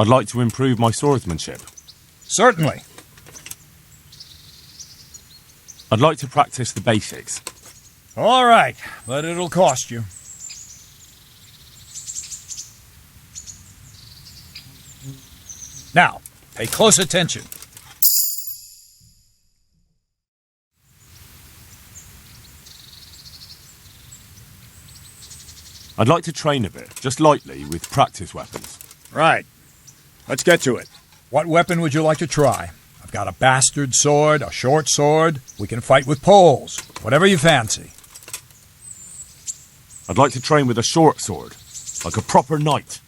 I'd like to improve my swordsmanship. Certainly. I'd like to practice the basics. All right, but it'll cost you. Now, pay close attention. I'd like to train a bit, just lightly, with practice weapons. Right. Let's get to it. What weapon would you like to try? I've got a bastard sword, a short sword. We can fight with poles. Whatever you fancy. I'd like to train with a short sword, like a proper knight.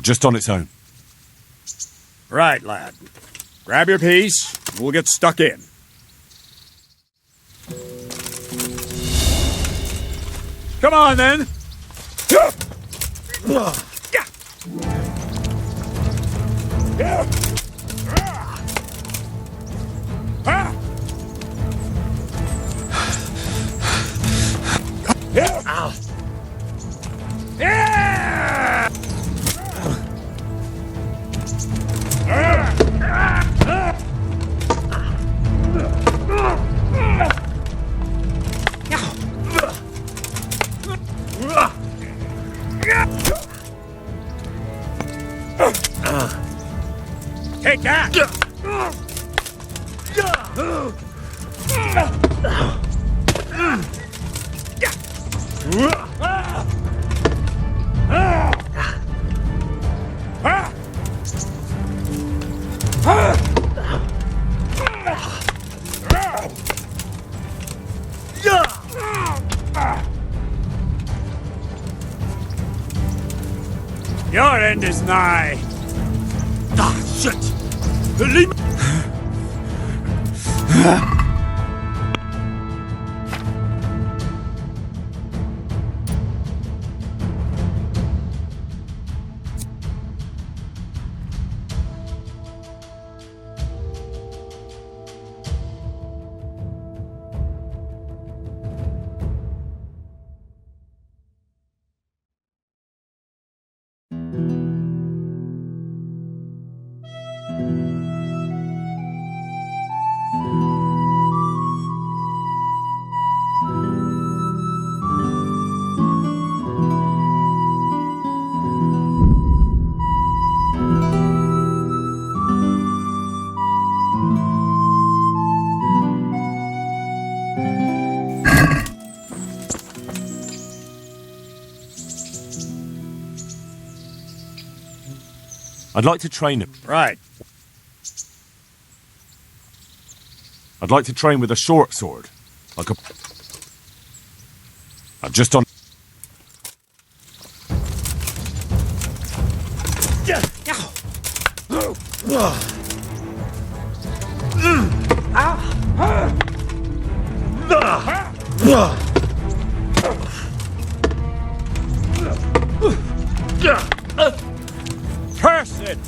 Just on its own. Right, lad. Grab your piece, and we'll get stuck in. Come on, then. Take that! Your end is nigh. Ah, shit! Leave me. I'd like to train him. Right. I'd like to train with a short sword, like a... just on... Person!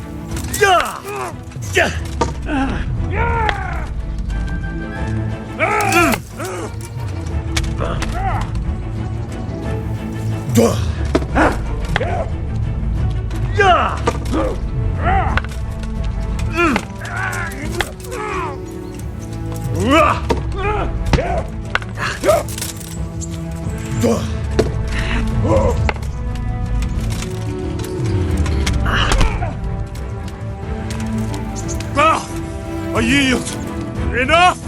I yield! Enough!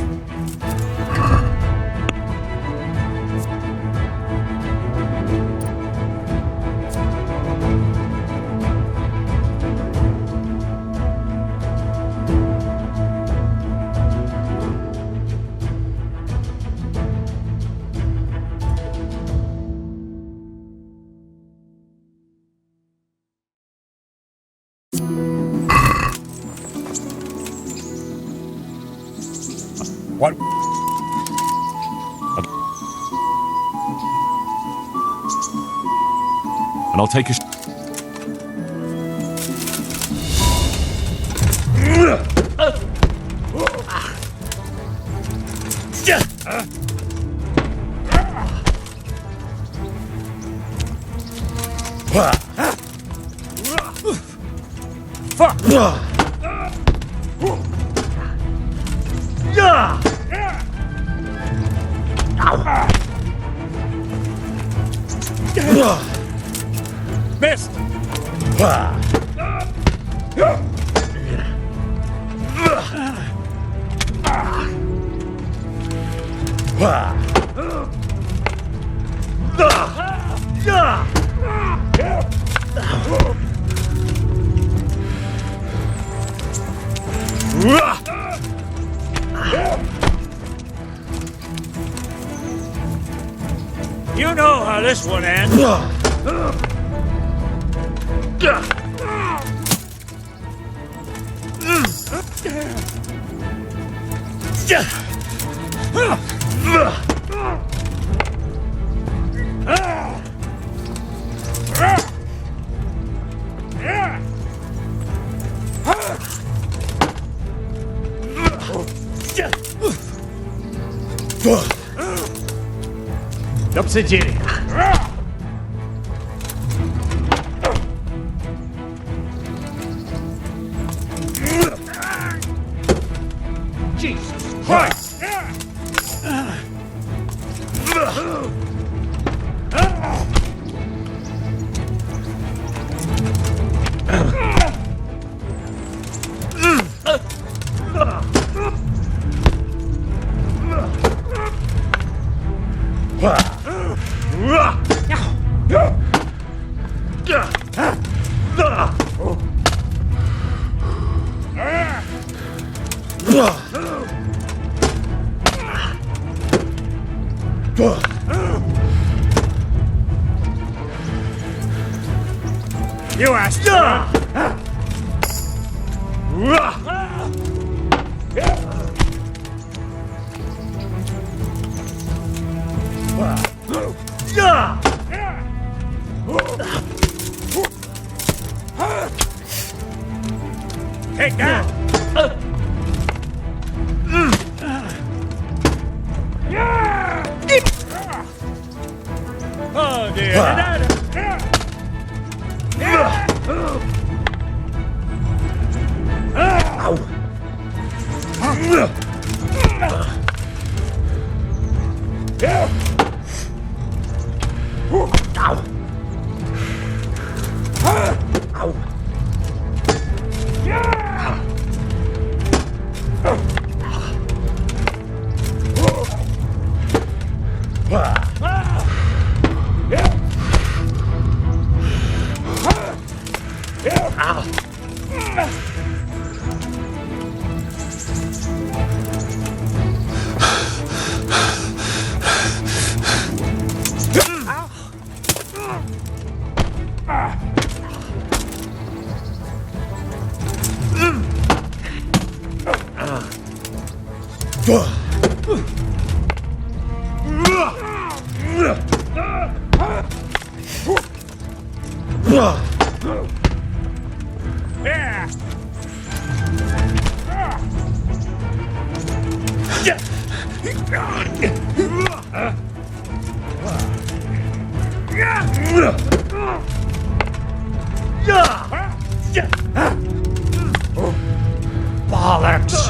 What? And I'll take a... Missed! You know how this one ends. Обсудили. Jesus Christ! You asked Take that! Oh dear! Bollocks!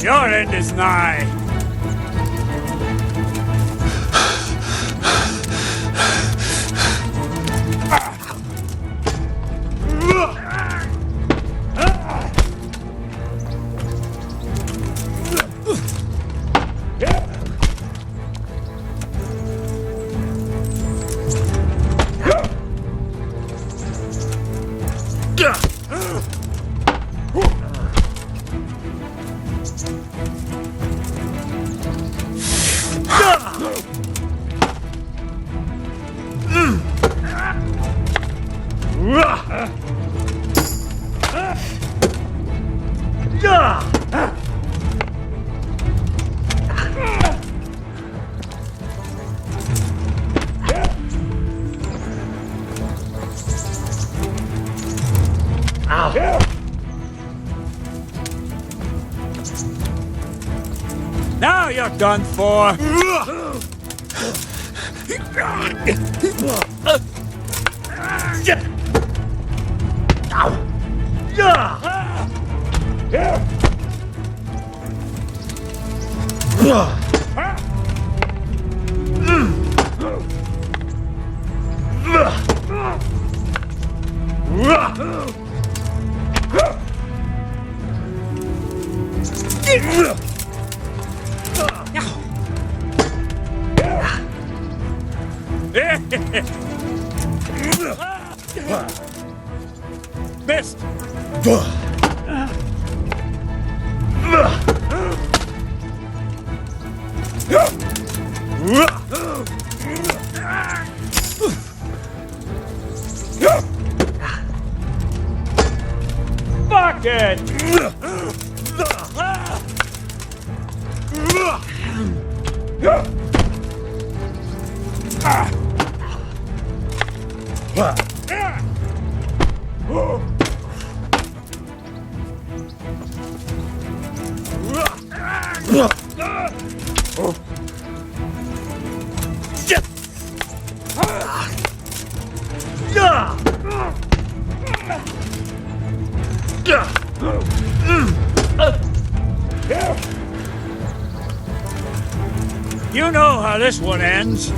Your end is nigh. Now you're done for. Missed. Fuck it! You know how this one ends.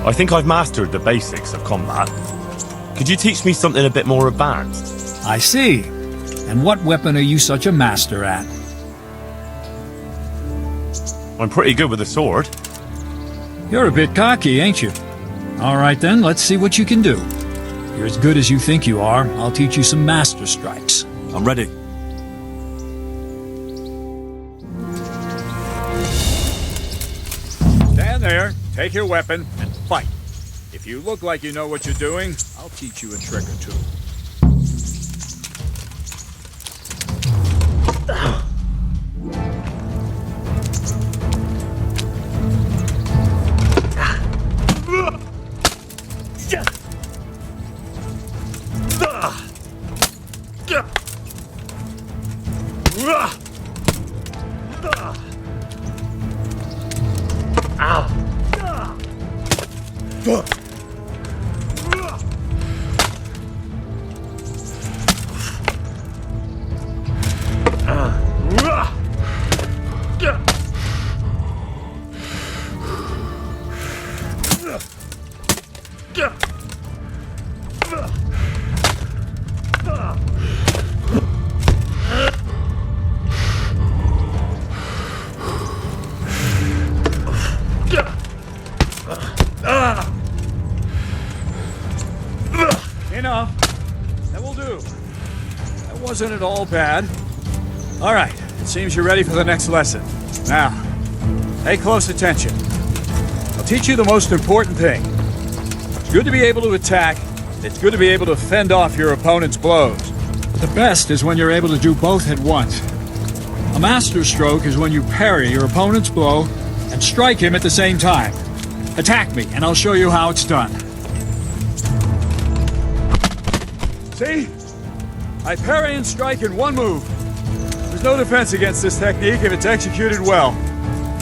I think I've mastered the basics of combat. Could you teach me something a bit more advanced? I see. And what weapon are you such a master at? I'm pretty good with a sword. You're a bit cocky, ain't you? All right then, let's see what you can do. You're as good as you think you are. I'll teach you some master strikes. I'm ready. Stand there, take your weapon, and fight. If you look like you know what you're doing, I'll teach you a trick or two. Enough. That will do. That wasn't at all bad. All right, it seems you're ready for the next lesson. Now, pay close attention. I'll teach you the most important thing. It's good to be able to attack. It's good to be able to fend off your opponent's blows. But the best is when you're able to do both at once. A master stroke is when you parry your opponent's blow and strike him at the same time. Attack me, and I'll show you how it's done. See? I parry and strike in one move. There's no defense against this technique if it's executed well.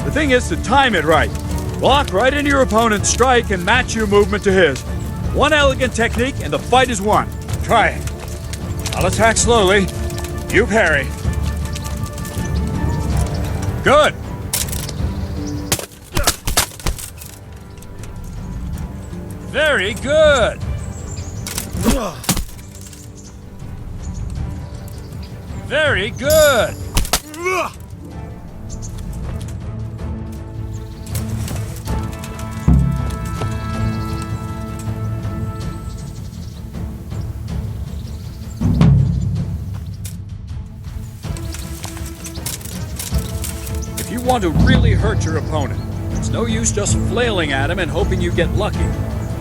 The thing is to time it right. Block right into your opponent's strike and match your movement to his. One elegant technique and the fight is won. Try it. I'll attack slowly. You parry. Good. Very good. Very good. If you want to really hurt your opponent, it's no use just flailing at him and hoping you get lucky.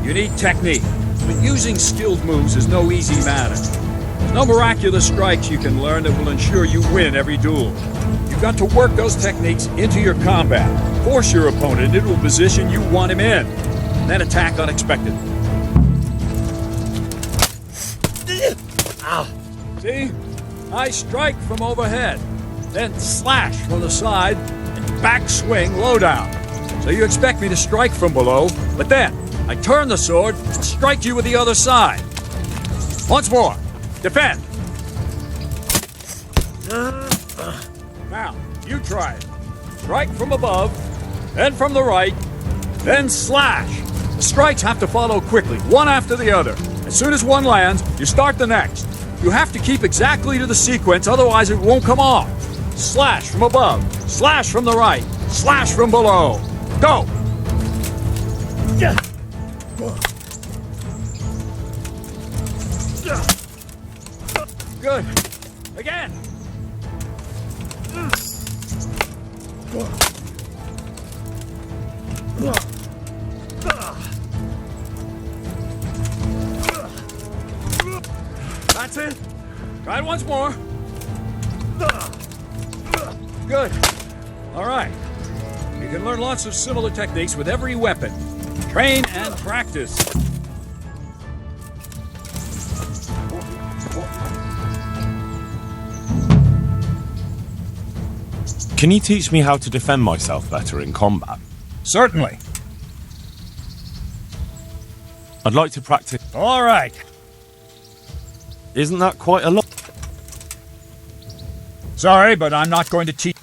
You need technique, but using skilled moves is no easy matter. There's no miraculous strikes you can learn that will ensure you win every duel. You've got to work those techniques into your combat, force your opponent into a position you want him in, and then attack unexpectedly. See? I strike from overhead, then slash from the side, and back swing low down. So you expect me to strike from below, but then I turn the sword and strike you with the other side. Once more. Defend. Now, you try it. Strike from above, then from the right, then slash. The strikes have to follow quickly, one after the other. As soon as one lands, you start the next. You have to keep exactly to the sequence, otherwise it won't come off. Slash from above, slash from the right, slash from below. Go! Good. Again. That's it. Try it once more. Good. All right. You can learn lots of similar techniques with every weapon. Train and practice. Can you teach me how to defend myself better in combat? Certainly. I'd like to practice. All right. Isn't that quite a lot? Sorry, but I'm not going to teach.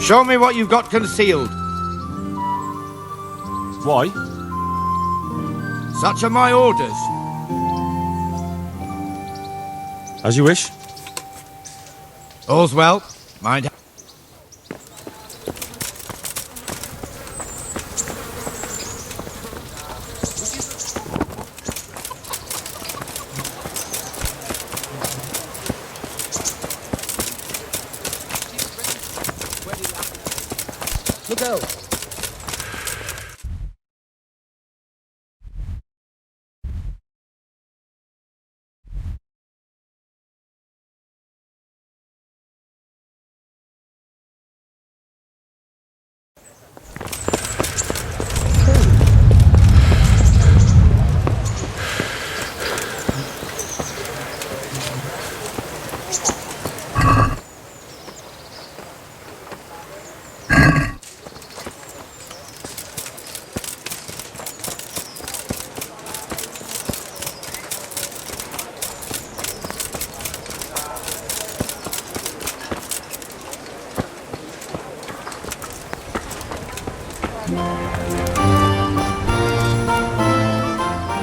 Show me what you've got concealed. Why? Such are my orders. As you wish. All's well. Mind. Look out!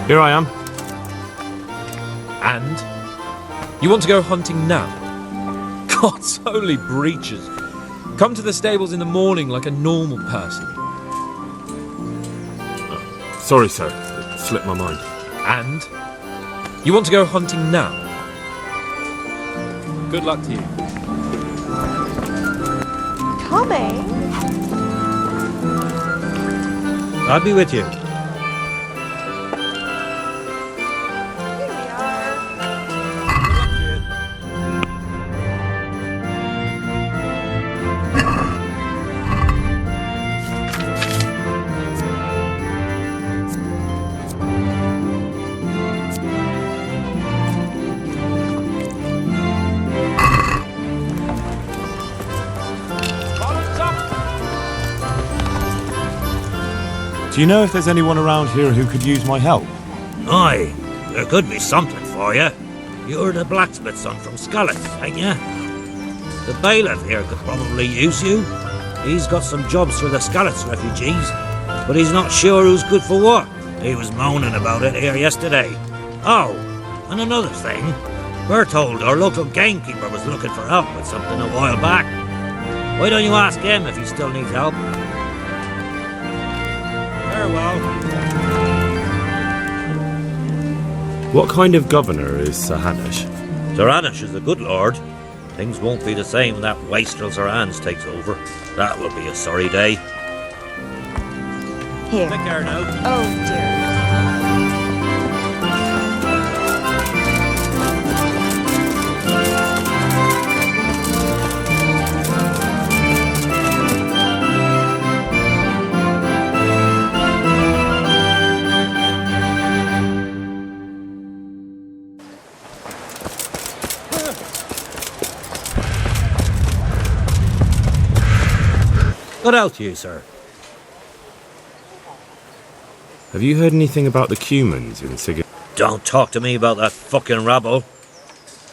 Here I am. And? You want to go hunting now? God's holy breeches. Come to the stables in the morning like a normal person. Sorry, sir. It slipped my mind. And? You want to go hunting now? Good luck to you. Coming? I'll be with you. Here we are. Do you know if there's anyone around here who could use my help? Aye, there could be something for you. You're the blacksmith's son from Scarlet, ain't you? The bailiff here could probably use you. He's got some jobs for the Scarlet's refugees, but he's not sure who's good for what. He was moaning about it here yesterday. Oh, and another thing. We're told our local gamekeeper was looking for help with something a while back. Why don't you ask him if he still needs help? Farewell. What kind of governor is Sir Hanush? Sir Hanush is a good lord. Things won't be the same when that wastrel Sir Hans takes over. That will be a sorry day. Here. Take care now. Oh, dear. Good out to you, sir. Have you heard anything about the Cumans in Sigurd? Don't talk to me about that fucking rabble.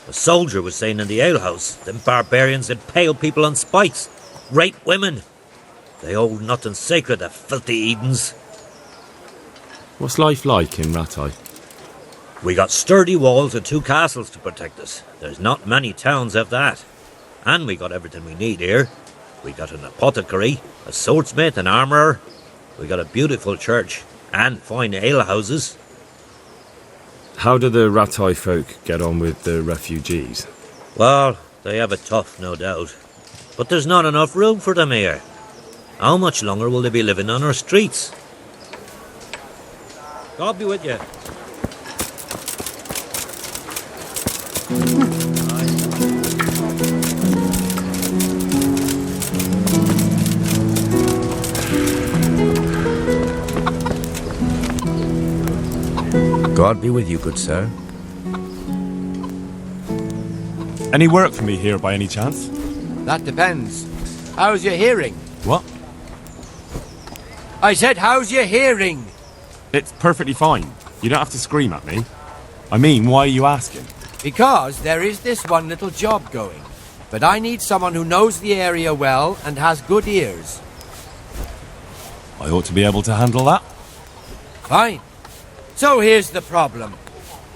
A soldier was saying in the alehouse, them barbarians impale people on spikes, rape women. They hold nothing sacred, the filthy Edens. What's life like in Rattay? We got sturdy walls and 2 castles to protect us. There's not many towns have that. And we got everything we need here. We got an apothecary, a swordsmith, an armourer. We got a beautiful church and fine alehouses. How do the Rattay folk get on with the refugees? Well, they have it tough, no doubt. But there's not enough room for them here. How much longer will they be living on our streets? God be with you. God be with you, good sir. Any work for me here by any chance? That depends. How's your hearing? What? I said, how's your hearing? It's perfectly fine. You don't have to scream at me. I mean, why are you asking? Because there is this one little job going. But I need someone who knows the area well and has good ears. I ought to be able to handle that. Fine. So here's the problem.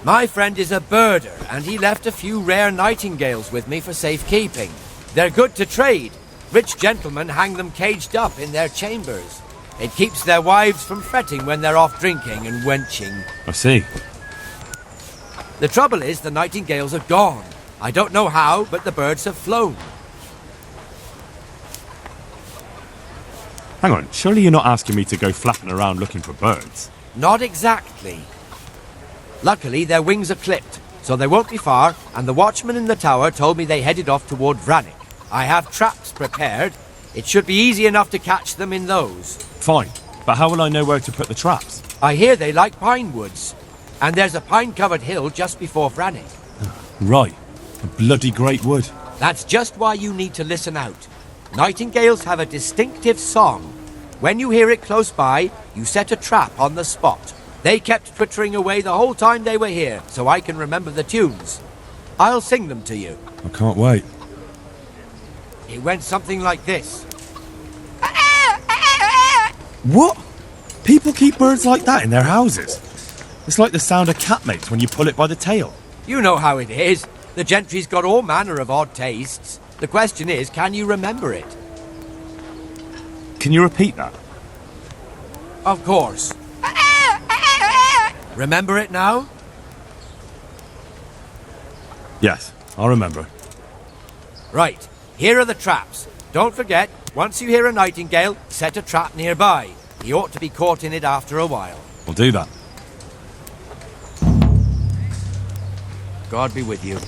My friend is a birder, and he left a few rare nightingales with me for safekeeping. They're good to trade. Rich gentlemen hang them caged up in their chambers. It keeps their wives from fretting when they're off drinking and wenching. I see. The trouble is the nightingales are gone. I don't know how, but the birds have flown. Hang on, surely you're not asking me to go flapping around looking for birds? Not exactly. Luckily, their wings are clipped, so they won't be far, and the watchman in the tower told me they headed off toward Vranik. I have traps prepared. It should be easy enough to catch them in those. Fine, but how will I know where to put the traps? I hear they like pine woods, and there's a pine-covered hill just before Vranik. Right, a bloody great wood. That's just why you need to listen out. Nightingales have a distinctive song. When you hear it close by, you set a trap on the spot. They kept twittering away the whole time they were here, so I can remember the tunes. I'll sing them to you. I can't wait. It went something like this. What? People keep birds like that in their houses? It's like the sound a cat makes when you pull it by the tail. You know how it is. The gentry's got all manner of odd tastes. The question is, can you remember it? Can you repeat that? Of course. Remember it now? Yes, I'll remember. Right, here are the traps. Don't forget, once you hear a nightingale, set a trap nearby. He ought to be caught in it after a while. We'll do that. God be with you.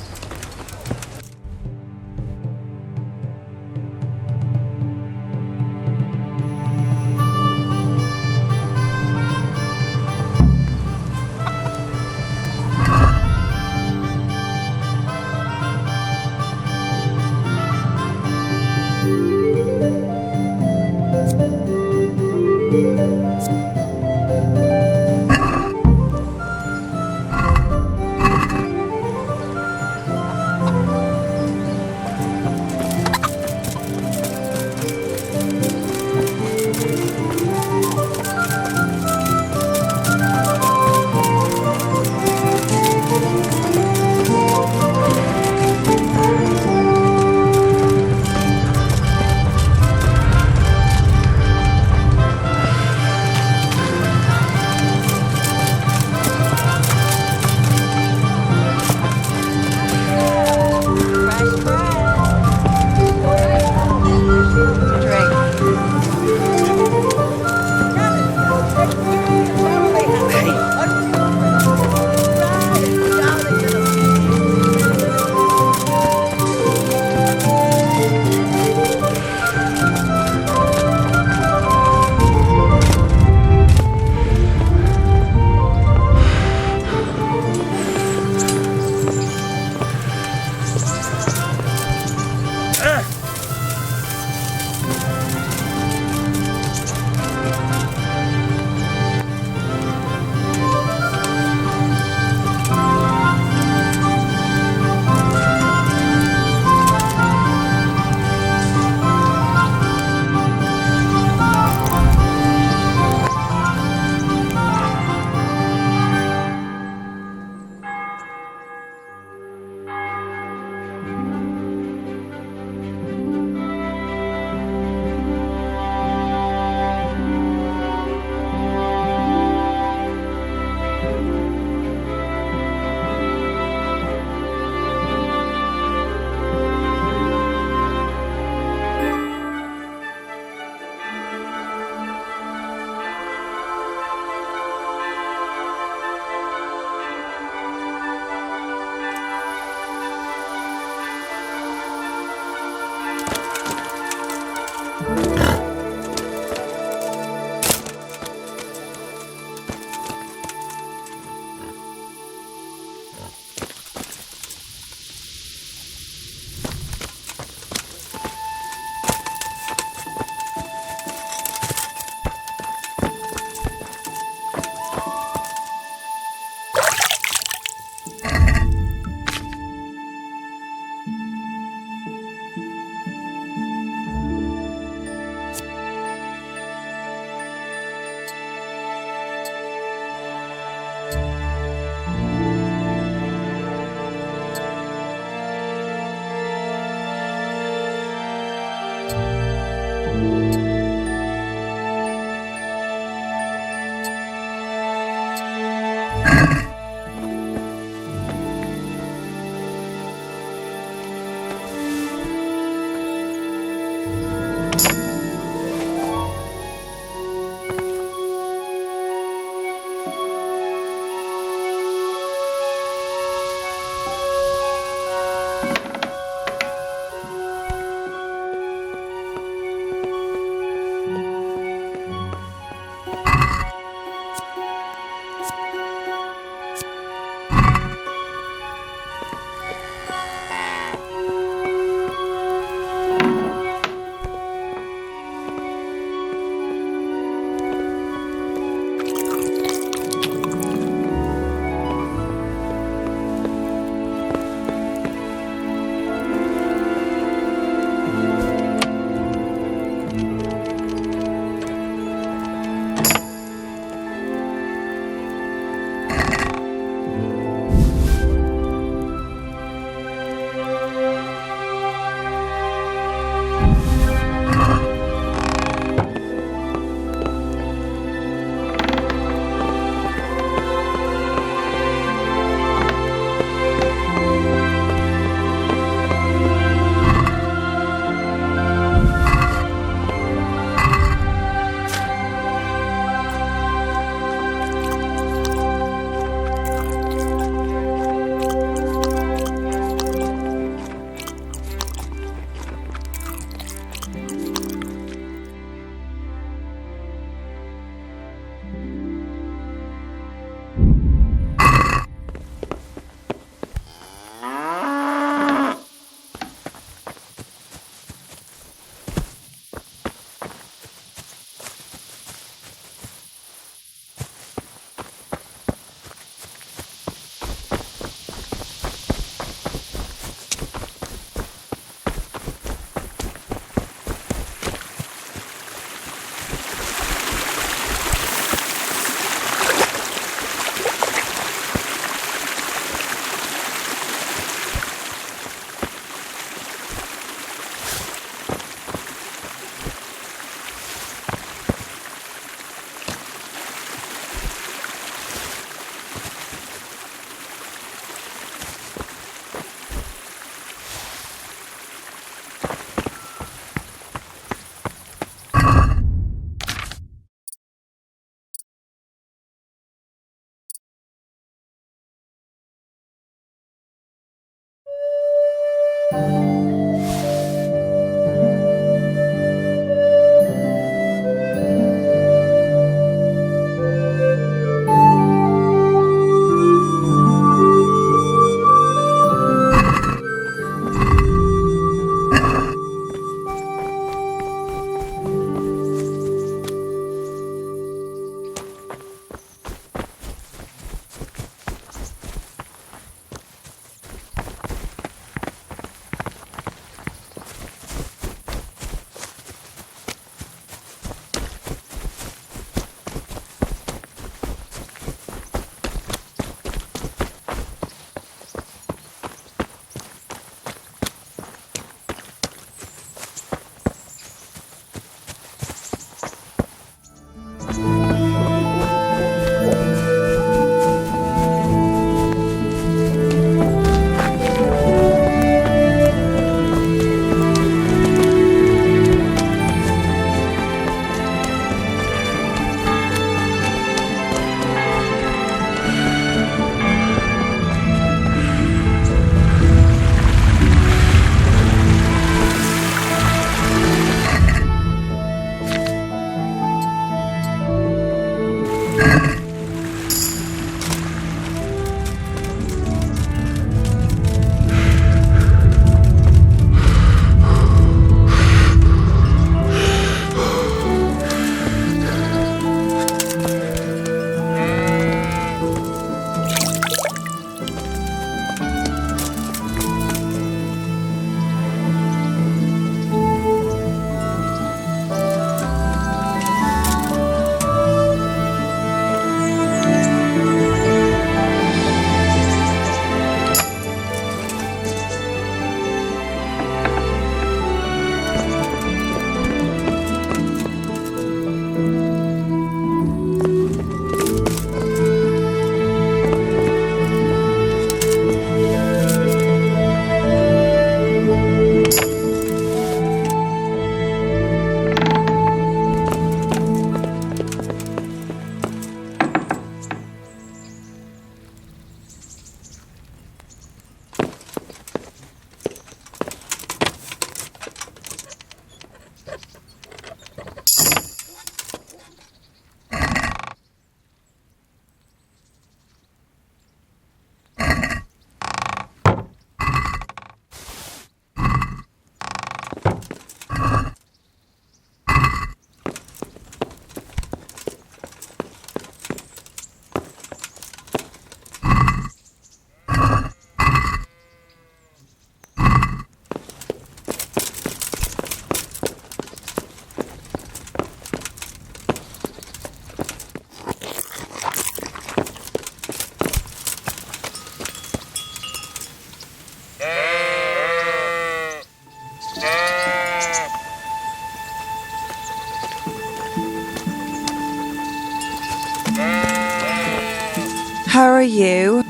How are you?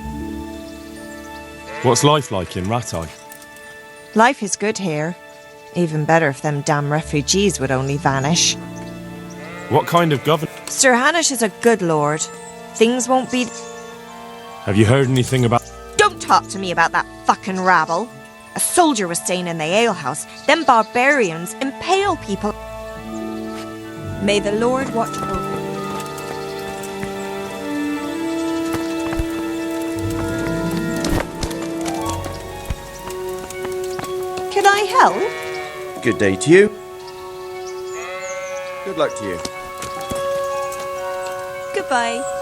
What's life like in Ratai? Life is good here. Even better if them damn refugees would only vanish. What kind of governor? Sir Hanish is a good lord. Things won't be... Have you heard anything about... Don't talk to me about that fucking rabble. A soldier was staying in the alehouse. Them barbarians impale people. May the Lord watch over you. Can I help? Good day to you. Good luck to you. Goodbye.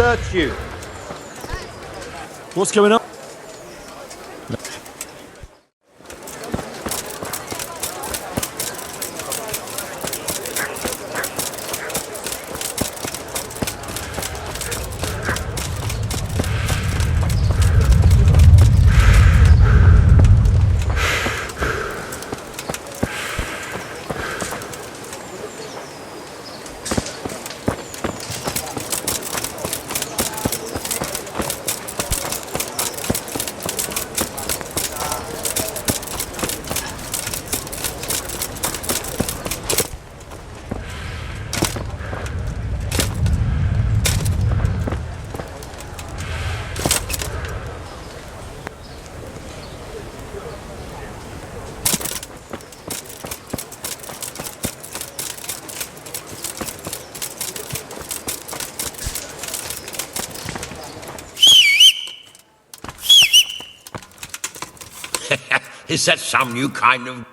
search you. What's going on? Is that some new kind of...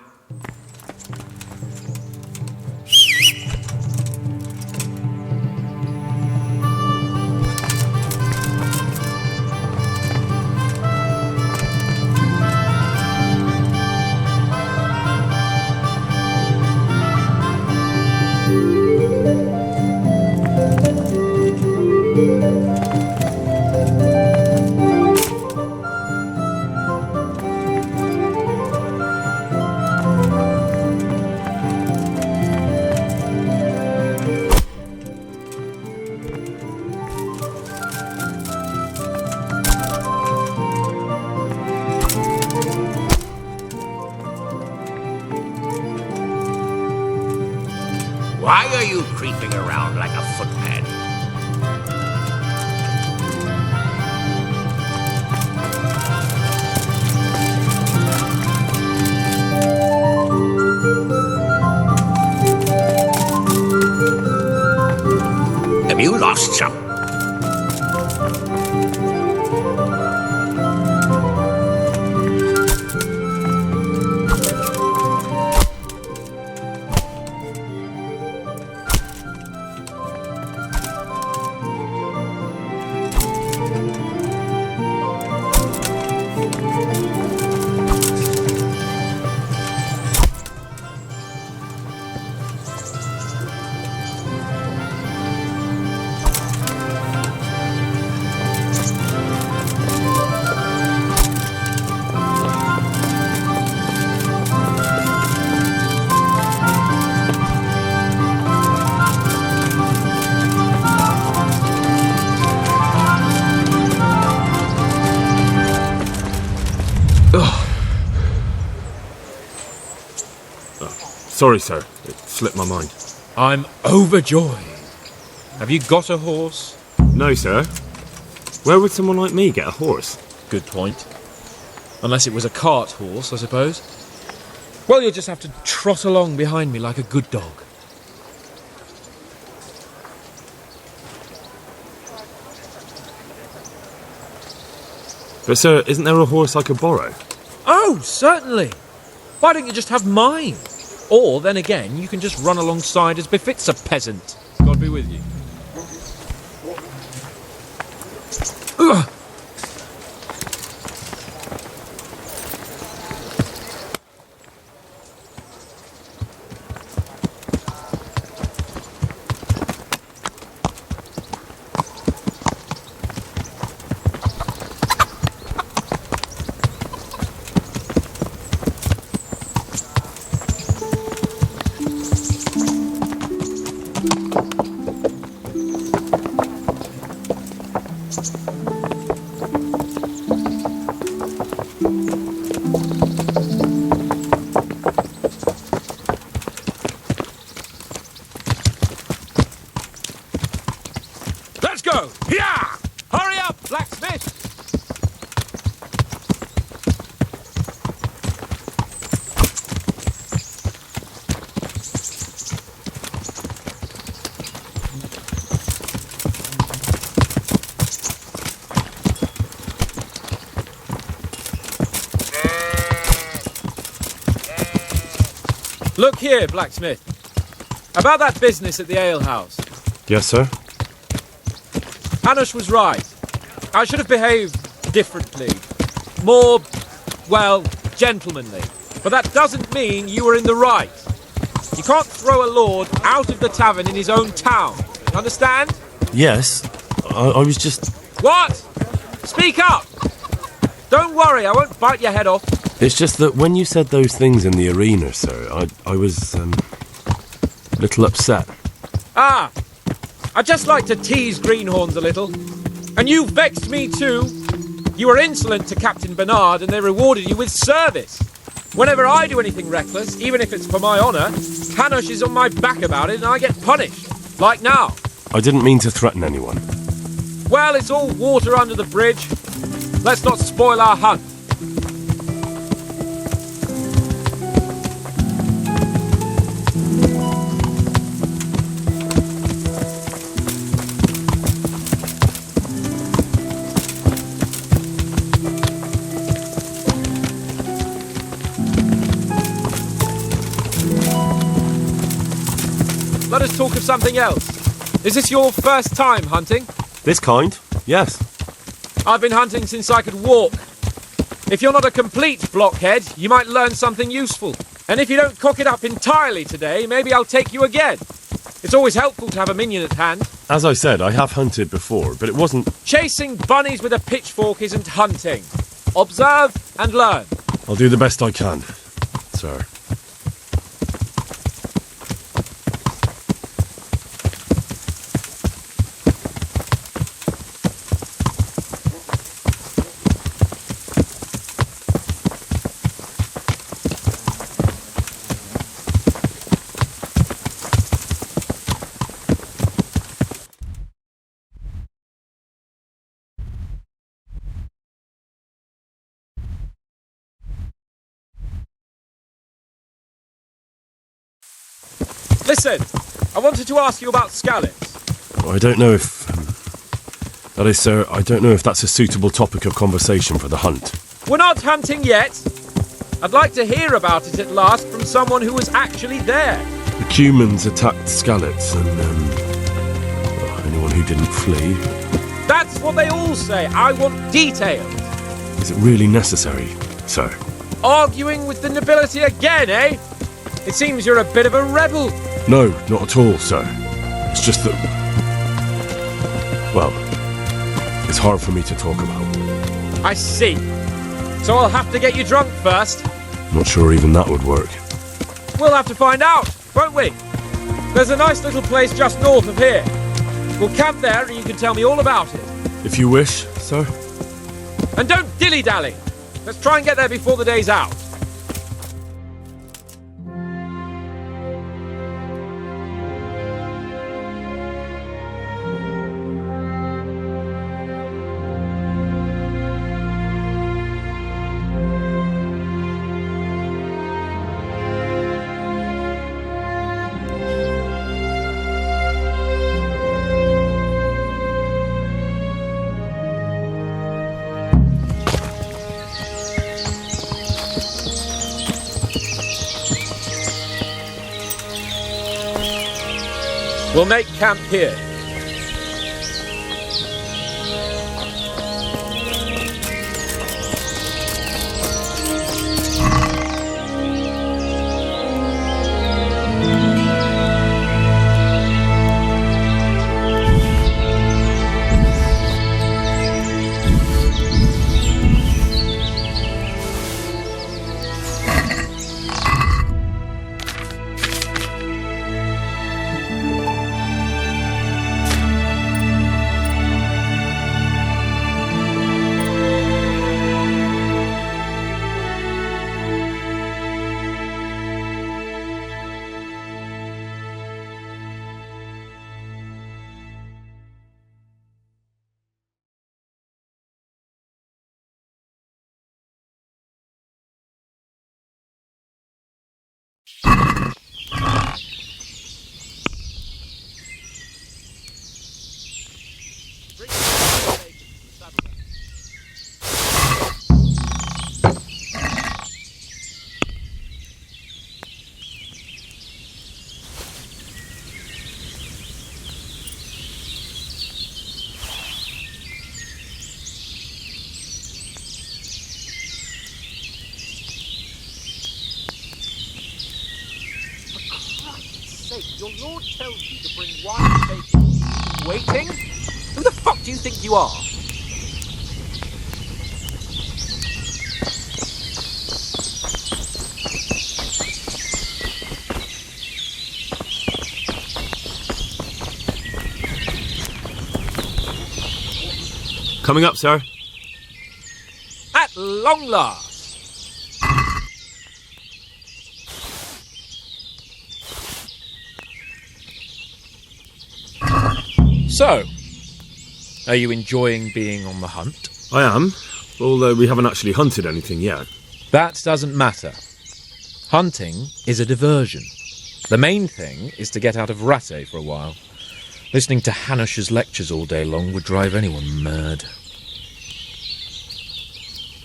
Why are you creeping around like a footman? Have you lost some? Sorry, sir. It slipped my mind. I'm overjoyed. Have you got a horse? No, sir. Where would someone like me get a horse? Good point. Unless it was a cart horse, I suppose. Well, you'll just have to trot along behind me like a good dog. But, sir, isn't there a horse I could borrow? Oh, certainly. Why don't you just have mine? Or, then again, you can just run alongside as befits a peasant. God be with you. Ugh. Let's go! Yeah! Hurry up, blacksmith! Look here, blacksmith. About that business at the alehouse. Yes, sir. Hanush was right. I should have behaved differently. More, well, gentlemanly. But that doesn't mean you were in the right. You can't throw a lord out of the tavern in his own town. Understand? Yes, I was just... What? Speak up! Don't worry, I won't bite your head off. It's just that when you said those things in the arena, sir, I was, a little upset. Ah! I just like to tease greenhorns a little. And you vexed me too. You were insolent to Captain Bernard and they rewarded you with service. Whenever I do anything reckless, even if it's for my honour, Hanush is on my back about it and I get punished. Like now. I didn't mean to threaten anyone. Well, it's all water under the bridge. Let's not spoil our hunt. Let us talk of something else. Is this your first time hunting? This kind? Yes. I've been hunting since I could walk. If you're not a complete blockhead, you might learn something useful. And if you don't cock it up entirely today, maybe I'll take you again. It's always helpful to have a minion at hand. As I said, I have hunted before, but it wasn't... Chasing bunnies with a pitchfork isn't hunting. Observe and learn. I'll do the best I can, sir. Listen, I wanted to ask you about scallops. I don't know if... that is, sir, I don't know if that's a suitable topic of conversation for the hunt. We're not hunting yet. I'd like to hear about it at last from someone who was actually there. The Cumans attacked Skallets and, anyone who didn't flee. That's what they all say. I want details. Is it really necessary, sir? Arguing with the nobility again, eh? It seems you're a bit of a rebel. No, not at all, sir. It's just that... well, it's hard for me to talk about. I see. So I'll have to get you drunk first. Not sure even that would work. We'll have to find out, won't we? There's a nice little place just north of here. We'll camp there and you can tell me all about it. If you wish, sir. And don't dilly-dally. Let's try and get there before the day's out. We'll make camp here. Your lord tells you to bring wine and bacon. Waiting? Who the fuck do you think you are? Coming up, sir. At long last. So, are you enjoying being on the hunt? I am, although we haven't actually hunted anything yet. That doesn't matter. Hunting is a diversion. The main thing is to get out of Rattay for a while. Listening to Hanush's lectures all day long would drive anyone mad.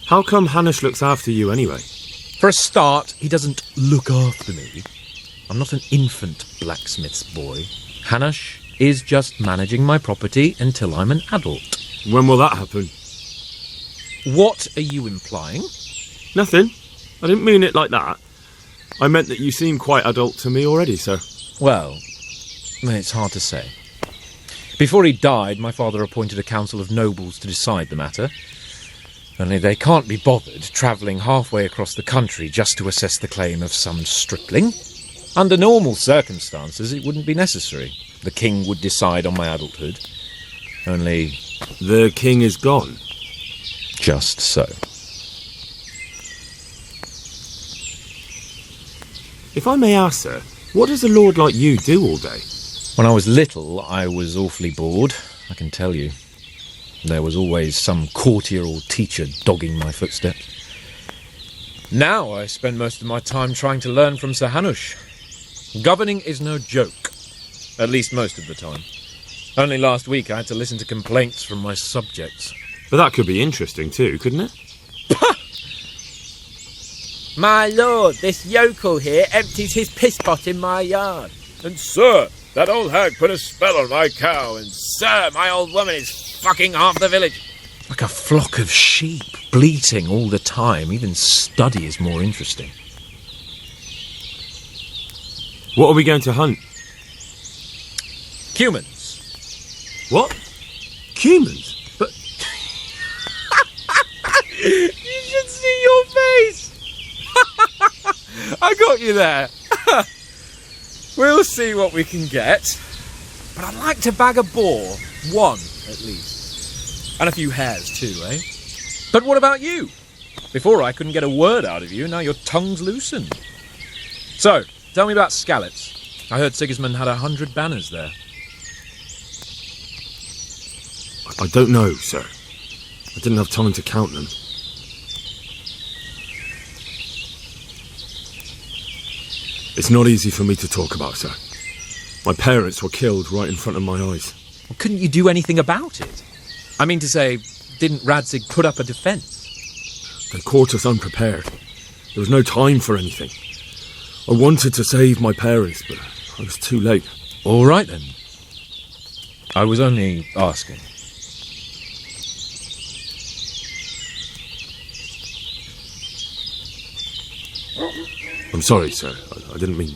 How come Hanush looks after you anyway? For a start, he doesn't look after me. I'm not an infant blacksmith's boy. Hanush is just managing my property until I'm an adult. When will that happen? What are you implying? Nothing. I didn't mean it like that. I meant that you seem quite adult to me already, sir. Well, it's hard to say. Before he died, my father appointed a council of nobles to decide the matter. Only they can't be bothered travelling halfway across the country just to assess the claim of some stripling. Under normal circumstances, it wouldn't be necessary. The king would decide on my adulthood. Only... The king is gone. Just so. If I may ask, sir, what does a lord like you do all day? When I was little, I was awfully bored, I can tell you. There was always some courtier or teacher dogging my footsteps. Now I spend most of my time trying to learn from Sir Hanush. Governing is no joke. At least most of the time. Only last week I had to listen to complaints from my subjects. But that could be interesting too, couldn't it? My lord, this yokel here empties his piss pot in my yard. And sir, that old hag put a spell on my cow, and sir, my old woman is fucking half the village. Like a flock of sheep, bleating all the time. Even study is more interesting. What are we going to hunt? Humans. What? Humans? But You should see your face! I got you there. We'll see what we can get. But I'd like to bag a boar. One, at least. And a few hares too, eh? But what about you? Before I couldn't get a word out of you, now your tongue's loosened. So, tell me about Skalitz. I heard Sigismund had 100 banners there. I don't know, sir. I didn't have time to count them. It's not easy for me to talk about, sir. My parents were killed right in front of my eyes. Well, couldn't you do anything about it? I mean to say, didn't Radzig put up a defence? They caught us unprepared. There was no time for anything. I wanted to save my parents, but I was too late. All right then. I was only asking. I'm sorry, sir. I didn't mean...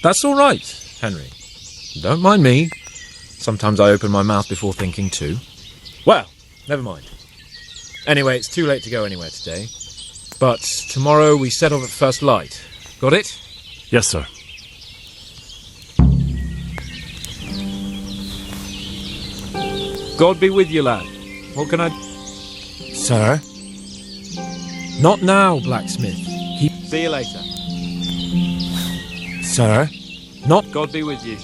That's all right, Henry. Don't mind me. Sometimes I open my mouth before thinking too. Well, never mind. Anyway, it's too late to go anywhere today. But tomorrow we set off at first light. Got it? Yes, sir. God be with you, lad. What can I... Sir? Not now, blacksmith. See you later. Sir? Not God be with you.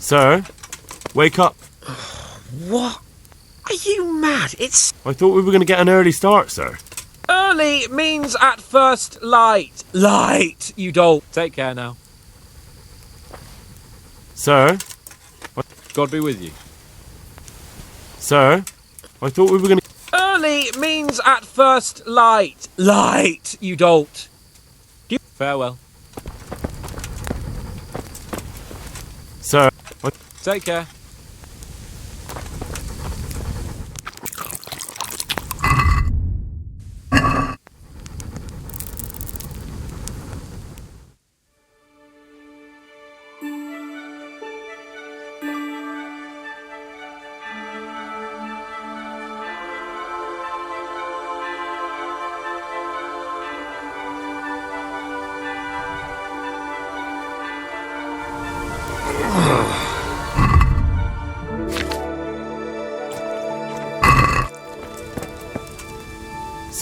Sir, wake up. What? Are you mad? It's I thought we were going to get an early start, sir. early means at first light. Light, you dolt. Take care now. Sir, God be with you. sir, I thought we were going to... Early means at first light. Light, you dolt. Farewell. Sir, Take care.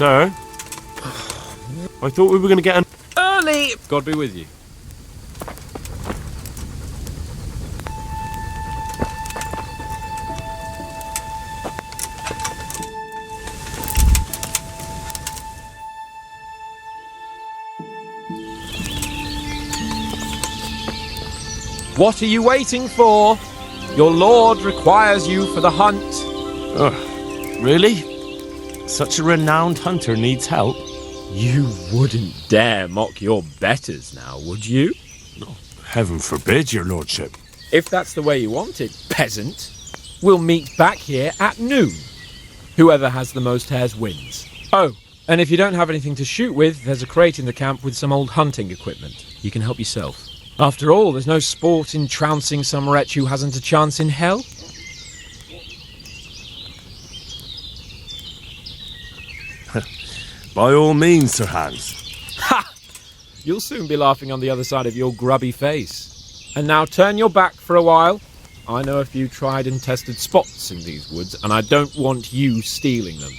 Sir, I thought we were going to get an... Early. God be with you. What are you waiting for? Your lord requires you for the hunt. Really? Such a renowned hunter needs help? You wouldn't dare mock your betters now, would you? Heaven forbid, your lordship. If that's the way you want it, peasant, we'll meet back here at noon. Whoever has the most hares wins. Oh, and if you don't have anything to shoot with, there's a crate in the camp with some old hunting equipment. You can help yourself. After all, there's no sport in trouncing some wretch who hasn't a chance in hell. By all means, Sir Hans. Ha! You'll soon be laughing on the other side of your grubby face. And now turn your back for a while. I know a few tried and tested spots in these woods, and I don't want you stealing them.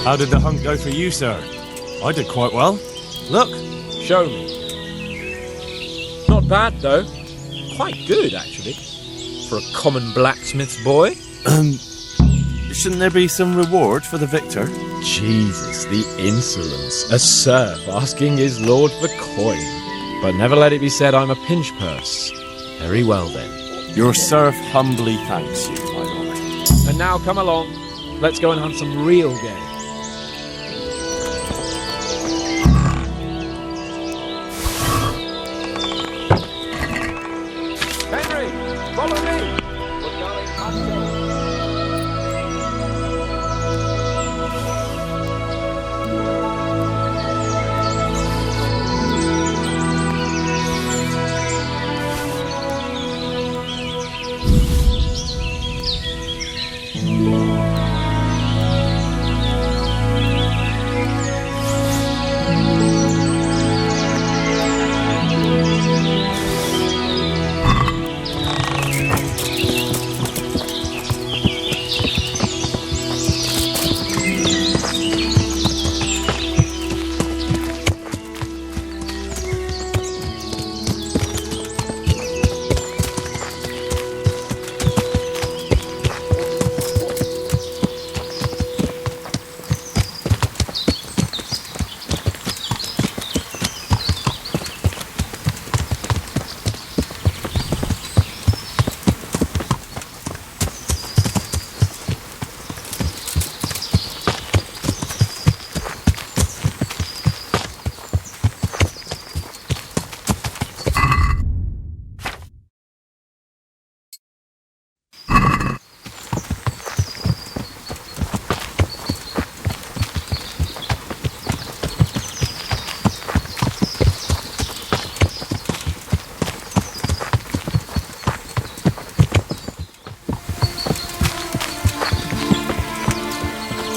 How did the hunt go for you, sir? I did quite well. Look. Show me. Not bad, though. Quite good, actually. For a common blacksmith's boy. Shouldn't there be some reward for the victor? Jesus, the insolence. A serf asking his lord for coin. But never let it be said I'm a pinch purse. Very well, then. Your serf humbly thanks you, my lord. And now come along. Let's go and hunt some real game. Henry, follow me. We're going hunting.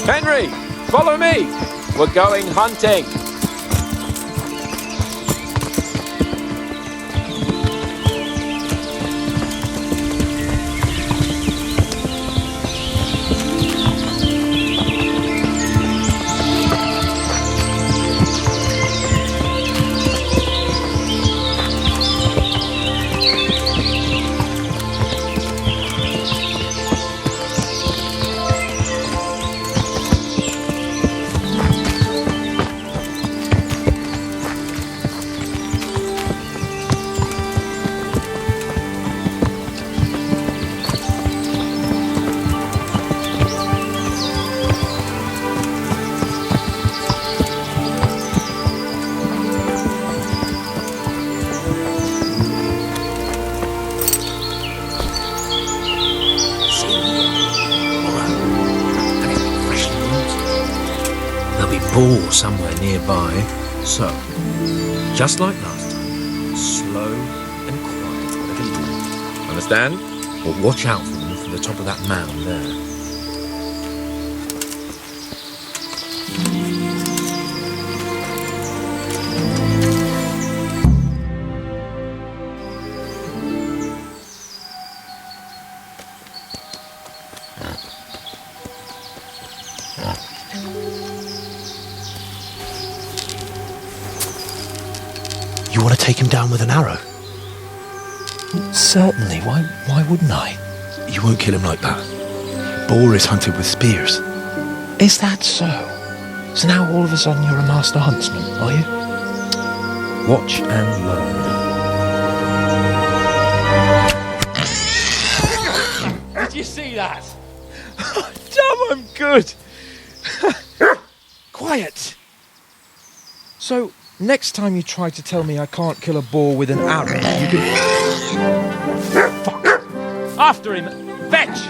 Henry, follow me. We're going hunting. Ball somewhere nearby. So, just like last time, slow and quiet, whatever you do. Understand? Or watch out for them from the top of that mound there. You want to take him down with an arrow? Certainly, why wouldn't I? You won't kill him like that. Boar is hunted with spears. Is that so? So now all of a sudden you're a master huntsman, are you? Watch and learn. Did you see that? Damn, I'm good. Quiet. So, next time you try to tell me I can't kill a boar with an arrow, you can... Fuck. After him! Fetch!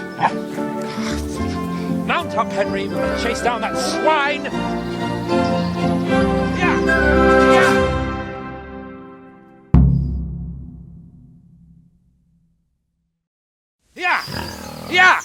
Mount up, Henry. We're going to chase down that swine! Yeah! Yeah! Yeah! Yeah!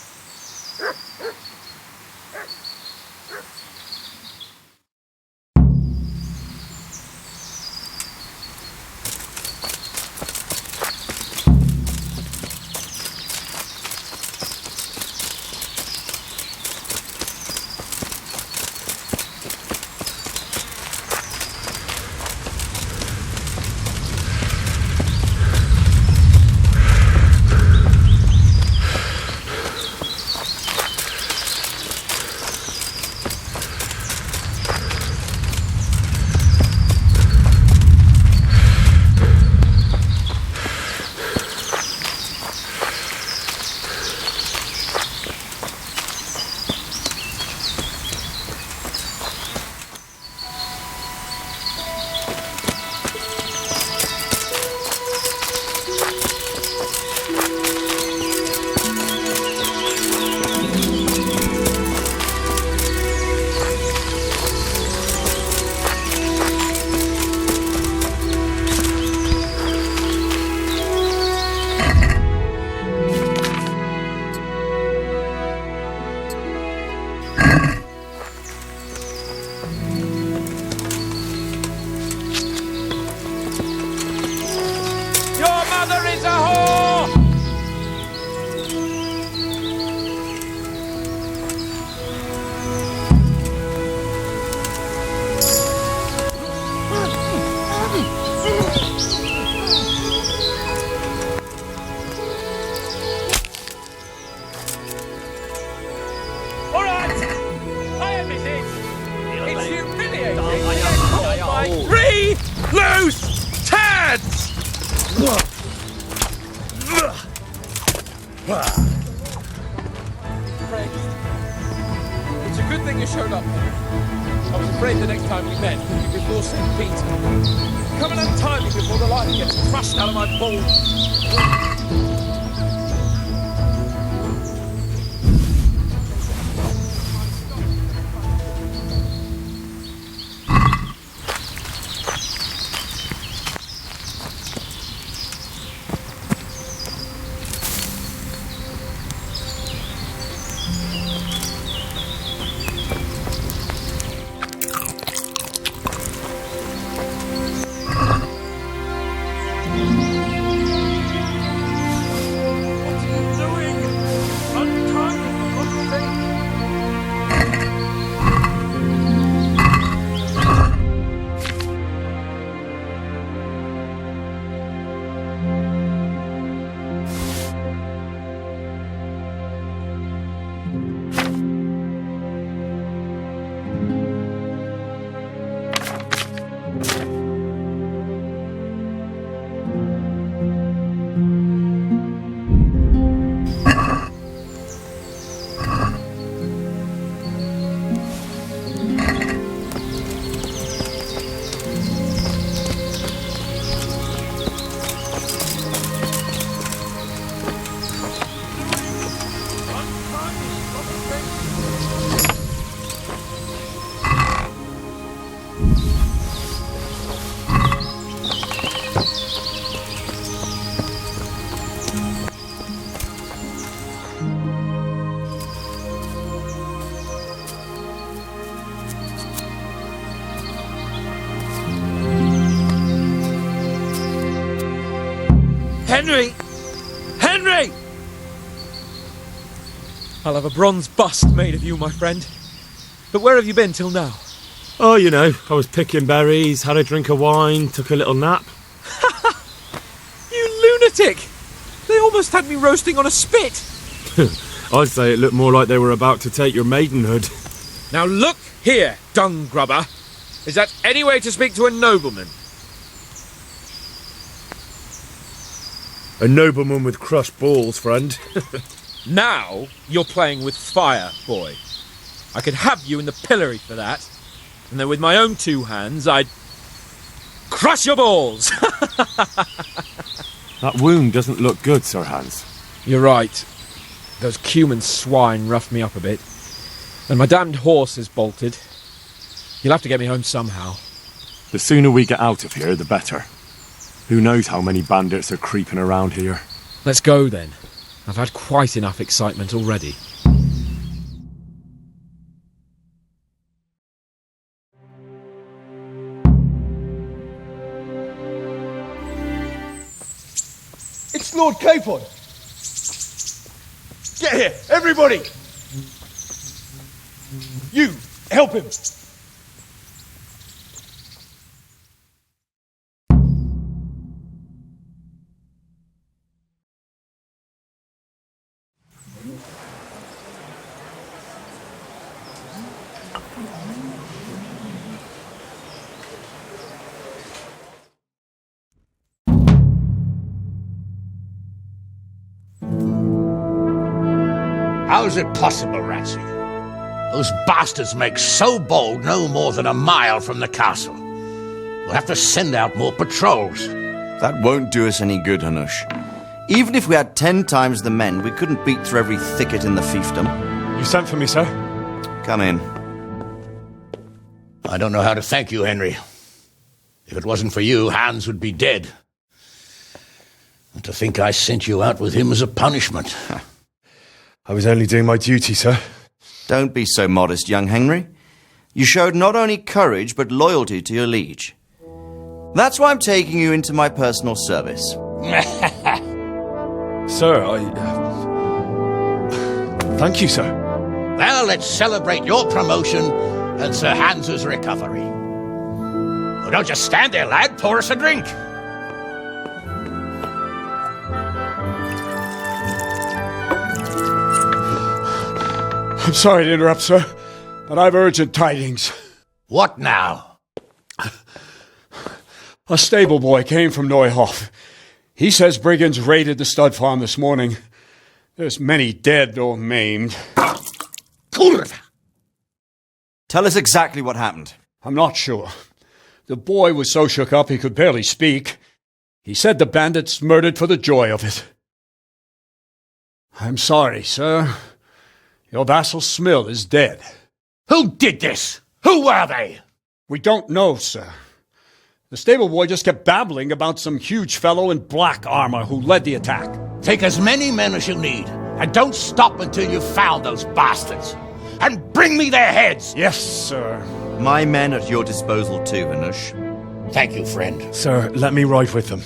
It's a good thing you showed up. I was afraid the next time we met would be before St. Peter. Come and untie me before the light gets crushed out of my balls. Henry! Henry! I'll have a bronze bust made of you, my friend. But where have you been till now? Oh, you know, I was picking berries, had a drink of wine, took a little nap. You lunatic! They almost had me roasting on a spit. I'd say it looked more like they were about to take your maidenhood. Now look here, dung grubber. Is that any way to speak to a nobleman? A nobleman with crushed balls, friend. Now you're playing with fire, boy. I could have you in the pillory for that. And then with my own two hands, I'd crush your balls! That wound doesn't look good, Sir Hans. You're right. Those Cuman swine roughed me up a bit. And my damned horse is bolted. You'll have to get me home somehow. The sooner we get out of here, the better. Who knows how many bandits are creeping around here. Let's go then. I've had quite enough excitement already. It's Lord Capon! Get here, everybody! You, help him! How's it possible, Ratsy? Those bastards make so bold no more than a mile from the castle. We'll have to send out more patrols. That won't do us any good, Hanush. Even if we had 10 times the men, we couldn't beat through every thicket in the fiefdom. You sent for me, sir? Come in. I don't know how to thank you, Henry. If it wasn't for you, Hans would be dead. And to think I sent you out with him as a punishment. I was only doing my duty, sir. Don't be so modest, young Henry. You showed not only courage, but loyalty to your liege. That's why I'm taking you into my personal service. Sir, thank you, sir. Well, let's celebrate your promotion and Sir Hans's recovery. Oh, don't just stand there, lad. Pour us a drink. I'm sorry to interrupt, sir, but I've urgent tidings. What now? A stable boy came from Neuhof. He says brigands raided the stud farm this morning. There's many dead or maimed. Kurva! Tell us exactly what happened. I'm not sure. The boy was so shook up he could barely speak. He said the bandits murdered for the joy of it. I'm sorry, sir. Your vassal Smill is dead. Who did this? Who were they? We don't know, sir. The stable boy just kept babbling about some huge fellow in black armor who led the attack. Take as many men as you need, and don't stop until you've found those bastards. And bring me their heads! Yes, sir. My men at your disposal too, Hanush. Thank you, friend. Sir, let me ride with them.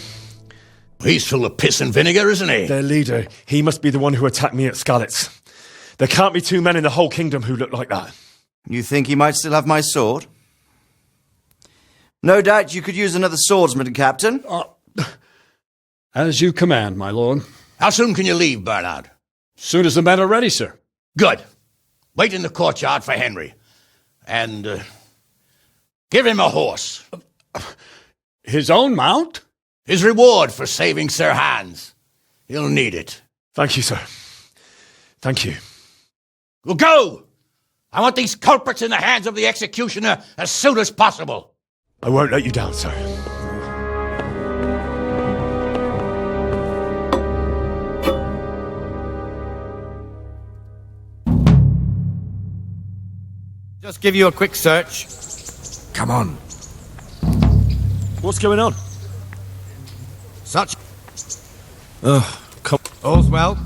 He's full of piss and vinegar, isn't he? Their leader, he must be the one who attacked me at Skalitz. There can't be two men in the whole kingdom who look like that. You think he might still have my sword? No doubt you could use another swordsman, Captain. As you command, my lord. How soon can you leave, Bernard? Soon as the men are ready, sir. Good. Wait in the courtyard for Henry. And, give him a horse. His own mount? His reward for saving Sir Hans. He'll need it. Thank you, sir. Thank you. Well, go! I want these culprits in the hands of the executioner as soon as possible. I won't let you down, sir. Just give you a quick search. Come on. What's going on? Such. Come. All's well.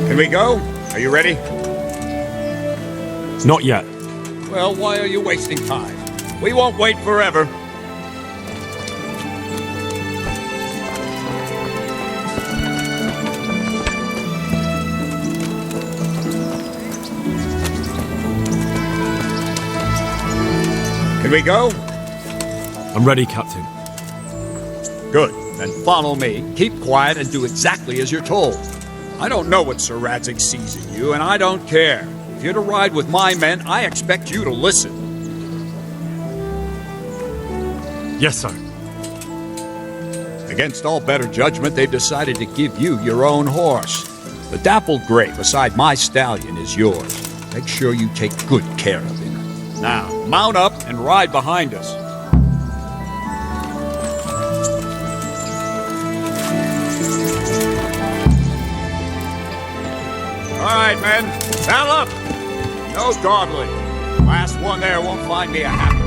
Can we go? Are you ready? Not yet. Well, why are you wasting time? We won't wait forever. Can we go? I'm ready, Captain. Good. Then follow me. Keep quiet and do exactly as you're told. I don't know what Sir Radzig sees in you, and I don't care. If you're to ride with my men, I expect you to listen. Yes, sir. Against all better judgment, they've decided to give you your own horse. The dappled gray beside my stallion is yours. Make sure you take good care of him. Now, mount up and ride behind us. All right, men, saddle up. No dawdling. Last one there won't find me a happy.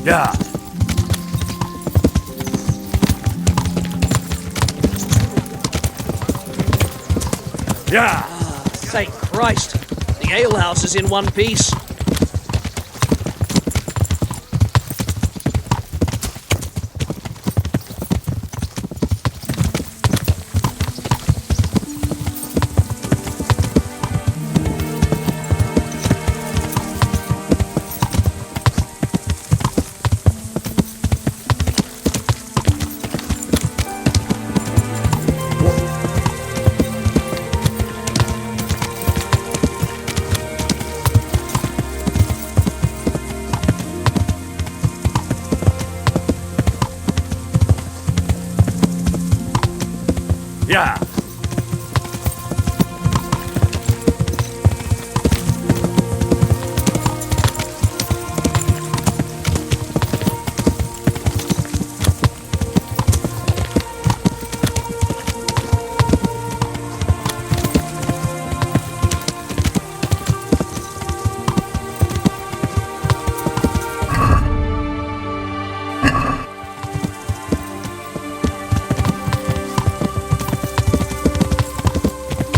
Yeah. Yeah. Thank Christ. The alehouse is in one piece. Yeah.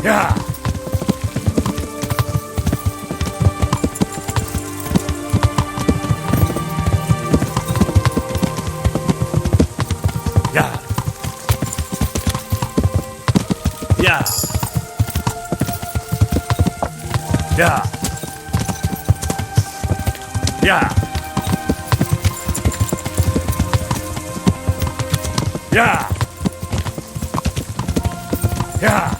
Yeah. Yeah. Yeah. Yeah. Yeah. Yeah. Yeah.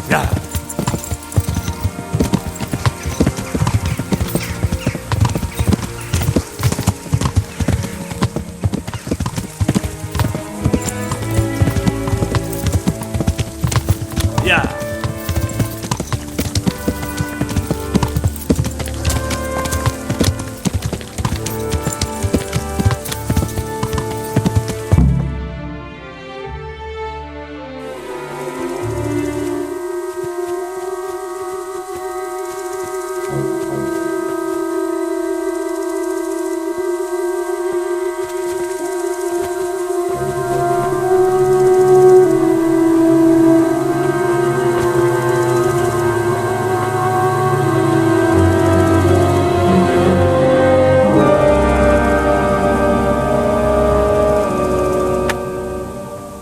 Yeah. Yeah.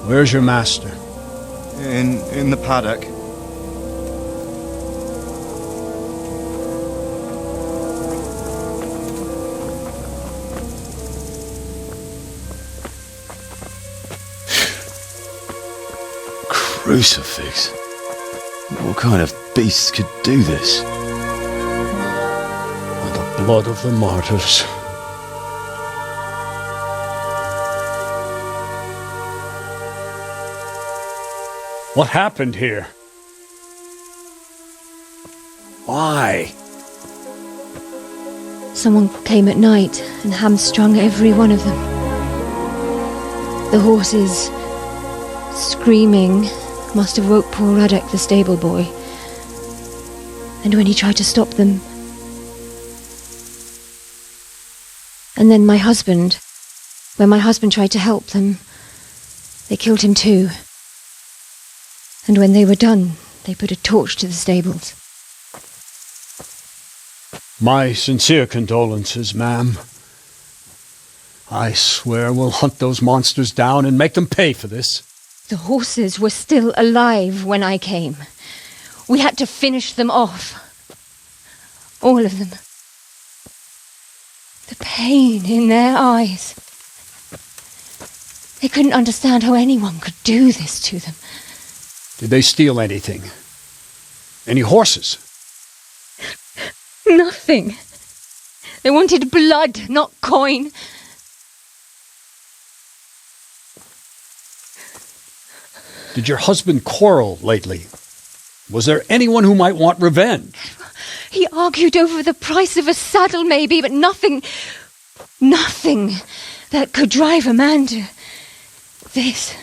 Where's your master? In the paddock. Crucifix. What kind of beasts could do this? The blood of the martyrs. What happened here? Why? Someone came at night and hamstrung every one of them. The horses, screaming, must have woke poor Radek, the stable boy. And when he tried to stop them... And then my husband, when my husband tried to help them, they killed him too. And when they were done, they put a torch to the stables. My sincere condolences, ma'am. I swear we'll hunt those monsters down and make them pay for this. The horses were still alive when I came. We had to finish them off. All of them. The pain in their eyes. They couldn't understand how anyone could do this to them. Did they steal anything? Any horses? Nothing. They wanted blood, not coin. Did your husband quarrel lately? Was there anyone who might want revenge? He argued over the price of a saddle, maybe, but nothing that could drive a man to this.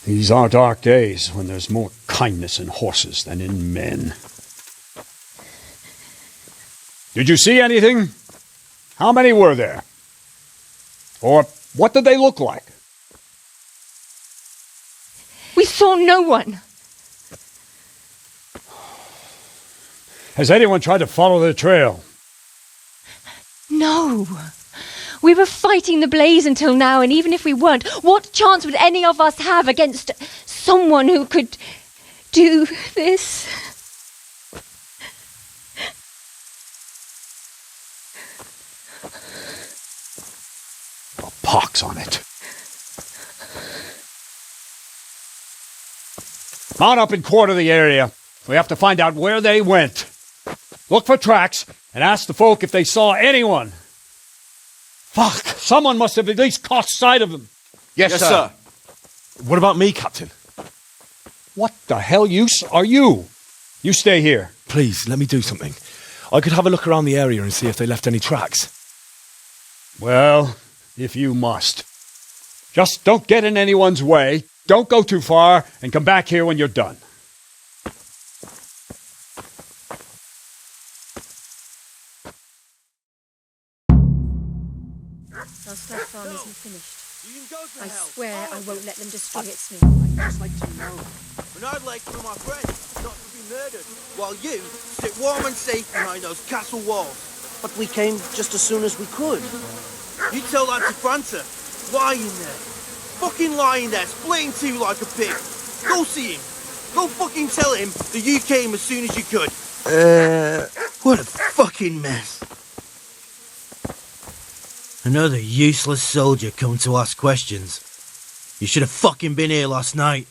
These are dark days when there's more kindness in horses than in men. Did you see anything? How many were there? Or what did they look like? We saw no one. Has anyone tried to follow the trail? No. We were fighting the blaze until now, and even if we weren't, what chance would any of us have against someone who could do this? A pox on it. Mount up and quarter the area. We have to find out where they went. Look for tracks and ask the folk if they saw anyone. Fuck! Someone must have at least caught sight of them. Yes, sir. What about me, Captain? What the hell use are you? You stay here. Please, let me do something. I could have a look around the area and see if they left any tracks. Well, if you must. Just don't get in anyone's way, don't go too far, and come back here when you're done. Our stuff farm isn't finished. I swear I won't let them destroy it, Smith. I'd just like to know. And I'd like for my friends not to be murdered, while you sit warm and safe behind those castle walls. But we came just as soon as we could. You tell that to Franta. Lying there. Fucking lying there, splitting two like a pig. Go see him. Go fucking tell him that you came as soon as you could. What a fucking mess. Another useless soldier come to ask questions. You should have fucking been here last night.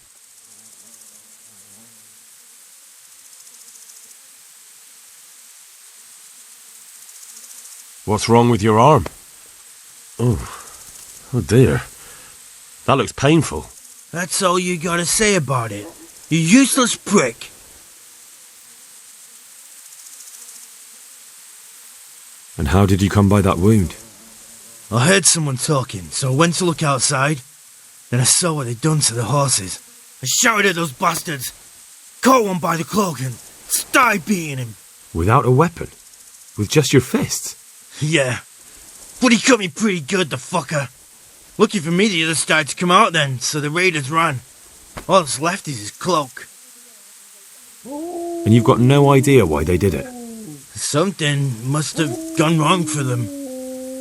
What's wrong with your arm? Oh dear. That looks painful. That's all you gotta say about it. You useless prick. And how did you come by that wound? I heard someone talking, so I went to look outside. Then I saw what they'd done to the horses. I shouted at those bastards, caught one by the cloak and started beating him. Without a weapon? With just your fists? Yeah, but he cut me pretty good, the fucker. Lucky for me the others started to come out then, so the raiders ran. All that's left is his cloak. And you've got no idea why they did it? Something must have gone wrong for them.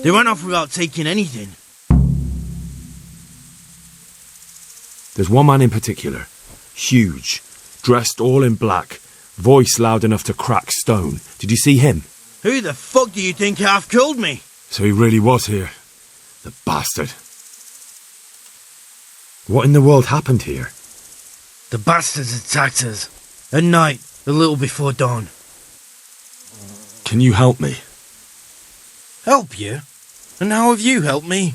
They ran off without taking anything. There's one man in particular. Huge. Dressed all in black. Voice loud enough to crack stone. Did you see him? Who the fuck do you think half killed me? So he really was here. The bastard. What in the world happened here? The bastards attacked us. At night, a little before dawn. Can you help me? Help you? And how have you helped me?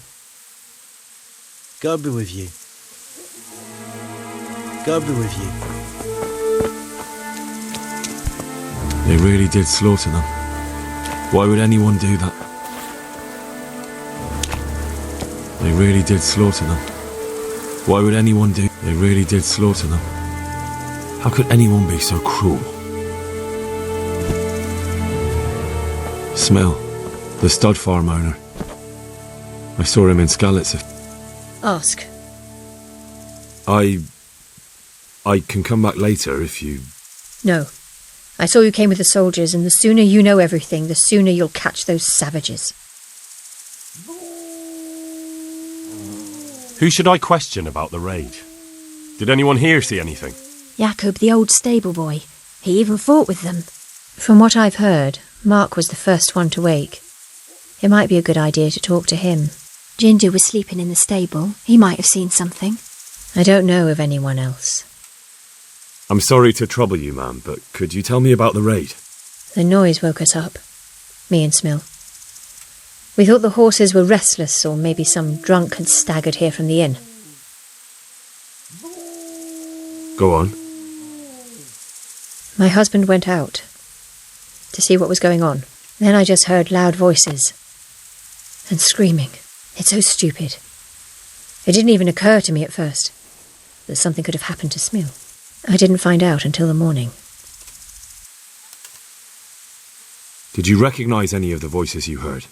God be with you. God be with you. They really did slaughter them. Why would anyone do that? They really did slaughter them. Why would anyone do... They really did slaughter them. How could anyone be so cruel? Smell. The stud farm owner. I saw him in Skalitz. Ask. I can come back later if you... No. I saw you came with the soldiers, and the sooner you know everything, the sooner you'll catch those savages. Who should I question about the raid? Did anyone here see anything? Jakob, the old stable boy. He even fought with them. From what I've heard, Mark was the first one to wake. It might be a good idea to talk to him. Ginger was sleeping in the stable. He might have seen something. I don't know of anyone else. I'm sorry to trouble you, ma'am, but could you tell me about the raid? The noise woke us up. Me and Smill. We thought the horses were restless, or maybe some drunk had staggered here from the inn. Go on. My husband went out to see what was going on. Then I just heard loud voices and screaming. It's so stupid. It didn't even occur to me at first that something could have happened to Smill. I didn't find out until the morning. Did you recognize any of the voices you heard?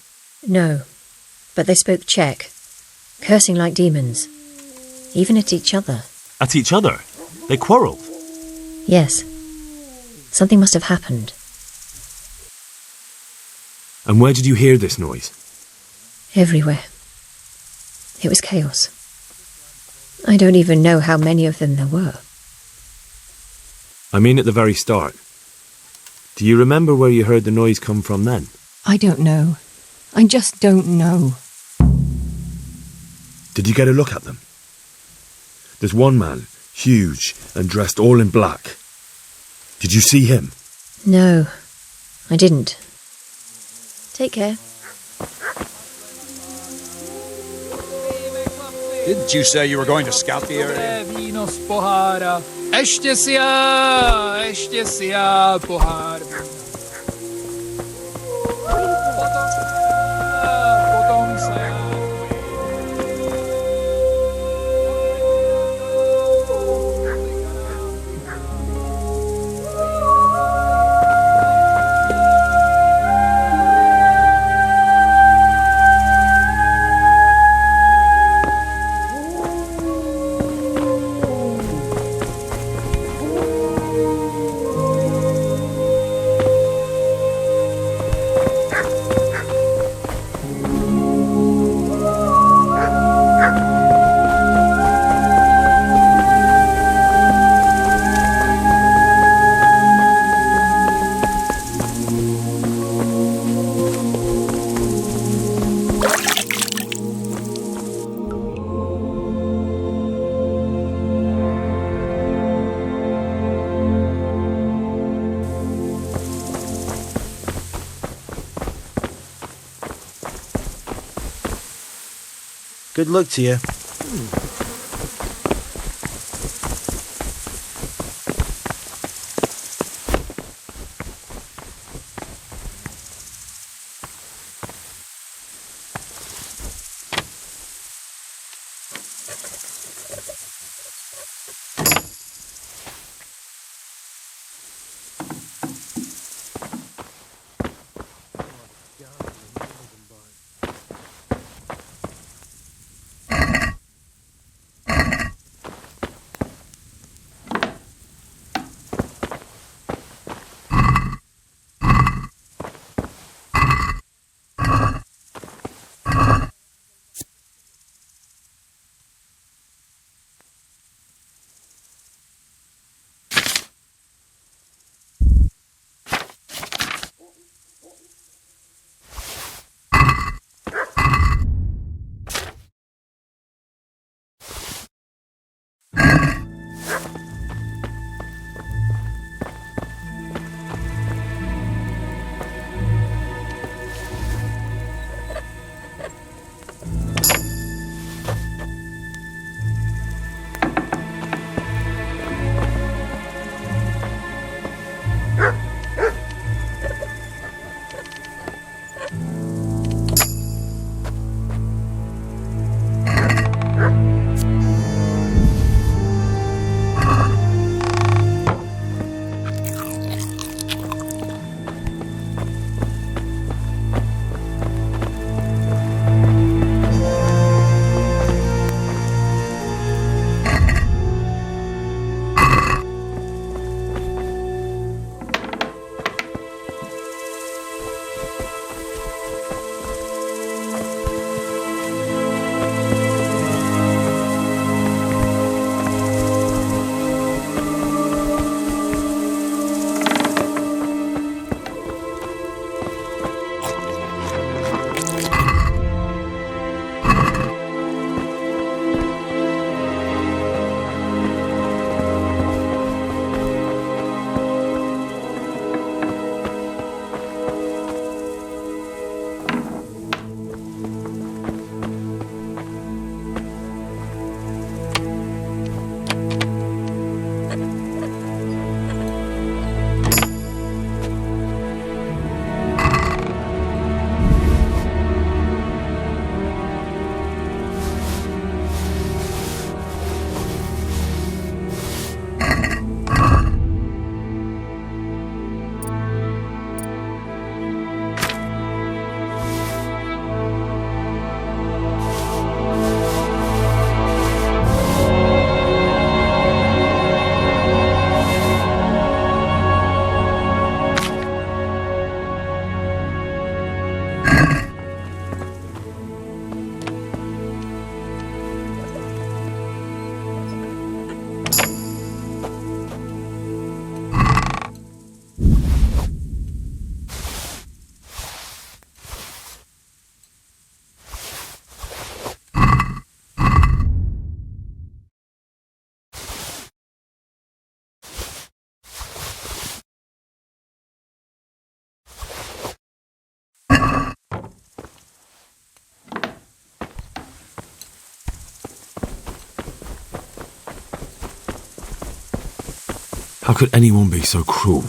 No, but they spoke Czech, cursing like demons, even at each other. At each other? They quarrelled? Yes. Something must have happened. And where did you hear this noise? Everywhere. It was chaos. I don't even know how many of them there were. I mean at the very start. Do you remember where you heard the noise come from then? I don't know. I just don't know. Did you get a look at them? There's one man, huge and dressed all in black. Did you see him? No, I didn't. Take care. Didn't you say you were going to scout the area? Ještě si já pohár. Potom se Good luck to you. How could anyone be so cruel?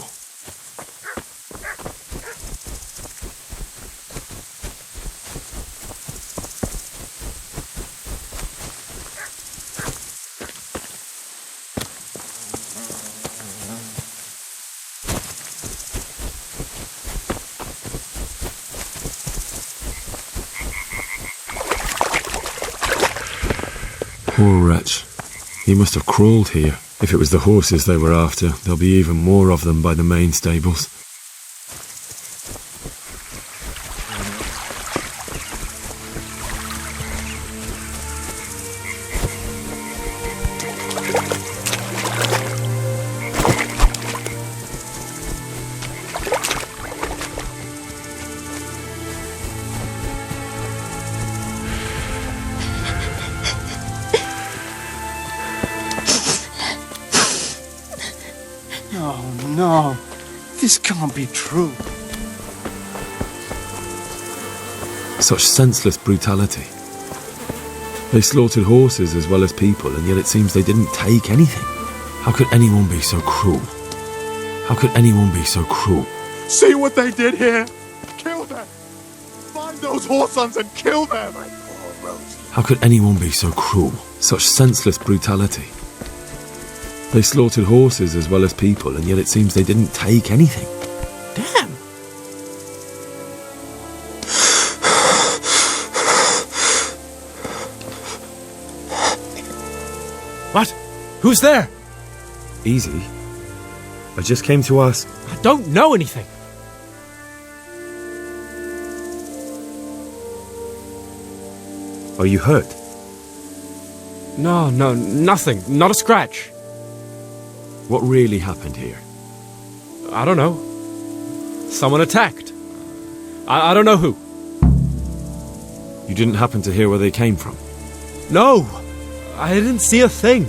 Poor wretch. He must have crawled here. If it was the horses they were after, there'll be even more of them by the main stables. No, this can't be true. Such senseless brutality. They slaughtered horses as well as people, and yet it seems they didn't take anything. How could anyone be so cruel? How could anyone be so cruel? See what they did here? Kill them! Find those whoresons and kill them! How could anyone be so cruel? Such senseless brutality. They slaughtered horses as well as people, and yet it seems they didn't take anything. Damn! What? Who's there? Easy. I just came to ask. I don't know anything. Are you hurt? No, nothing. Not a scratch. What really happened here? I don't know. Someone attacked. I don't know who. You didn't happen to hear where they came from? No, I didn't see a thing.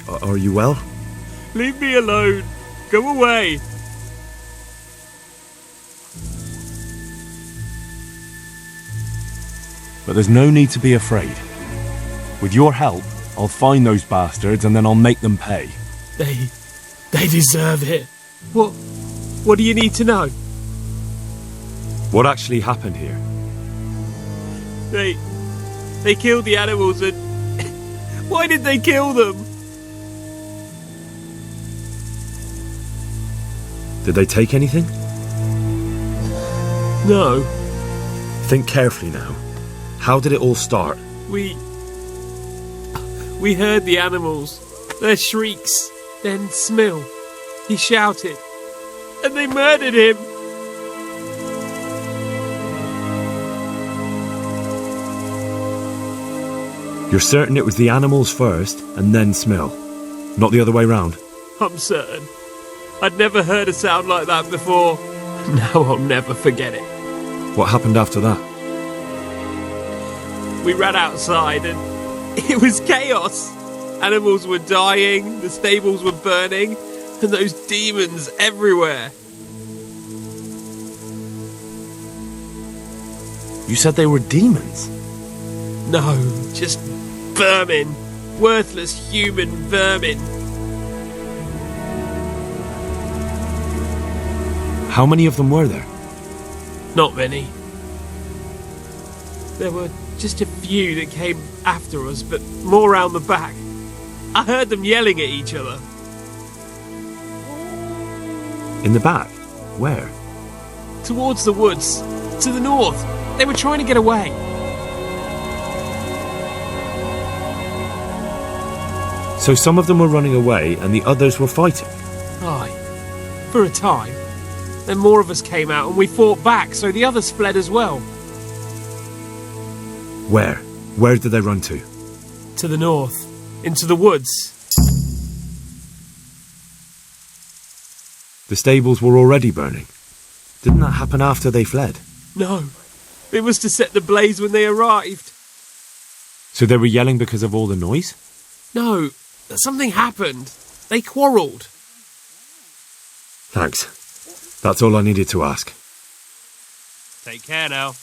Are you well? Leave me alone. Go away. But there's no need to be afraid. With your help, I'll find those bastards and then I'll make them pay. They deserve it. What do you need to know? What actually happened here? They killed the animals and... Why did they kill them? Did they take anything? No. Think carefully now. How did it all start? We We heard the animals, their shrieks, then Smill. He shouted, and they murdered him. You're certain it was the animals first, and then Smill? Not the other way round? I'm certain. I'd never heard a sound like that before. Now I'll never forget it. What happened after that? We ran outside and it was chaos. Animals were dying, the stables were burning, and those demons everywhere. You said they were demons? No, just vermin. Worthless human vermin. How many of them were there? Not many. There were just a few that came after us, but more round the back. I heard them yelling at each other. In the back? Where? Towards the woods. To the north. They were trying to get away. So some of them were running away and the others were fighting? Aye. For a time. Then more of us came out and we fought back, so the others fled as well. Where? Where did they run to? To the north. Into the woods. The stables were already burning. Didn't that happen after they fled? No. It was to set the blaze when they arrived. So they were yelling because of all the noise? No. Something happened. They quarrelled. Thanks. That's all I needed to ask. Take care now.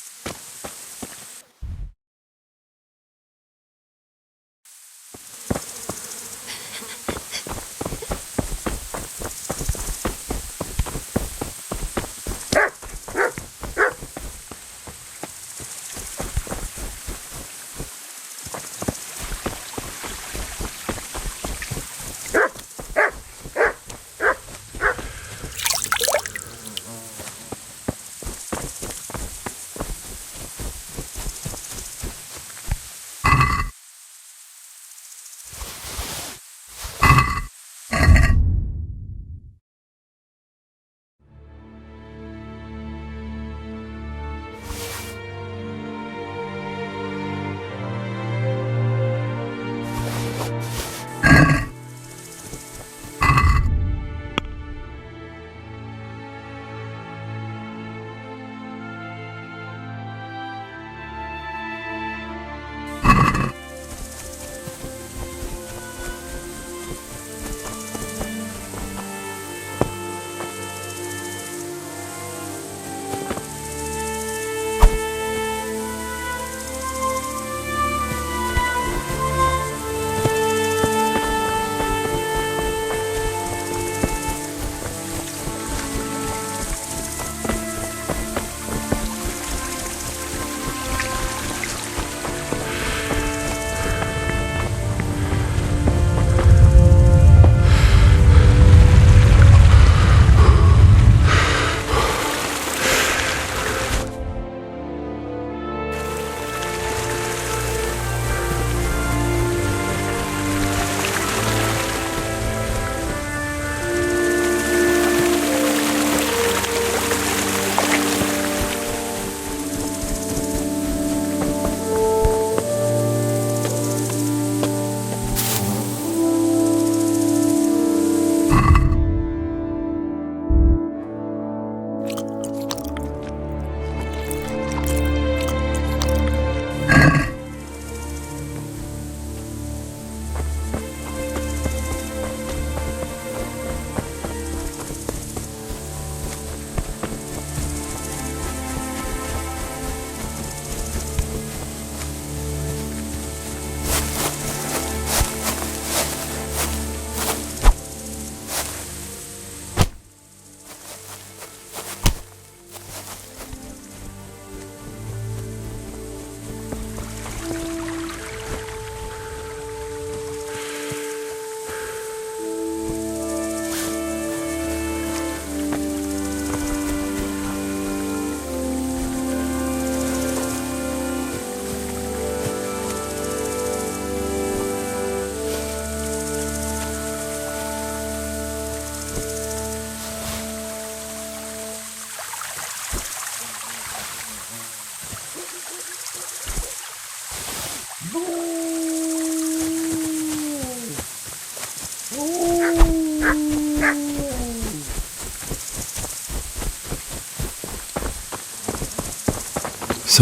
So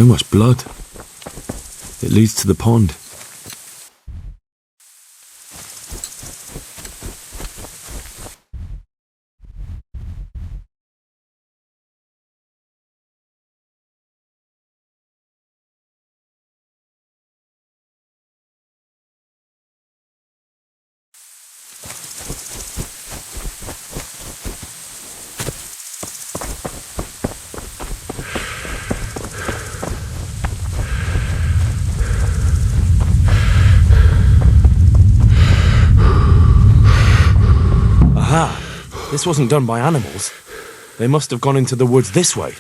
much blood. It leads to the pond. This wasn't done by animals. They must have gone into the woods this way.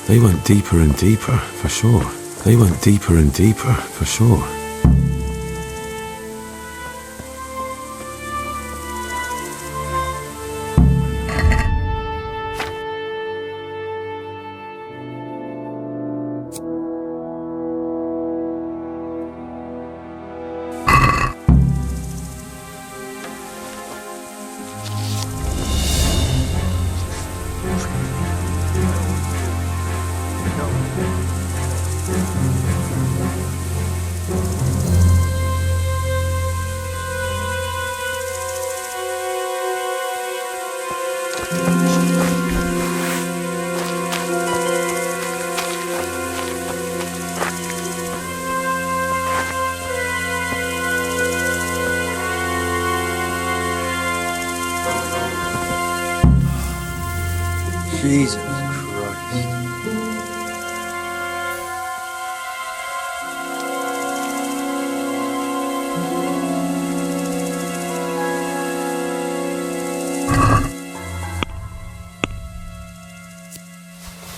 They went deeper and deeper, for sure. They went deeper and deeper, for sure. Jesus Christ.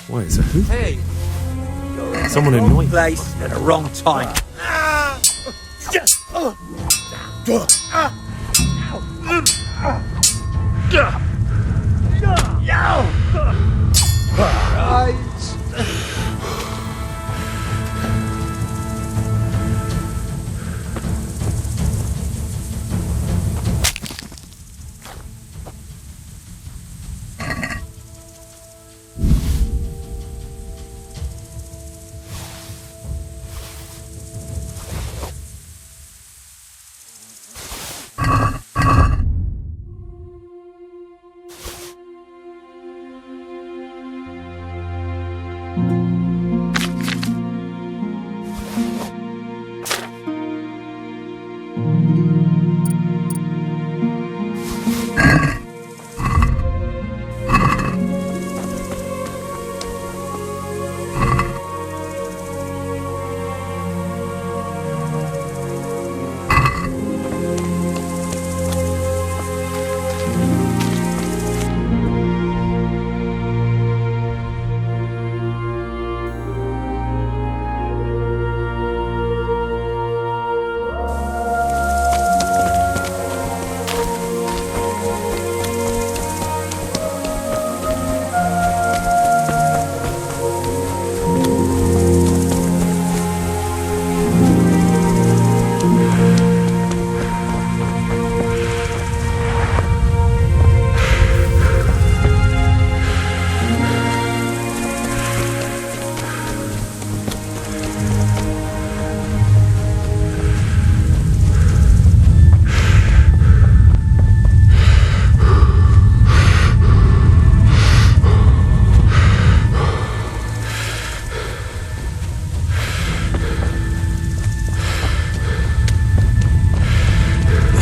Wait, it's a who? Hey! Someone in noise. Place at the wrong time.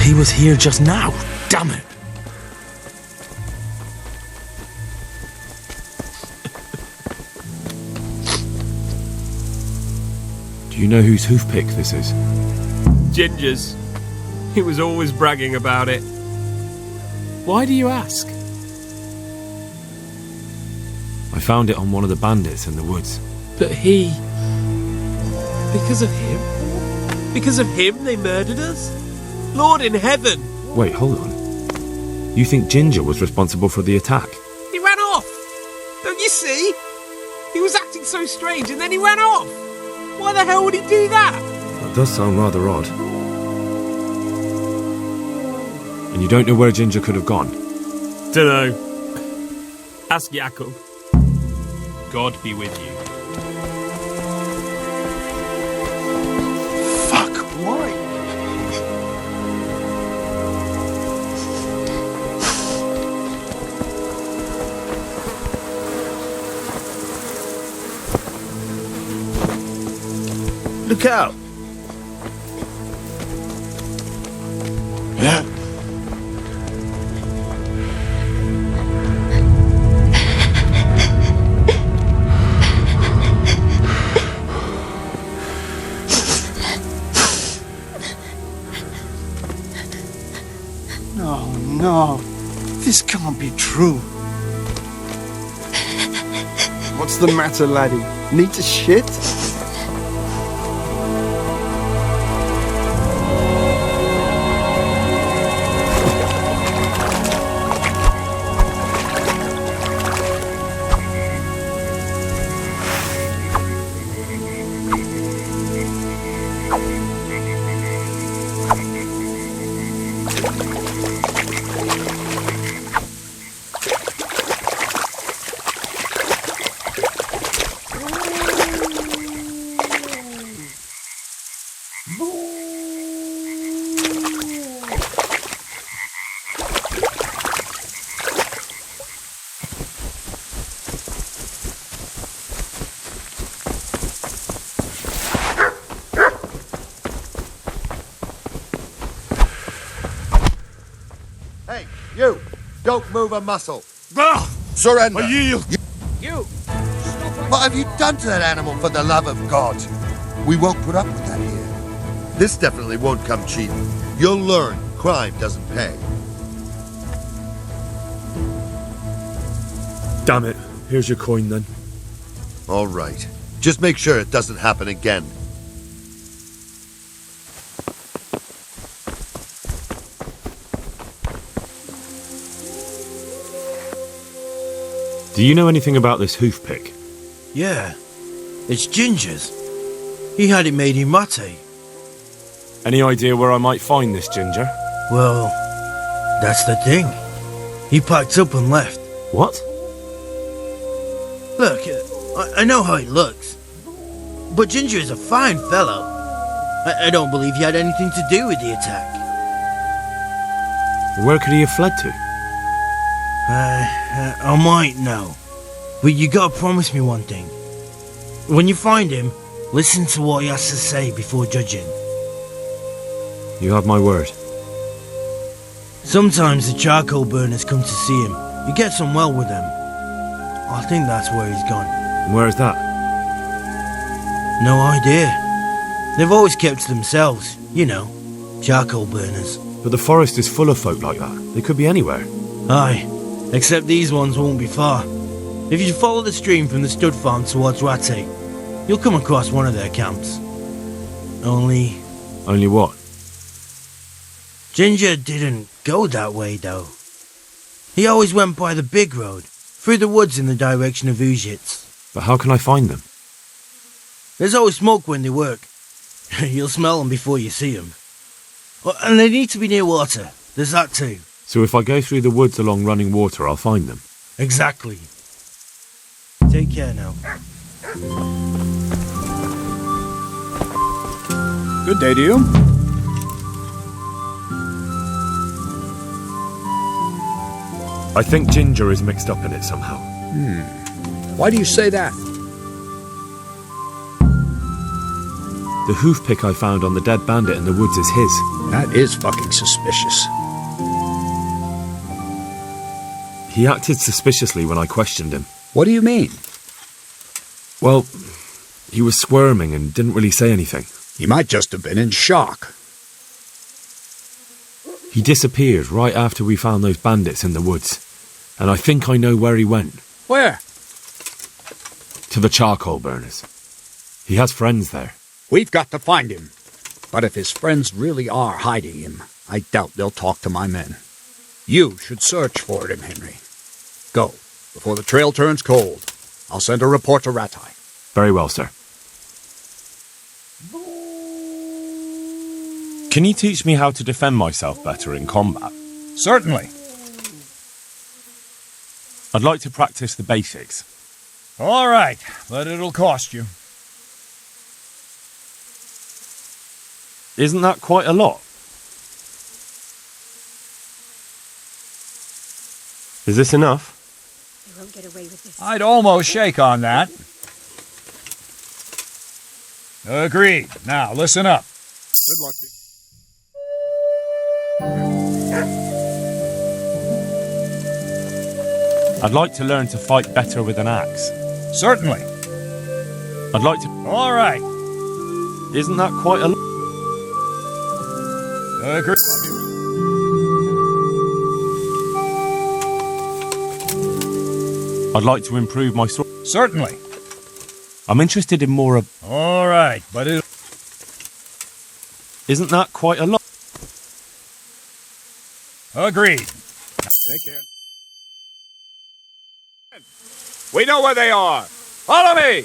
He was here just now. Damn it. Do you know whose hoofpick this is? Ginger's. He was always bragging about it. Why do you ask? I found it on one of the bandits in the woods. But he... Because of him? Because of him they murdered us? Lord in heaven! Wait, hold on. You think Ginger was responsible for the attack? He ran off! Don't you see? He was acting so strange and then he ran off! Why the hell would he do that? That does sound rather odd. And you don't know where Ginger could have gone? Dunno. Ask Jakob. God be with you. Fuck, why? Look out! Yeah? No, this can't be true. What's the matter, laddie? Need to shit? Hey, you! Don't move a muscle. Surrender. I yield. You! What have you done to that animal, for the love of God? We won't put up with that here. This definitely won't come cheap. You'll learn crime doesn't pay. Damn it. Here's your coin then. All right. Just make sure it doesn't happen again. Do you know anything about this hoofpick? Yeah, it's Ginger's. He had it made in mate. Any idea where I might find this Ginger? Well, that's the thing. He packed up and left. What? Look, I know how he looks. But Ginger is a fine fellow. I don't believe he had anything to do with the attack. Where could he have fled to? I might know. But you gotta promise me one thing. When you find him, listen to what he has to say before judging. You have my word. Sometimes the charcoal burners come to see him. He gets on well with them. I think that's where he's gone. And where is that? No idea. They've always kept to themselves, you know, charcoal burners. But the forest is full of folk like that. They could be anywhere. Aye, except these ones won't be far. If you follow the stream from the stud farm towards Rate, you'll come across one of their camps. Only what? Ginger didn't go that way, though. He always went by the big road, through the woods in the direction of Ujits. But how can I find them? There's always smoke when they work. You'll smell them before you see them. And they need to be near water. There's that too. So if I go through the woods along running water, I'll find them? Exactly. Take care now. Good day to you. I think Ginger is mixed up in it somehow. Why do you say that? The hoofpick I found on the dead bandit in the woods is his. That is fucking suspicious. He acted suspiciously when I questioned him. What do you mean? Well, He was squirming and didn't really say anything. He might just have been in shock. He disappeared right after we found those bandits in the woods. And I think I know where he went. Where? To the charcoal burners. He has friends there. We've got to find him. But if his friends really are hiding him, I doubt they'll talk to my men. You should search for him, Henry. Go, before the trail turns cold. I'll send a report to Rattay. Very well, sir. Can you teach me how to defend myself better in combat? Certainly. I'd like to practice the basics. All right, but it'll cost you. Isn't that quite a lot? Is this enough? You won't get away with this. I'd almost shake on that. Agreed. Now, listen up. Good luck. I'd like to learn to fight better with an axe. Certainly. I'd like to... All right. Isn't that quite a lot? Agreed. I'd like to improve my sword. Certainly. I'm interested in more of... All right, but it... Isn't that quite a lot? Agreed. Take care. We know where they are. Follow me!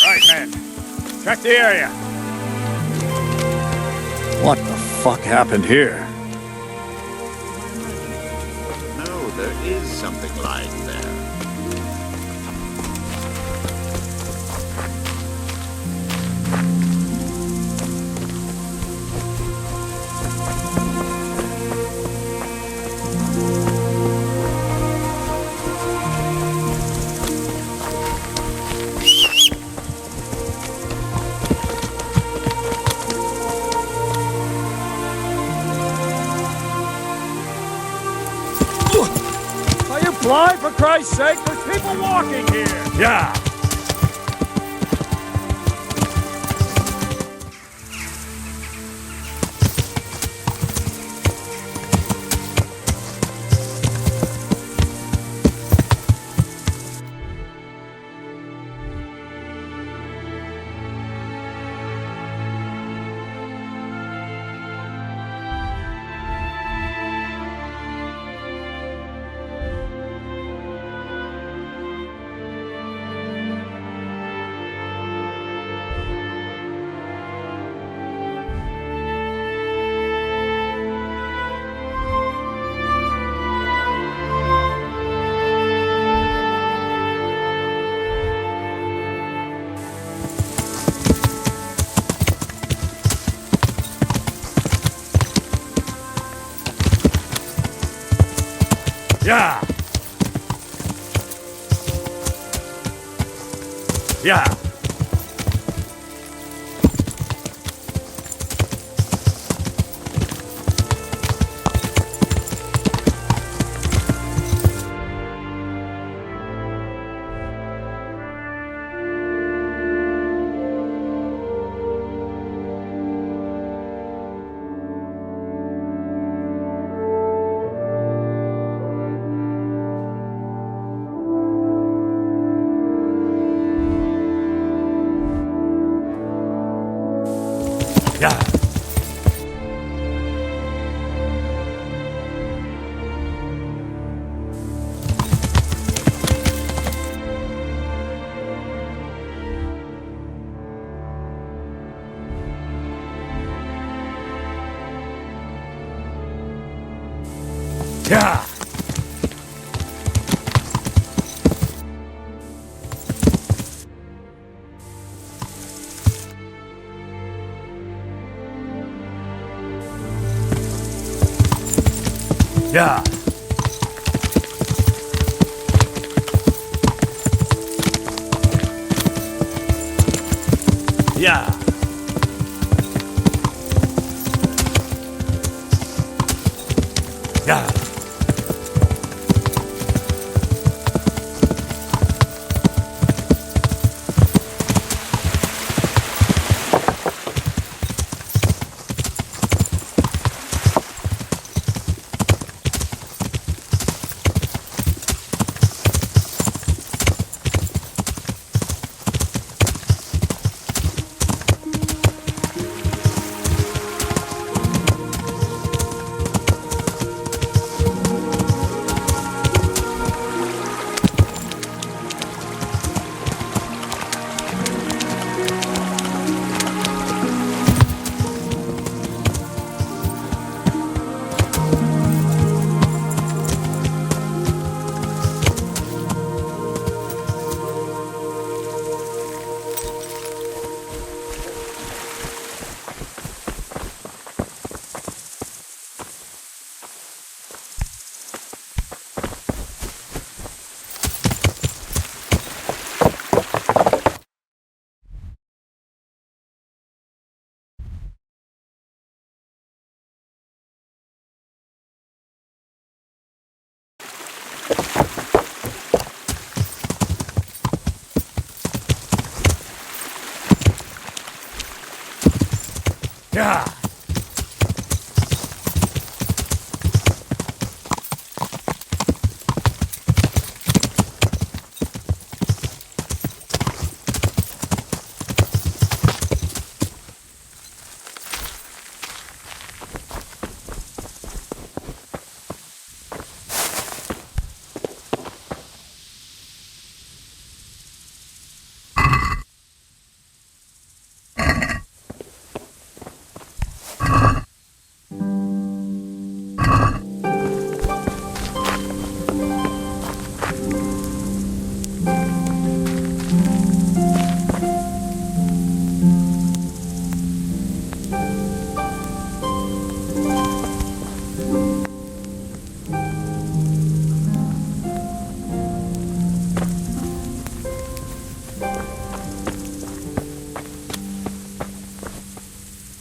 Right, men. Check the area. What the fuck happened here? No, there is something lying there. Are you blind, for Christ's sake? There's people walking here. Yeah. Yeah. Yeah. Yeah. Yeah. Yeah. Yeah. Yeah.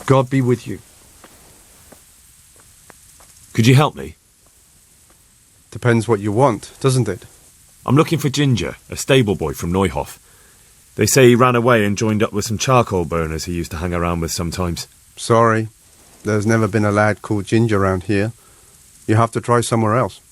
God be with you. Could you help me? Depends what you want, doesn't it? I'm looking for Ginger, a stable boy from Neuhof. They say he ran away and joined up with some charcoal burners he used to hang around with sometimes. Sorry, there's never been a lad called Ginger around here. You have to try somewhere else.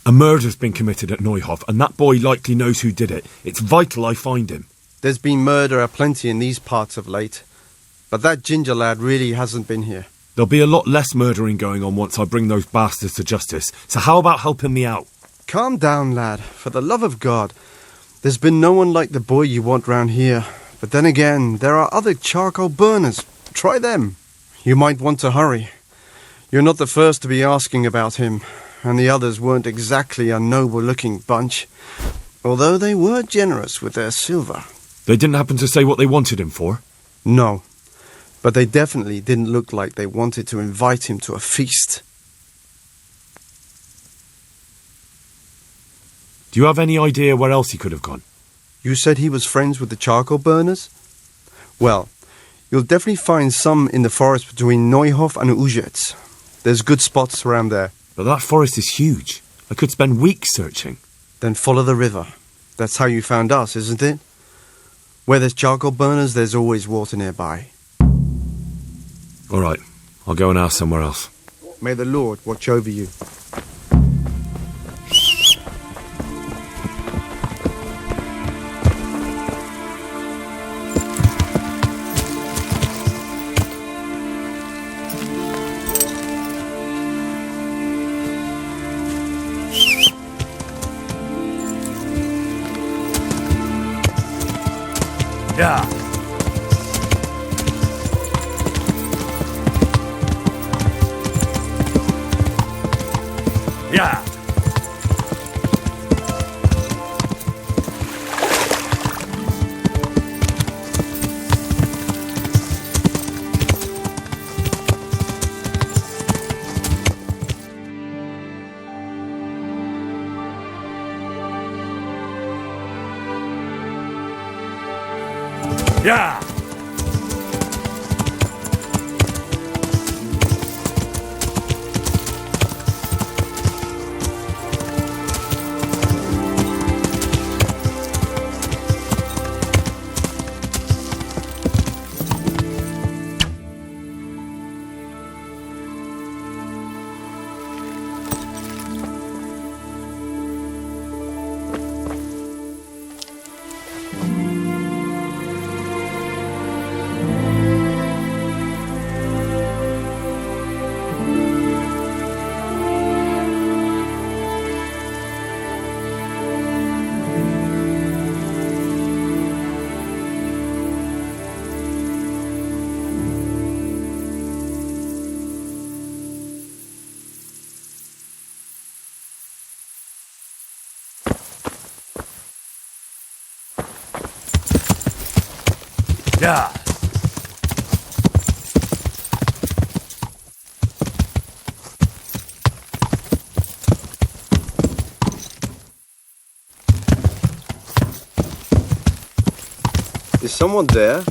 A murder's been committed at Neuhof, and that boy likely knows who did it. It's vital I find him. There's been murder aplenty in these parts of late, but that Ginger lad really hasn't been here. There'll be a lot less murdering going on once I bring those bastards to justice, so how about helping me out? Calm down, lad, for the love of God. There's been no one like the boy you want round here, but then again, there are other charcoal burners. Try them. You might want to hurry. You're not the first to be asking about him, and the others weren't exactly a noble-looking bunch, although they were generous with their silver. They didn't happen to say what they wanted him for? No, But they definitely didn't look like they wanted to invite him to a feast. Do you have any idea where else he could have gone? You said he was friends with the charcoal burners? Well, you'll definitely find some in the forest between Neuhof and Ujetz. There's good spots around there. But that forest is huge. I could spend weeks searching. Then follow the river. That's how you found us, isn't it? Where there's charcoal burners, there's always water nearby. All right, I'll go and ask somewhere else. May the Lord watch over you. Yeah. Yeah. Yeah. Yeah. Is someone there?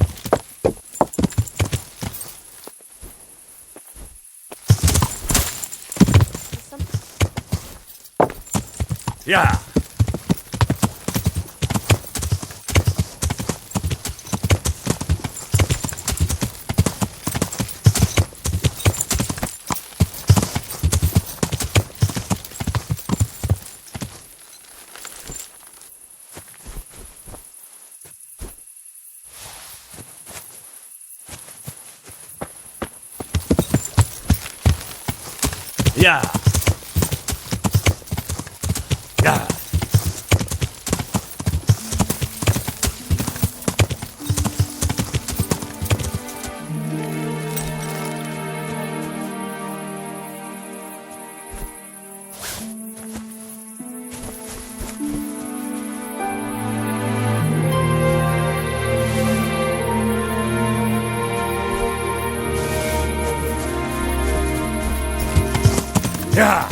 Yeah. Yeah. Yeah. Yeah.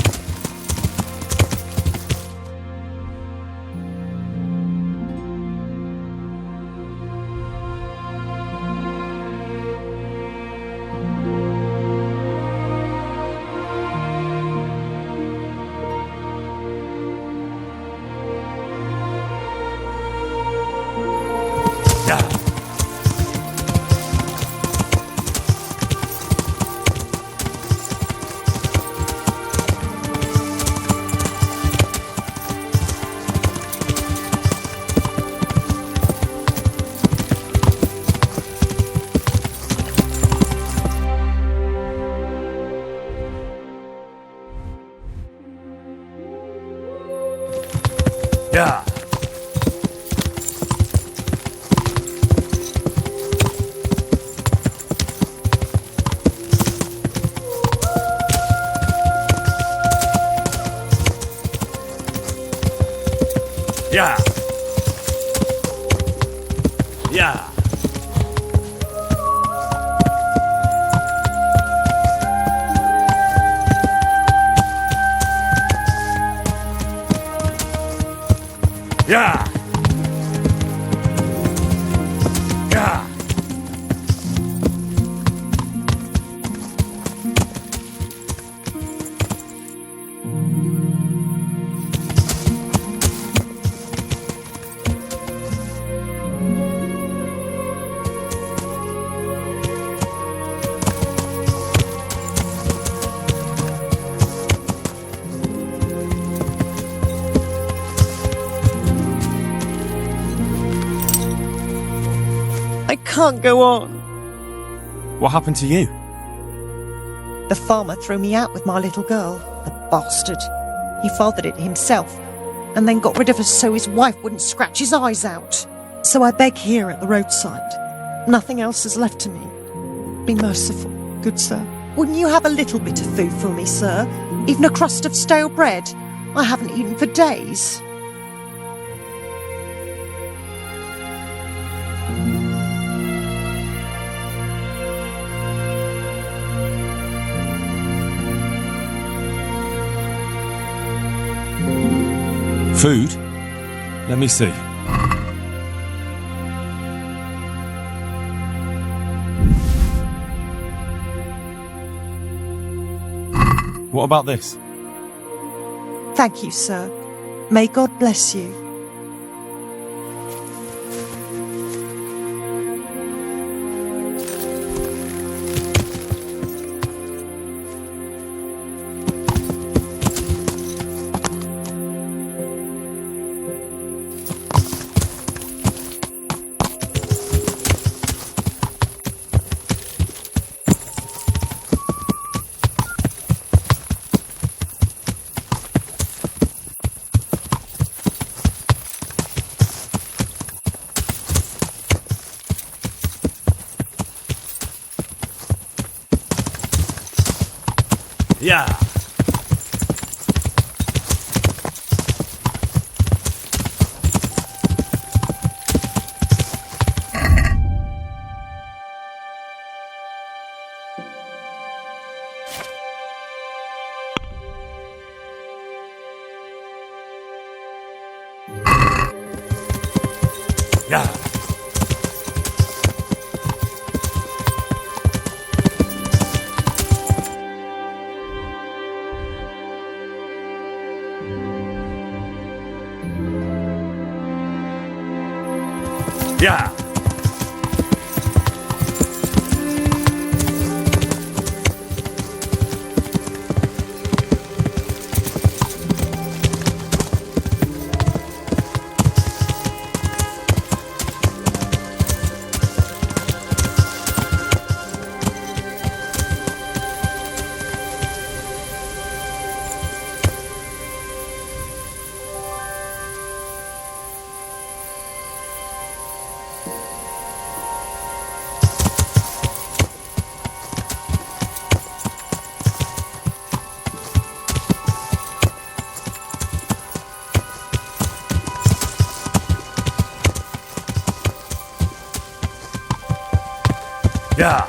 Yeah. Yeah. Yeah. Yeah. Yeah. I can't go on. What happened to you? The farmer threw me out with my little girl. The bastard. He fathered it himself, and then got rid of us so his wife wouldn't scratch his eyes out. So I beg here at the roadside. Nothing else is left to me. Be merciful, good sir. Wouldn't you have a little bit of food for me, sir? Even a crust of stale bread? I haven't eaten for days. Food? Let me see. What about this? Thank you, sir. May God bless you. Yeah. Yeah. Yeah. Yeah.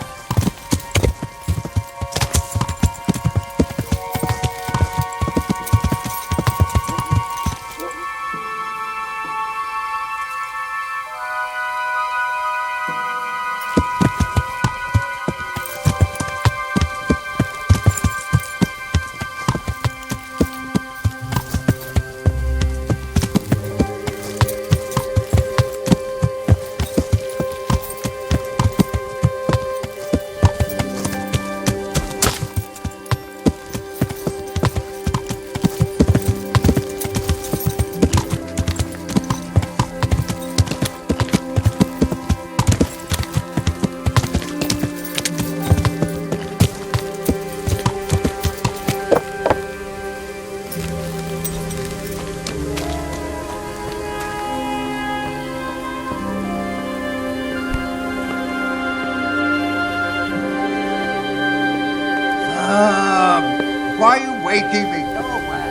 Why are you waking me? Go away.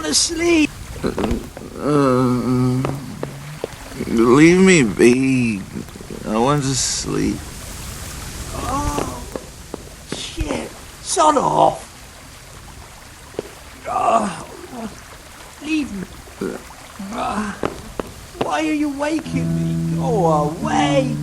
want to sleep. Leave me be. I want to sleep. Oh, shit. Sod off. Leave me. Why are you waking me? Go away.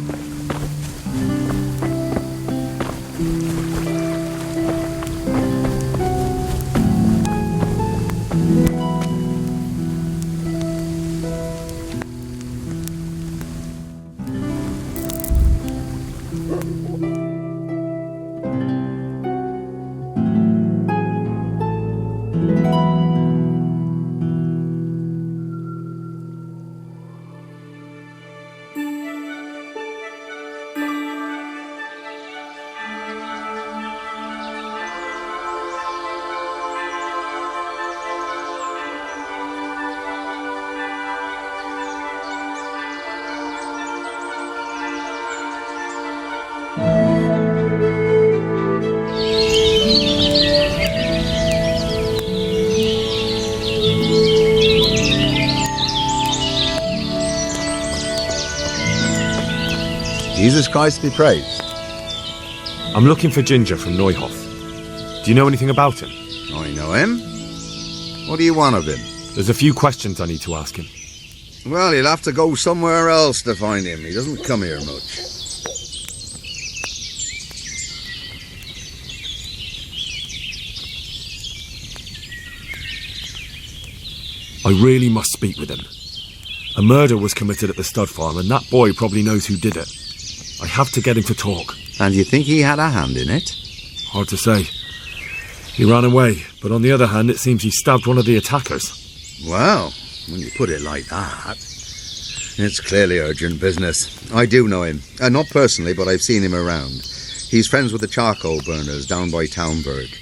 Jesus Christ be praised. I'm looking for Ginger from Neuhoff. Do you know anything about him? I know him. What do you want of him? There's a few questions I need to ask him. Well, you'll have to go somewhere else to find him. He doesn't come here much. I really must speak with him. A murder was committed at the stud farm, and that boy probably knows who did it. I have to get him to talk. And you think he had a hand in it? Hard to say. He ran away, but on the other hand, it seems he stabbed one of the attackers. Well, when you put it like that, it's clearly urgent business. I do know him. Not personally, but I've seen him around. He's friends with the charcoal burners down by Townburg.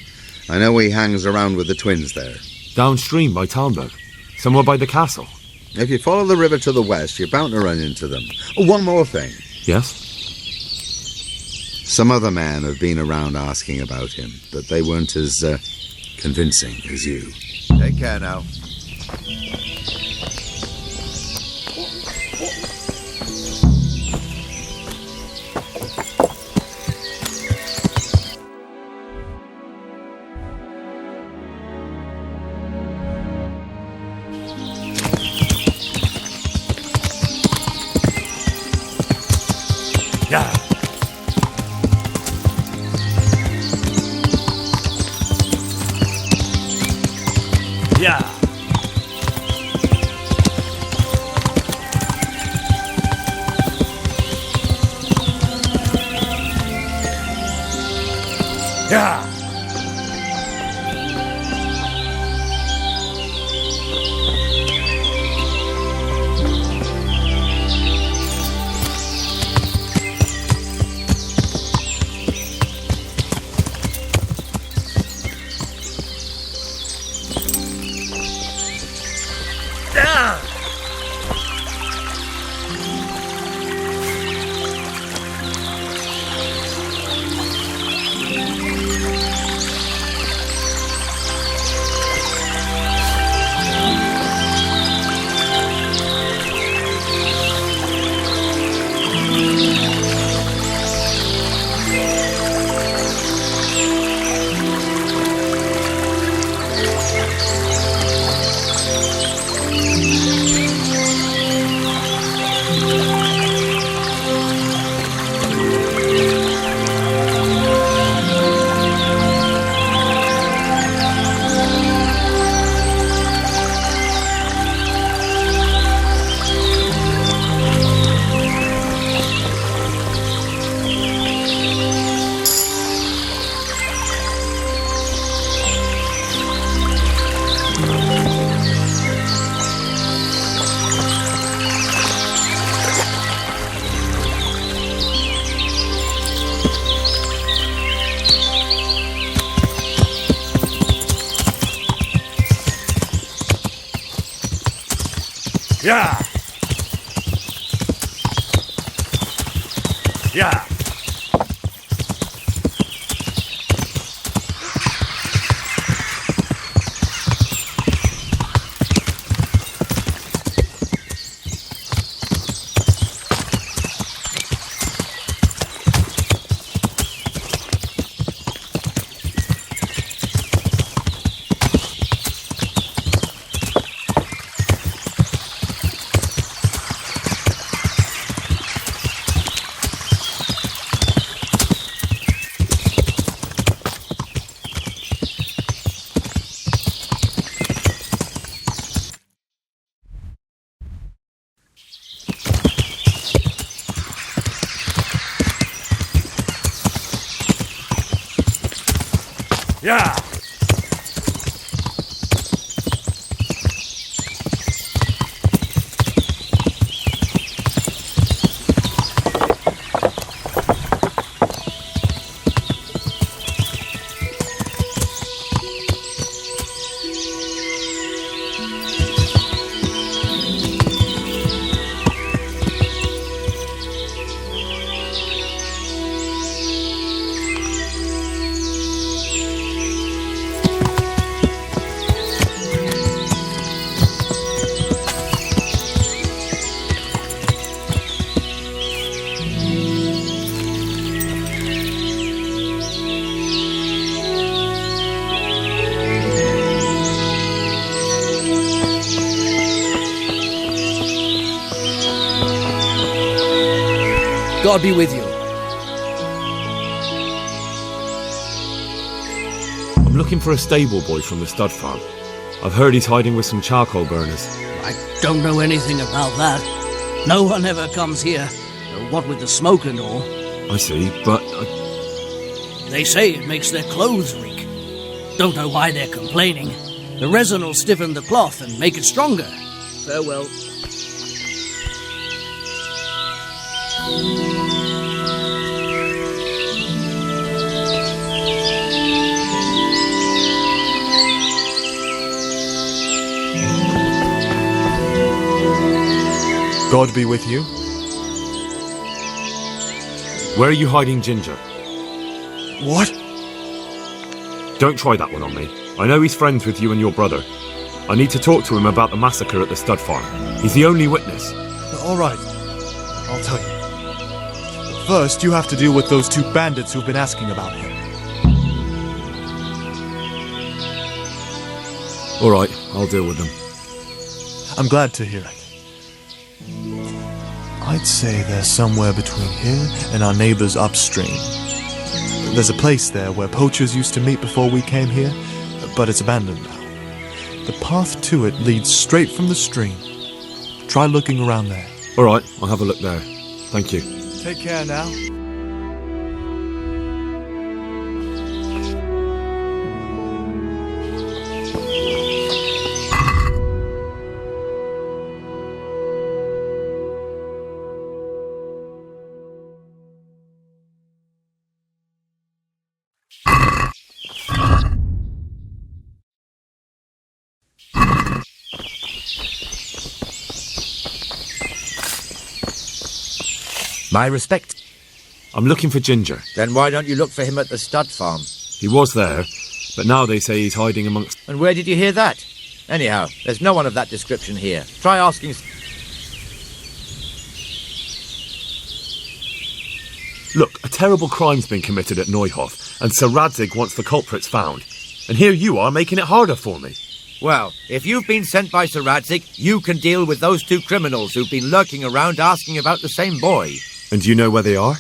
I know he hangs around with the twins there. Downstream by Townburg? Somewhere by the castle? If you follow the river to the west, you're bound to run into them. Oh, one more thing. Yes? Some other men have been around asking about him, but they weren't as convincing as you. Take care now. Yeah. Yeah. Yeah. Yeah. Yeah. Yeah. God be with you. I'm looking for a stable boy from the stud farm. I've heard he's hiding with some charcoal burners. I don't know anything about that. No one ever comes here. What with the smoke and all. I see, but... They say it makes their clothes reek. Don't know why they're complaining. The resin will stiffen the cloth and make it stronger. Farewell. God be with you. Where are you hiding Ginger? What? Don't try that one on me. I know he's friends with you and your brother. I need to talk to him about the massacre at the stud farm. He's the only witness. All right. I'll tell you. But first, you have to deal with those two bandits who've been asking about him. All right, I'll deal with them. I'm glad to hear it. I'd say they're somewhere between here and our neighbors upstream. There's a place there where poachers used to meet before we came here, but it's abandoned now. The path to it leads straight from the stream. Try looking around there. All right, I'll have a look there. Thank you. Take care now. My respect. I'm looking for Ginger. Then why don't you look for him at the stud farm? He was there, but now they say he's hiding amongst... And where did you hear that? Anyhow, there's no one of that description here. Try asking... Look, a terrible crime's been committed at Neuhof, and Sir Radzig wants the culprits found. And here you are making it harder for me. Well, if you've been sent by Sir Radzig, you can deal with those two criminals who've been lurking around asking about the same boy. And do you know where they are?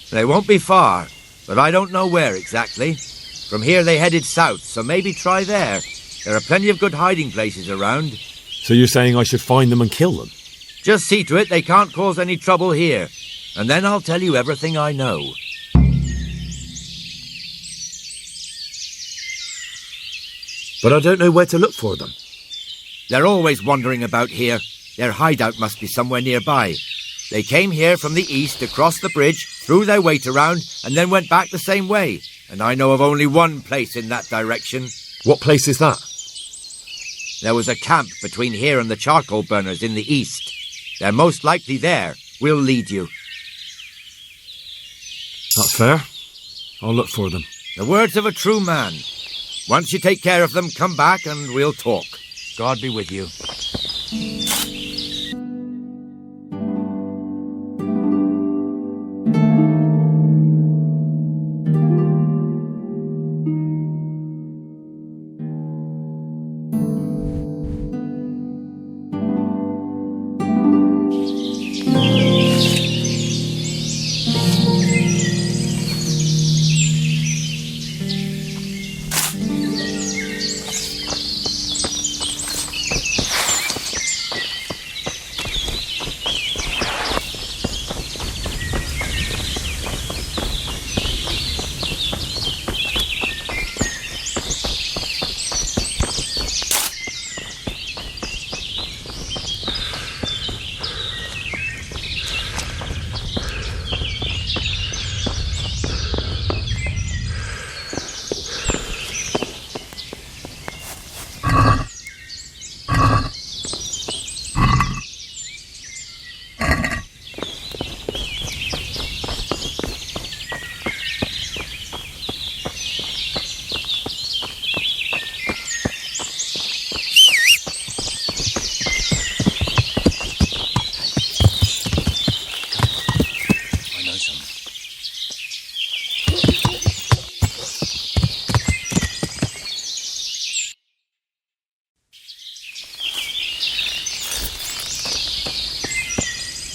They won't be far, but I don't know where exactly. From here they headed south, so maybe try there. There are plenty of good hiding places around. So you're saying I should find them and kill them? Just see to it they can't cause any trouble here. And then I'll tell you everything I know. But I don't know where to look for them. They're always wandering about here. Their hideout must be somewhere nearby. They came here from the east, across the bridge, threw their weight around, and then went back the same way. And I know of only one place in that direction. What place is that? There was a camp between here and the charcoal burners in the east. They're most likely there. We'll lead you. That's fair. I'll look for them. The words of a true man. Once you take care of them, come back and we'll talk. God be with you.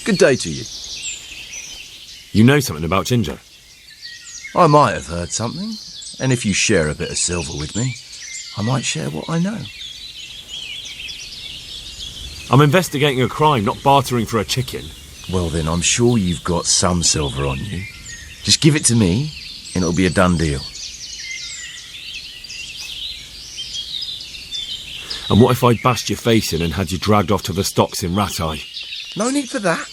Good day to you. You know something about Ginger? I might have heard something, and if you share a bit of silver with me, I might share what I know. I'm investigating a crime, not bartering for a chicken. Well then, I'm sure you've got some silver on you. Just give it to me, and it'll be a done deal. And what if I bashed your face in and had you dragged off to the stocks in Rat-Eye? No need for that.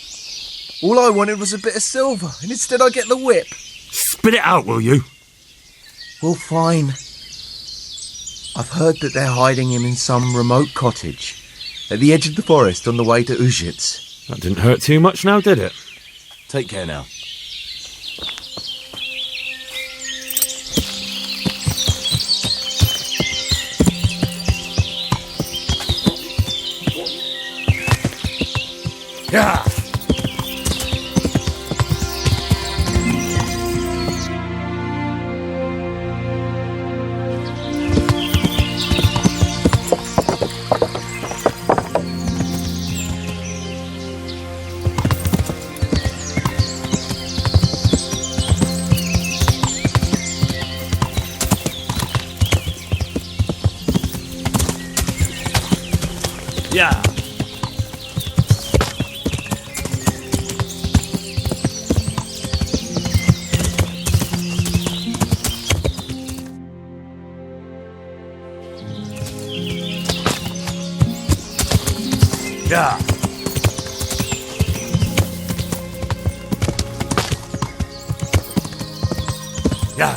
All I wanted was a bit of silver, and instead I get the whip. Spit it out, will you? Well, fine. I've heard that they're hiding him in some remote cottage at the edge of the forest on the way to Uzhitz. That didn't hurt too much now, did it? Take care now. Yeah. Yeah. Yeah.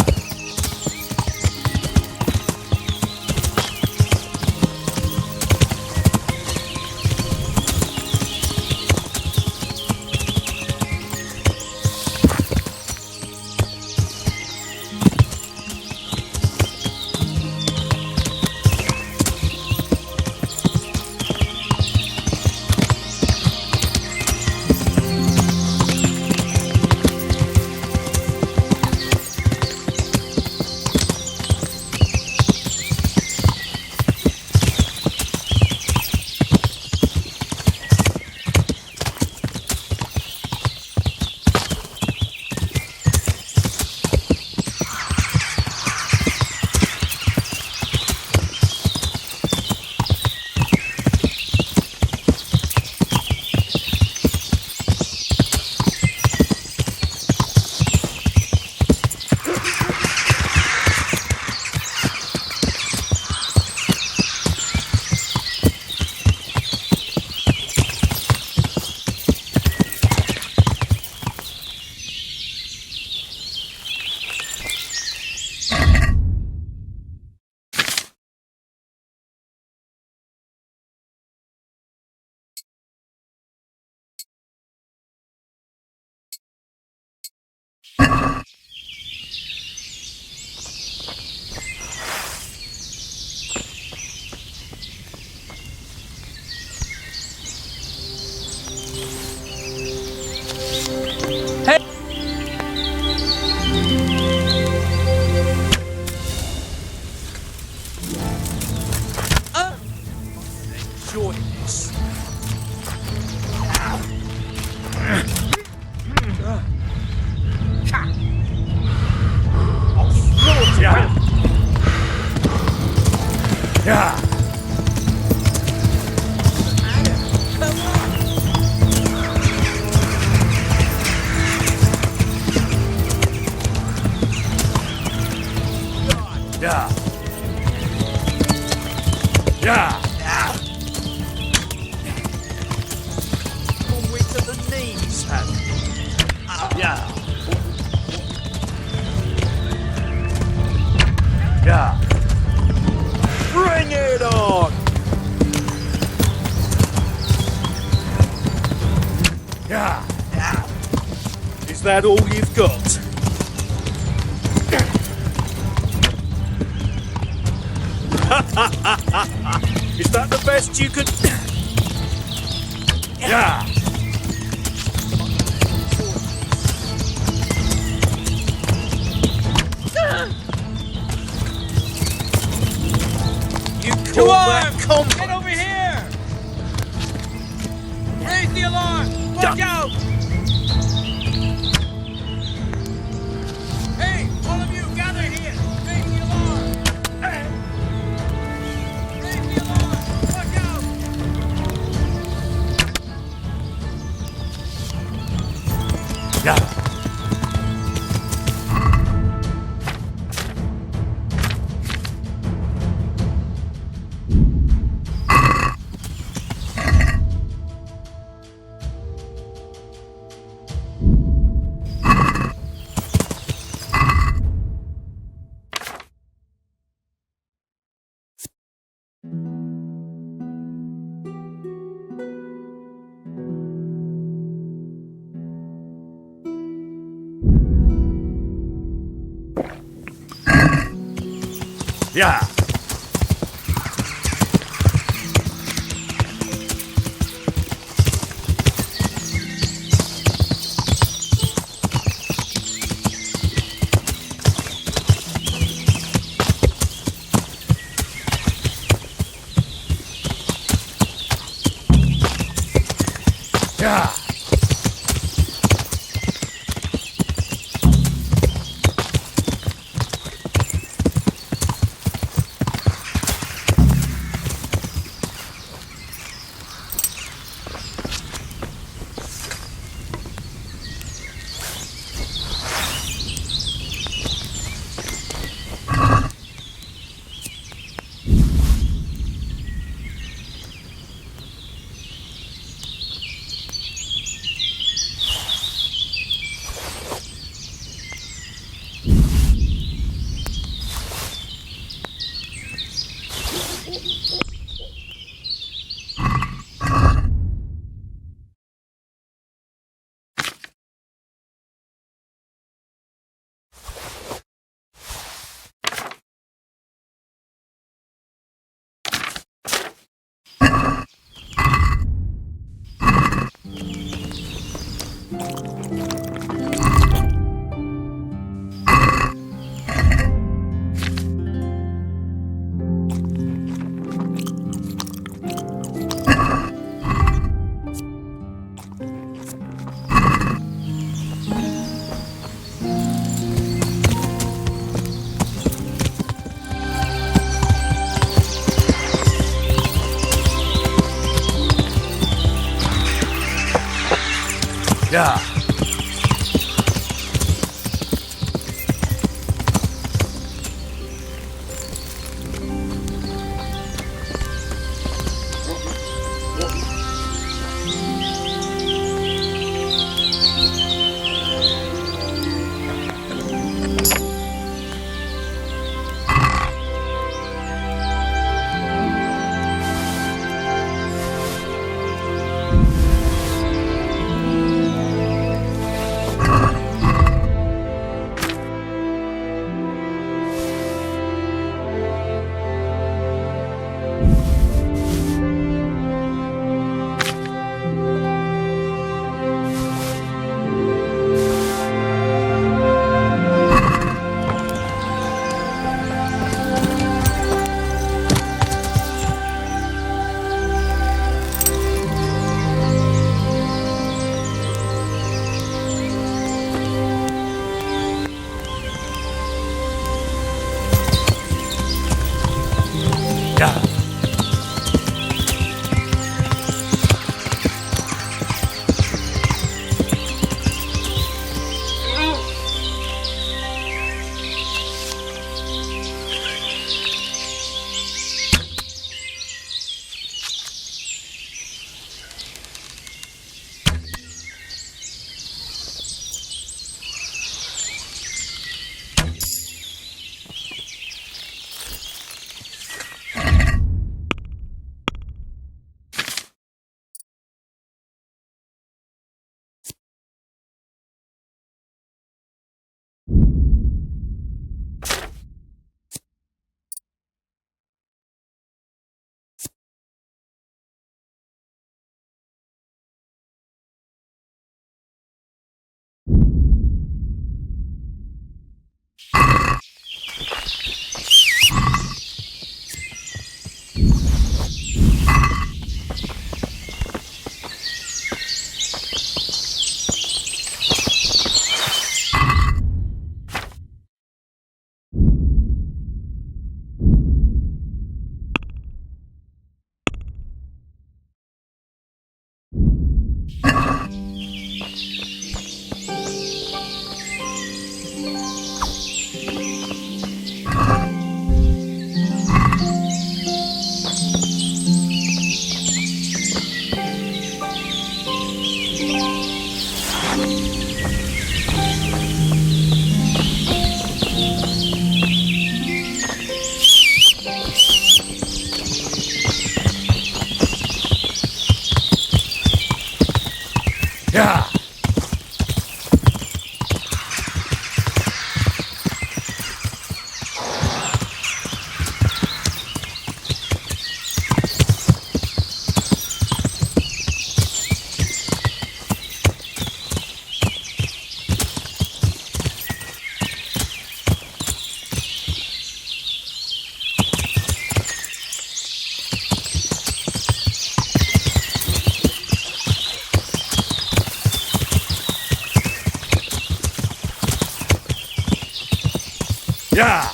Yeah. Is that all you've got? Is that the best you could... Yeah! You call that combat? Get over here! Raise the alarm! Watch out! Hey, all of you, gather here! Raise the alarm! Raise the alarm! Watch out! Yeah. Yeah. Yeah. Yeah. Yeah. Yeah.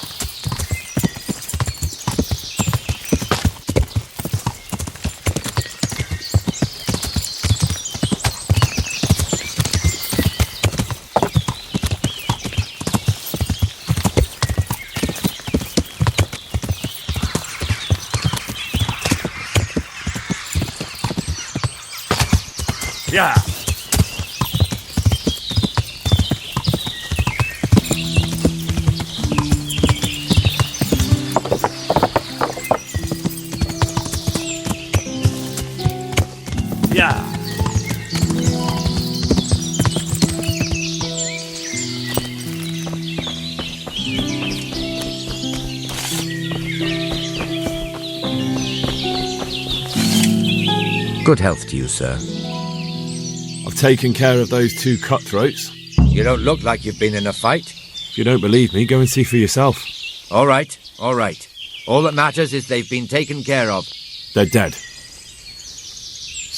Yeah. Yeah. Good health to you, sir. I've taken care of those two cutthroats. You don't look like you've been in a fight. If you don't believe me, go and see for yourself. All right, all right. All that matters is they've been taken care of. They're dead.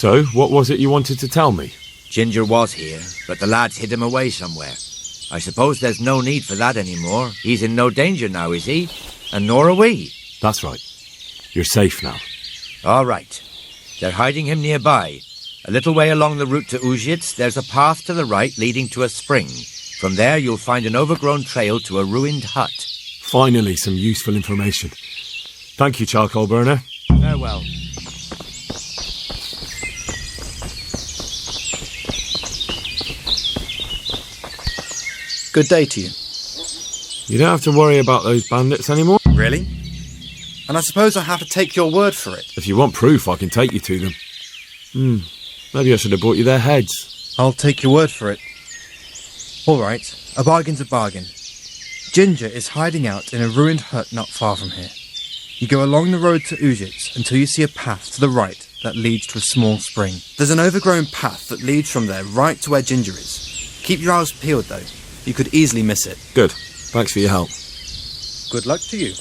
So, what was it you wanted to tell me? Ginger was here, but the lads hid him away somewhere. I suppose there's no need for that anymore. He's in no danger now, is he? And nor are we. That's right. You're safe now. All right. They're hiding him nearby. A little way along the route to Uzhitz, there's a path to the right leading to a spring. From there, you'll find an overgrown trail to a ruined hut. Finally, some useful information. Thank you, charcoal burner. Farewell. Good day to you. You don't have to worry about those bandits anymore. Really? And I suppose I have to take your word for it. If you want proof, I can take you to them. Maybe I should have brought you their heads. I'll take your word for it. All right, a bargain's a bargain. Ginger is hiding out in a ruined hut not far from here. You go along the road to Uzhitz until you see a path to the right that leads to a small spring. There's an overgrown path that leads from there right to where Ginger is. Keep your eyes peeled, though. You could easily miss it. Good. Thanks for your help. Good luck to you.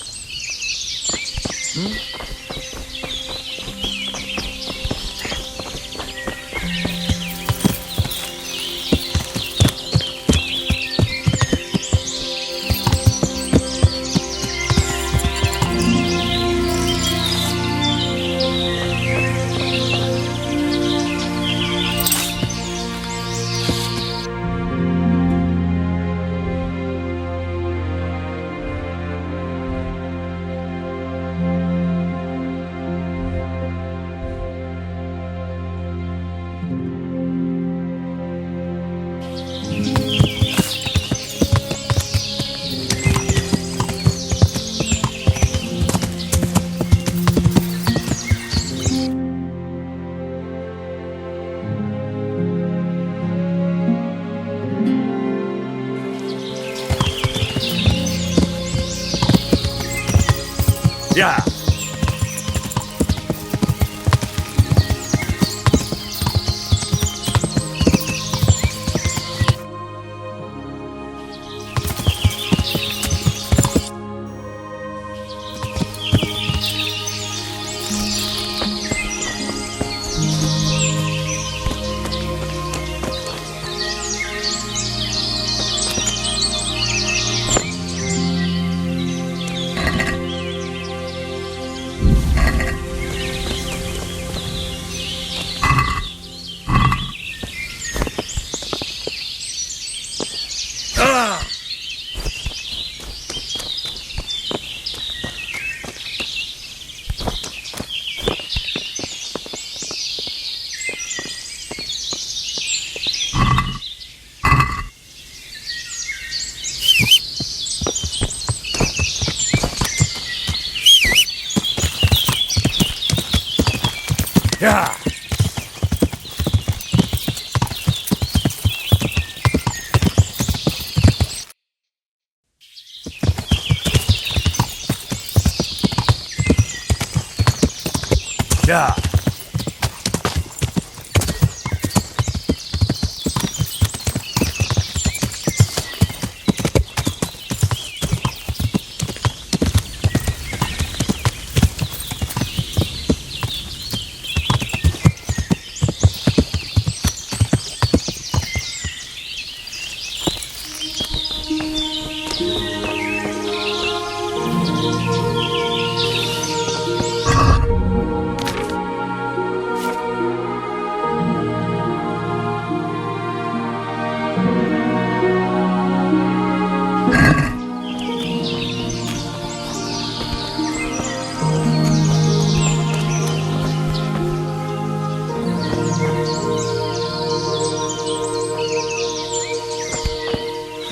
Yeah.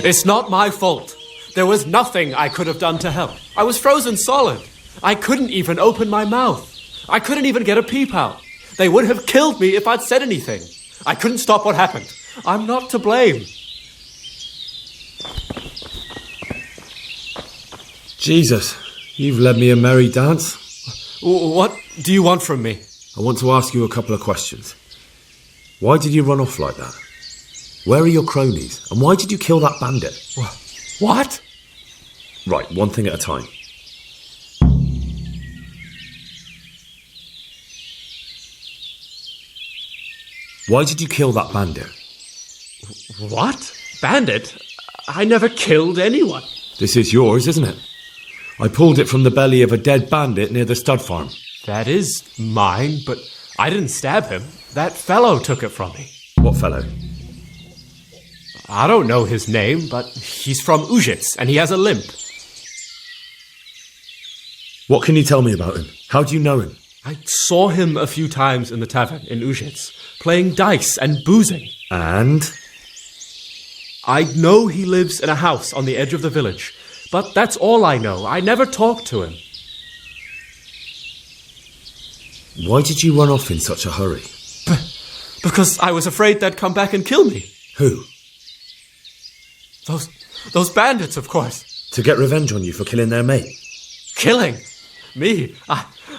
It's not my fault. There was nothing I could have done to help. I was frozen solid. I couldn't even open my mouth. I couldn't even get a peep out. They would have killed me if I'd said anything. I couldn't stop what happened. I'm not to blame. Jesus, you've led me a merry dance. What do you want from me? I want to ask you a couple of questions. Why did you run off like that? Where are your cronies? And why did you kill that bandit? What? Right, one thing at a time. Why did you kill that bandit? What? Bandit? I never killed anyone. This is yours, isn't it? I pulled it from the belly of a dead bandit near the stud farm. That is mine, but I didn't stab him. That fellow took it from me. What fellow? I don't know his name, but he's from Ujits, and he has a limp. What can you tell me about him? How do you know him? I saw him a few times in the tavern in Ujits, playing dice and boozing. And? I know he lives in a house on the edge of the village, but that's all I know. I never talked to him. Why did you run off in such a hurry? Because I was afraid they'd come back and kill me. Who? Those bandits, of course. To get revenge on you for killing their mate? Killing? Me?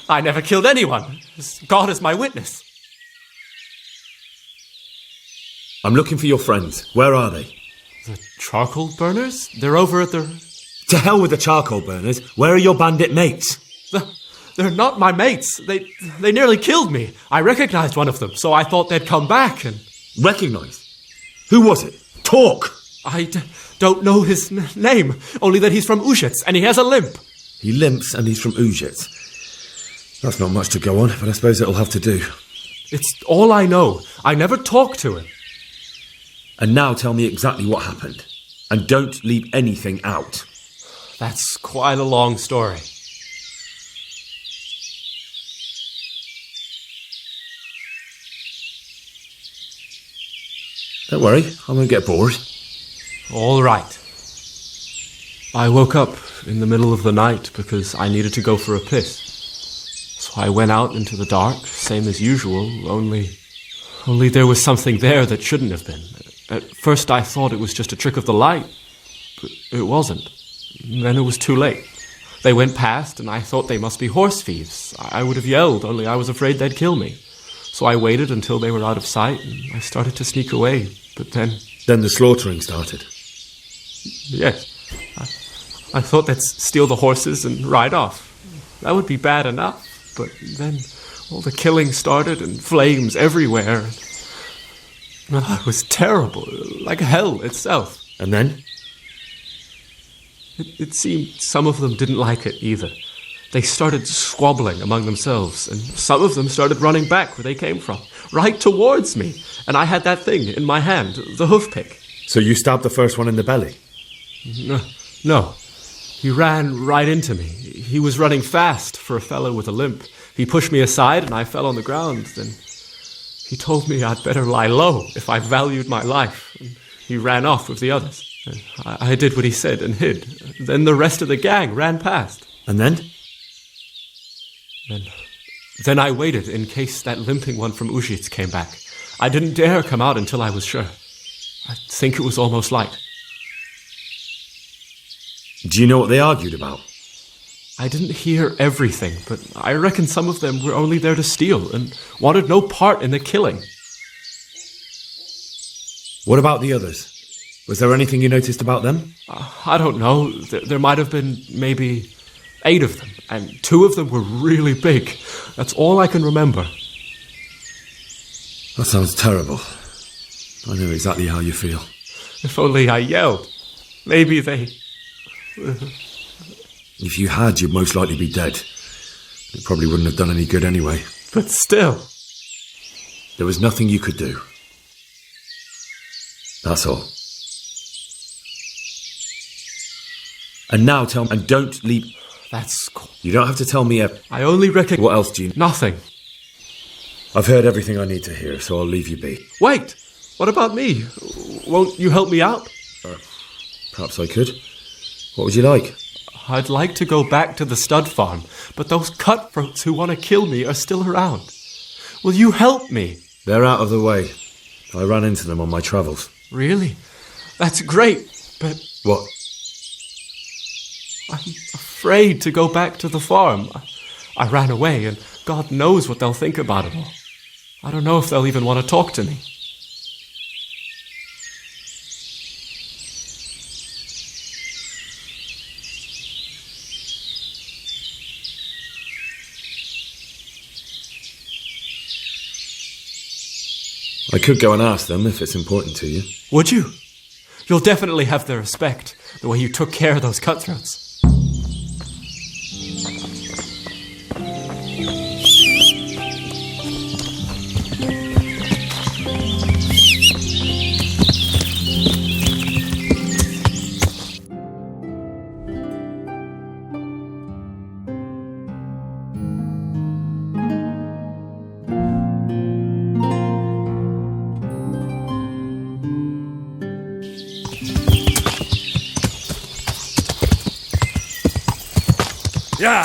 I never killed anyone. God is my witness. I'm looking for your friends. Where are they? The charcoal burners? They're over at the... To hell with the charcoal burners. Where are your bandit mates? They're not my mates. They nearly killed me. I recognized one of them, so I thought they'd come back and... Recognized? Who was it? Talk! I don't know his name, only that he's from Ujits, and he has a limp. He limps and he's from Ujits. That's not much to go on, but I suppose it'll have to do. It's all I know. I never talked to him. And now tell me exactly what happened. And don't leave anything out. That's quite a long story. Don't worry, I won't get bored. All right. I woke up in the middle of the night because I needed to go for a piss. So I went out into the dark, same as usual, only there was something there that shouldn't have been. At first I thought it was just a trick of the light, but it wasn't. Then it was too late. They went past and I thought they must be horse thieves. I would have yelled, only I was afraid they'd kill me. So I waited until they were out of sight and I started to sneak away, but then... Then the slaughtering started? Yes. I thought they'd steal the horses and ride off. That would be bad enough, but then all the killing started and flames everywhere. It was terrible, like hell itself. And then? It seemed some of them didn't like it either. They started squabbling among themselves, and some of them started running back where they came from, right towards me. And I had that thing in my hand, the hoof pick. So you stabbed the first one in the belly? No. He ran right into me. He was running fast for a fellow with a limp. He pushed me aside and I fell on the ground. Then he told me I'd better lie low if I valued my life. And he ran off with the others. I did what he said and hid. Then the rest of the gang ran past. And then? Then I waited in case that limping one from Ujits came back. I didn't dare come out until I was sure. I think it was almost light. Do you know what they argued about? I didn't hear everything, but I reckon some of them were only there to steal and wanted no part in the killing. What about the others? Was there anything you noticed about them? I don't know. There might have been maybe 8 of them, and 2 of them were really big. That's all I can remember. That sounds terrible. I know exactly how you feel. If only I yelled. Maybe they... If you had, you'd most likely be dead. It probably wouldn't have done any good anyway. But still... There was nothing you could do. That's all. And now tell me, and don't leave... That's cool. You don't have to tell me I only reckon... What else do you... Nothing. I've heard everything I need to hear, so I'll leave you be. Wait! What about me? Won't you help me out? Perhaps I could. What would you like? I'd like to go back to the stud farm, but those cutthroats who want to kill me are still around. Will you help me? They're out of the way. I ran into them on my travels. Really? That's great, but... What? I'm afraid to go back to the farm. I ran away, and God knows what they'll think about it all. I don't know if they'll even want to talk to me. I could go and ask them if it's important to you. Would you? You'll definitely have their respect, the way you took care of those cutthroats. Yeah!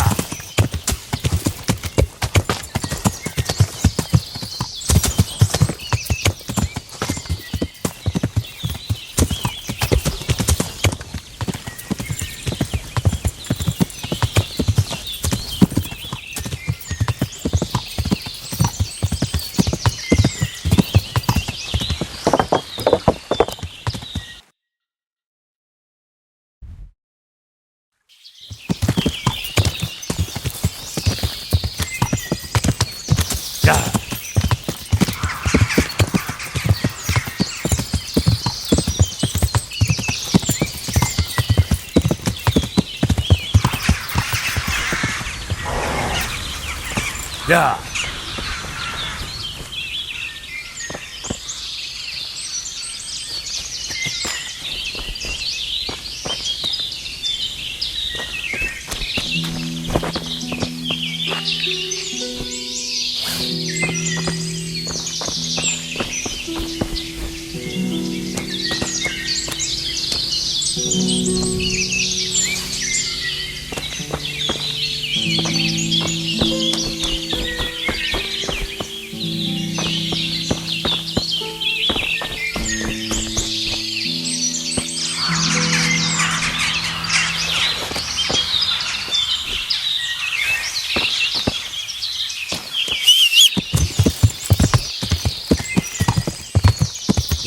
Yeah.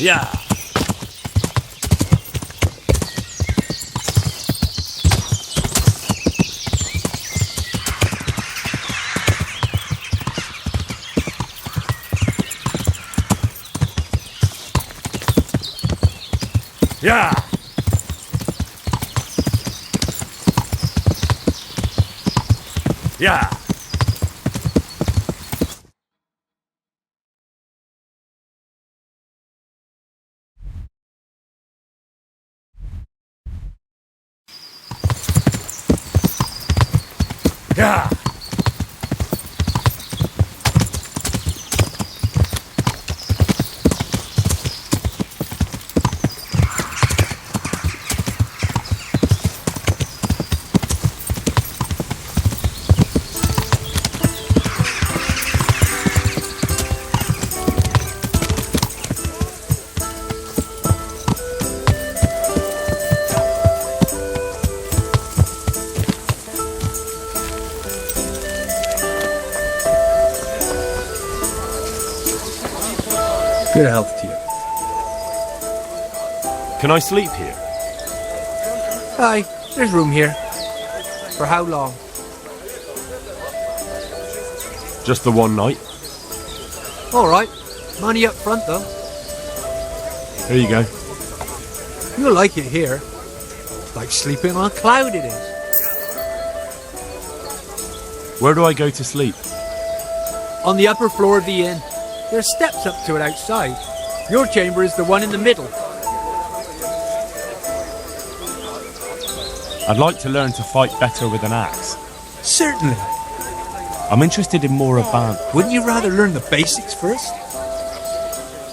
Yeah. Yeah. Yeah. Yeah. Good health to you. Can I sleep here? Aye, there's room here. For how long? Just the one night. All right. Money up front, though. Here you go. You'll like it here. Like sleeping on a cloud it is. Where do I go to sleep? On the upper floor of the inn. There's steps up to it outside. Your chamber is the one in the middle. I'd like to learn to fight better with an axe. Certainly. I'm interested in more advanced... Wouldn't you rather learn the basics first?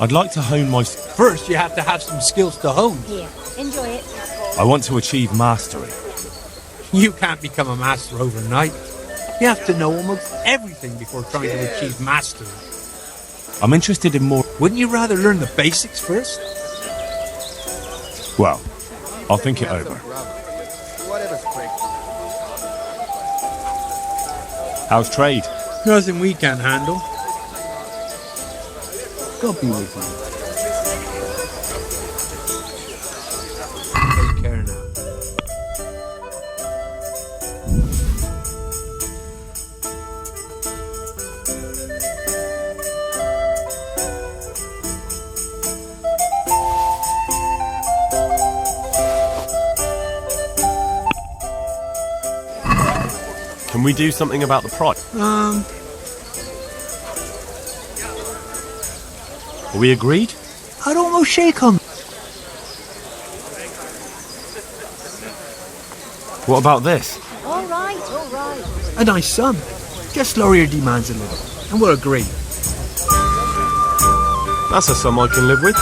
I'd like to hone my... First, you have to have some skills to hone. Here, enjoy it. I want to achieve mastery. You can't become a master overnight. You have to know almost everything before trying to achieve mastery. I'm interested in more... Wouldn't you rather learn the basics first? Well, I'll think it over. How's trade? Nothing we can't handle. God be with you. Take care now. Can we do something about the price? Are we agreed? I'd almost shake on. What about this? All right, all right. A nice sum. Just lower your demands a little, and we'll agree. That's a sum I can live with.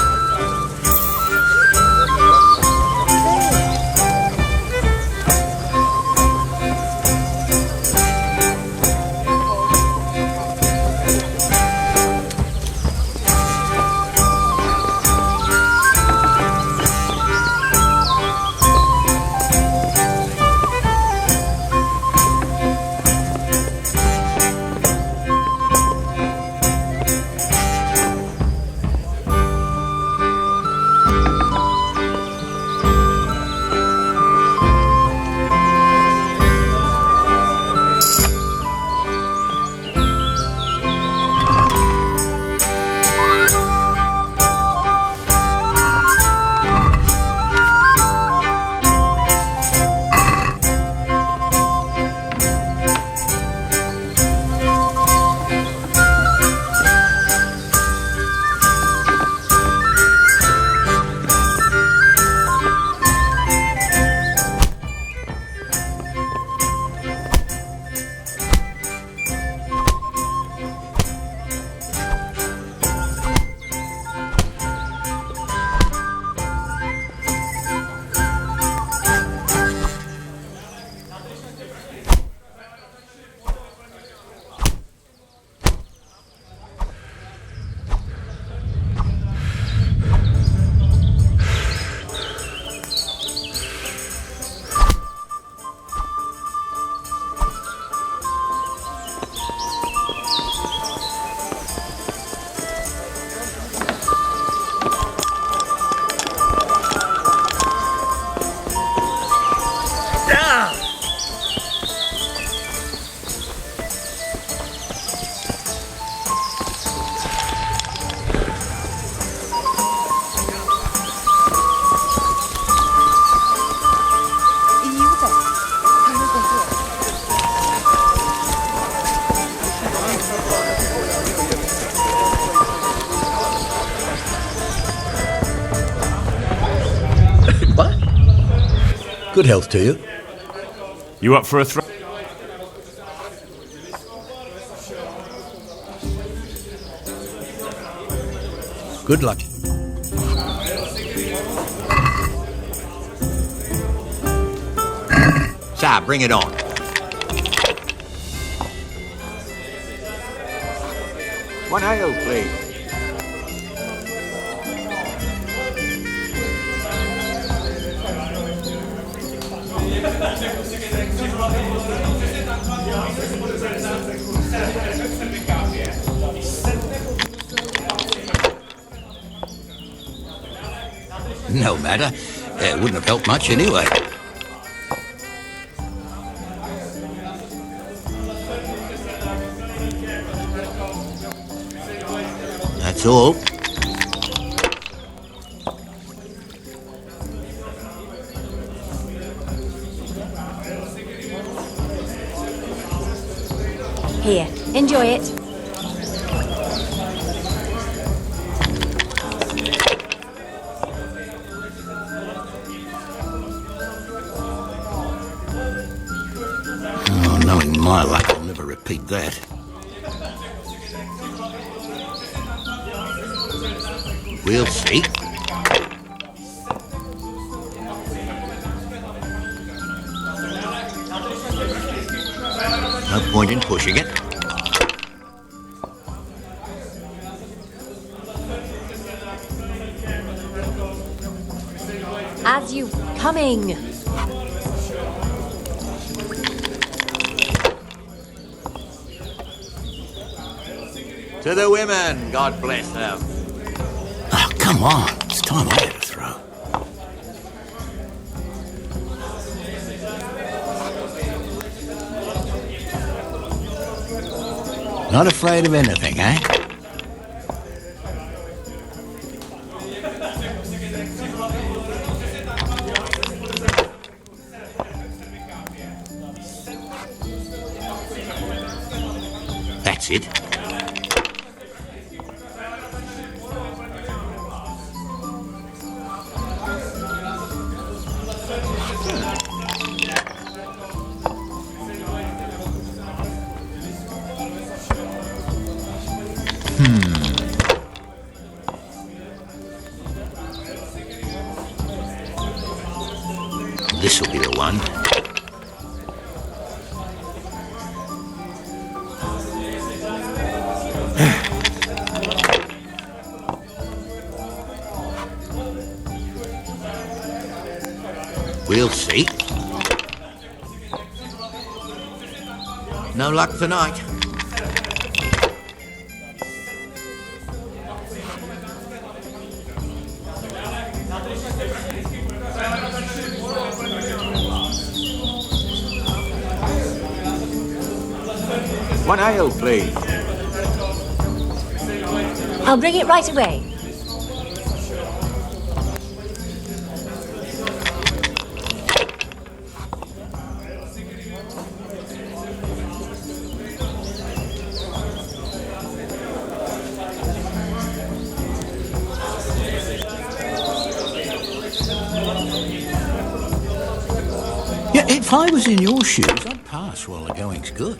Good health to you. You up for a throw? Good luck. Sir, bring it on. One ale, please. No matter. It wouldn't have helped much anyway. That's all. Here, enjoy it. Oh, knowing my luck, I'll never repeat that. We'll see. point in pushing it. As you coming. To the women, God bless them. Oh, come on. It's time I had a throw. Not afraid of anything, eh? That's it. This'll be the one. We'll see. No luck tonight. One ale, please. I'll bring it right away. Yeah, if I was in your shoes, I'd pass while the going's good.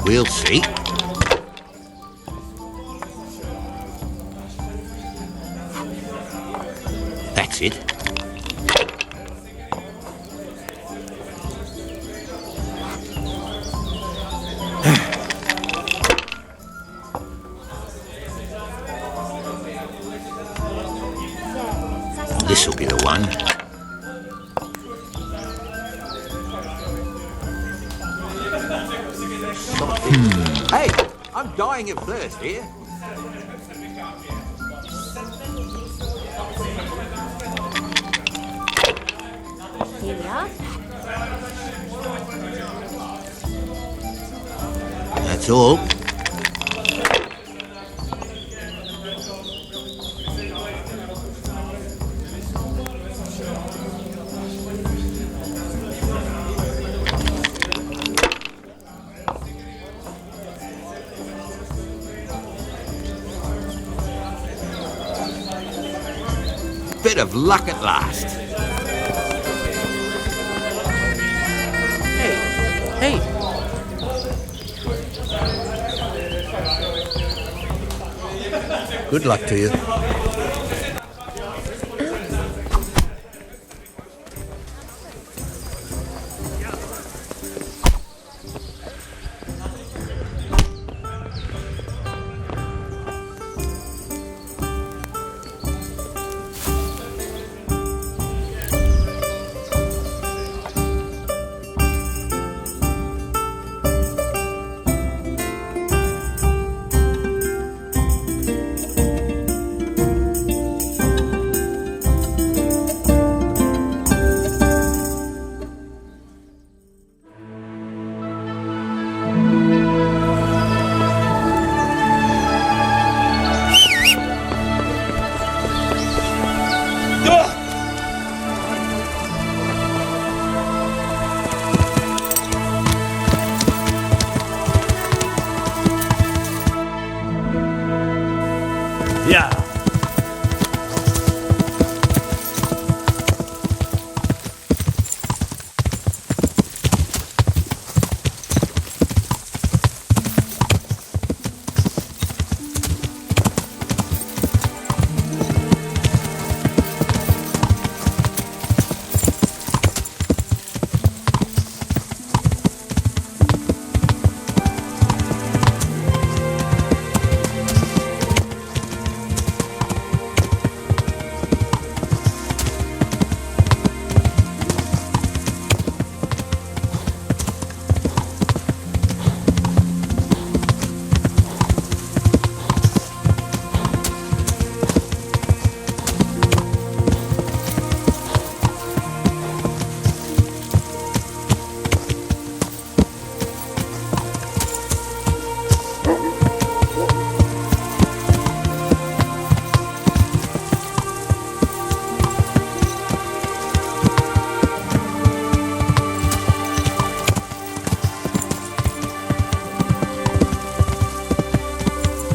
We'll see. That's it. This'll be the one. Hey, I'm dying of thirst here. Here we are. That's all. Bit of luck at last. Hey! Good luck to you.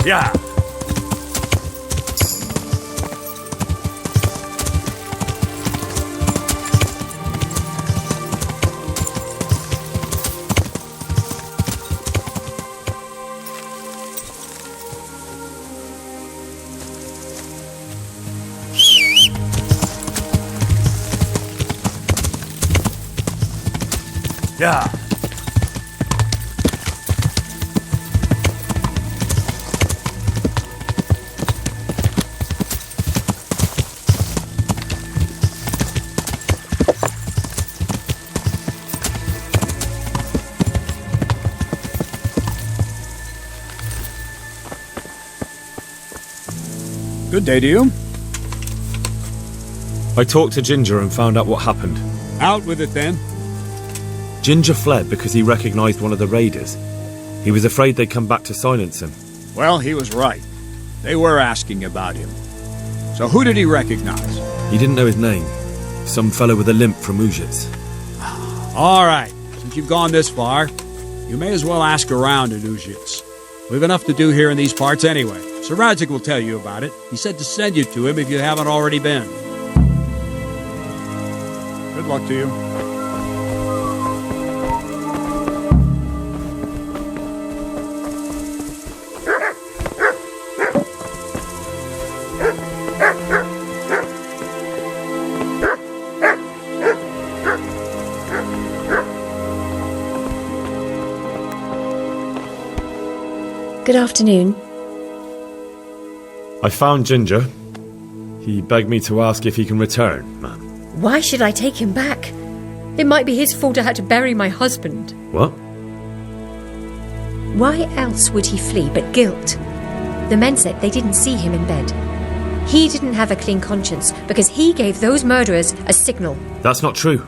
Yeah. Yeah. Good day to you. I talked to Ginger and found out what happened. Out with it then. Ginger fled because he recognised one of the raiders. He was afraid they'd come back to silence him. Well, he was right. They were asking about him. So who did he recognize? He didn't know his name. Some fellow with a limp from Ujits. All right. Since you've gone this far, you may as well ask around at Ujits. We've enough to do here in these parts anyway. Sir Radzik will tell you about it. He said to send you to him if you haven't already been. Good luck to you. Good afternoon. I found Ginger. He begged me to ask if he can return, ma'am. Why should I take him back? It might be his fault I had to bury my husband. What? Why else would he flee but guilt? The men said they didn't see him in bed. He didn't have a clean conscience because he gave those murderers a signal. That's not true.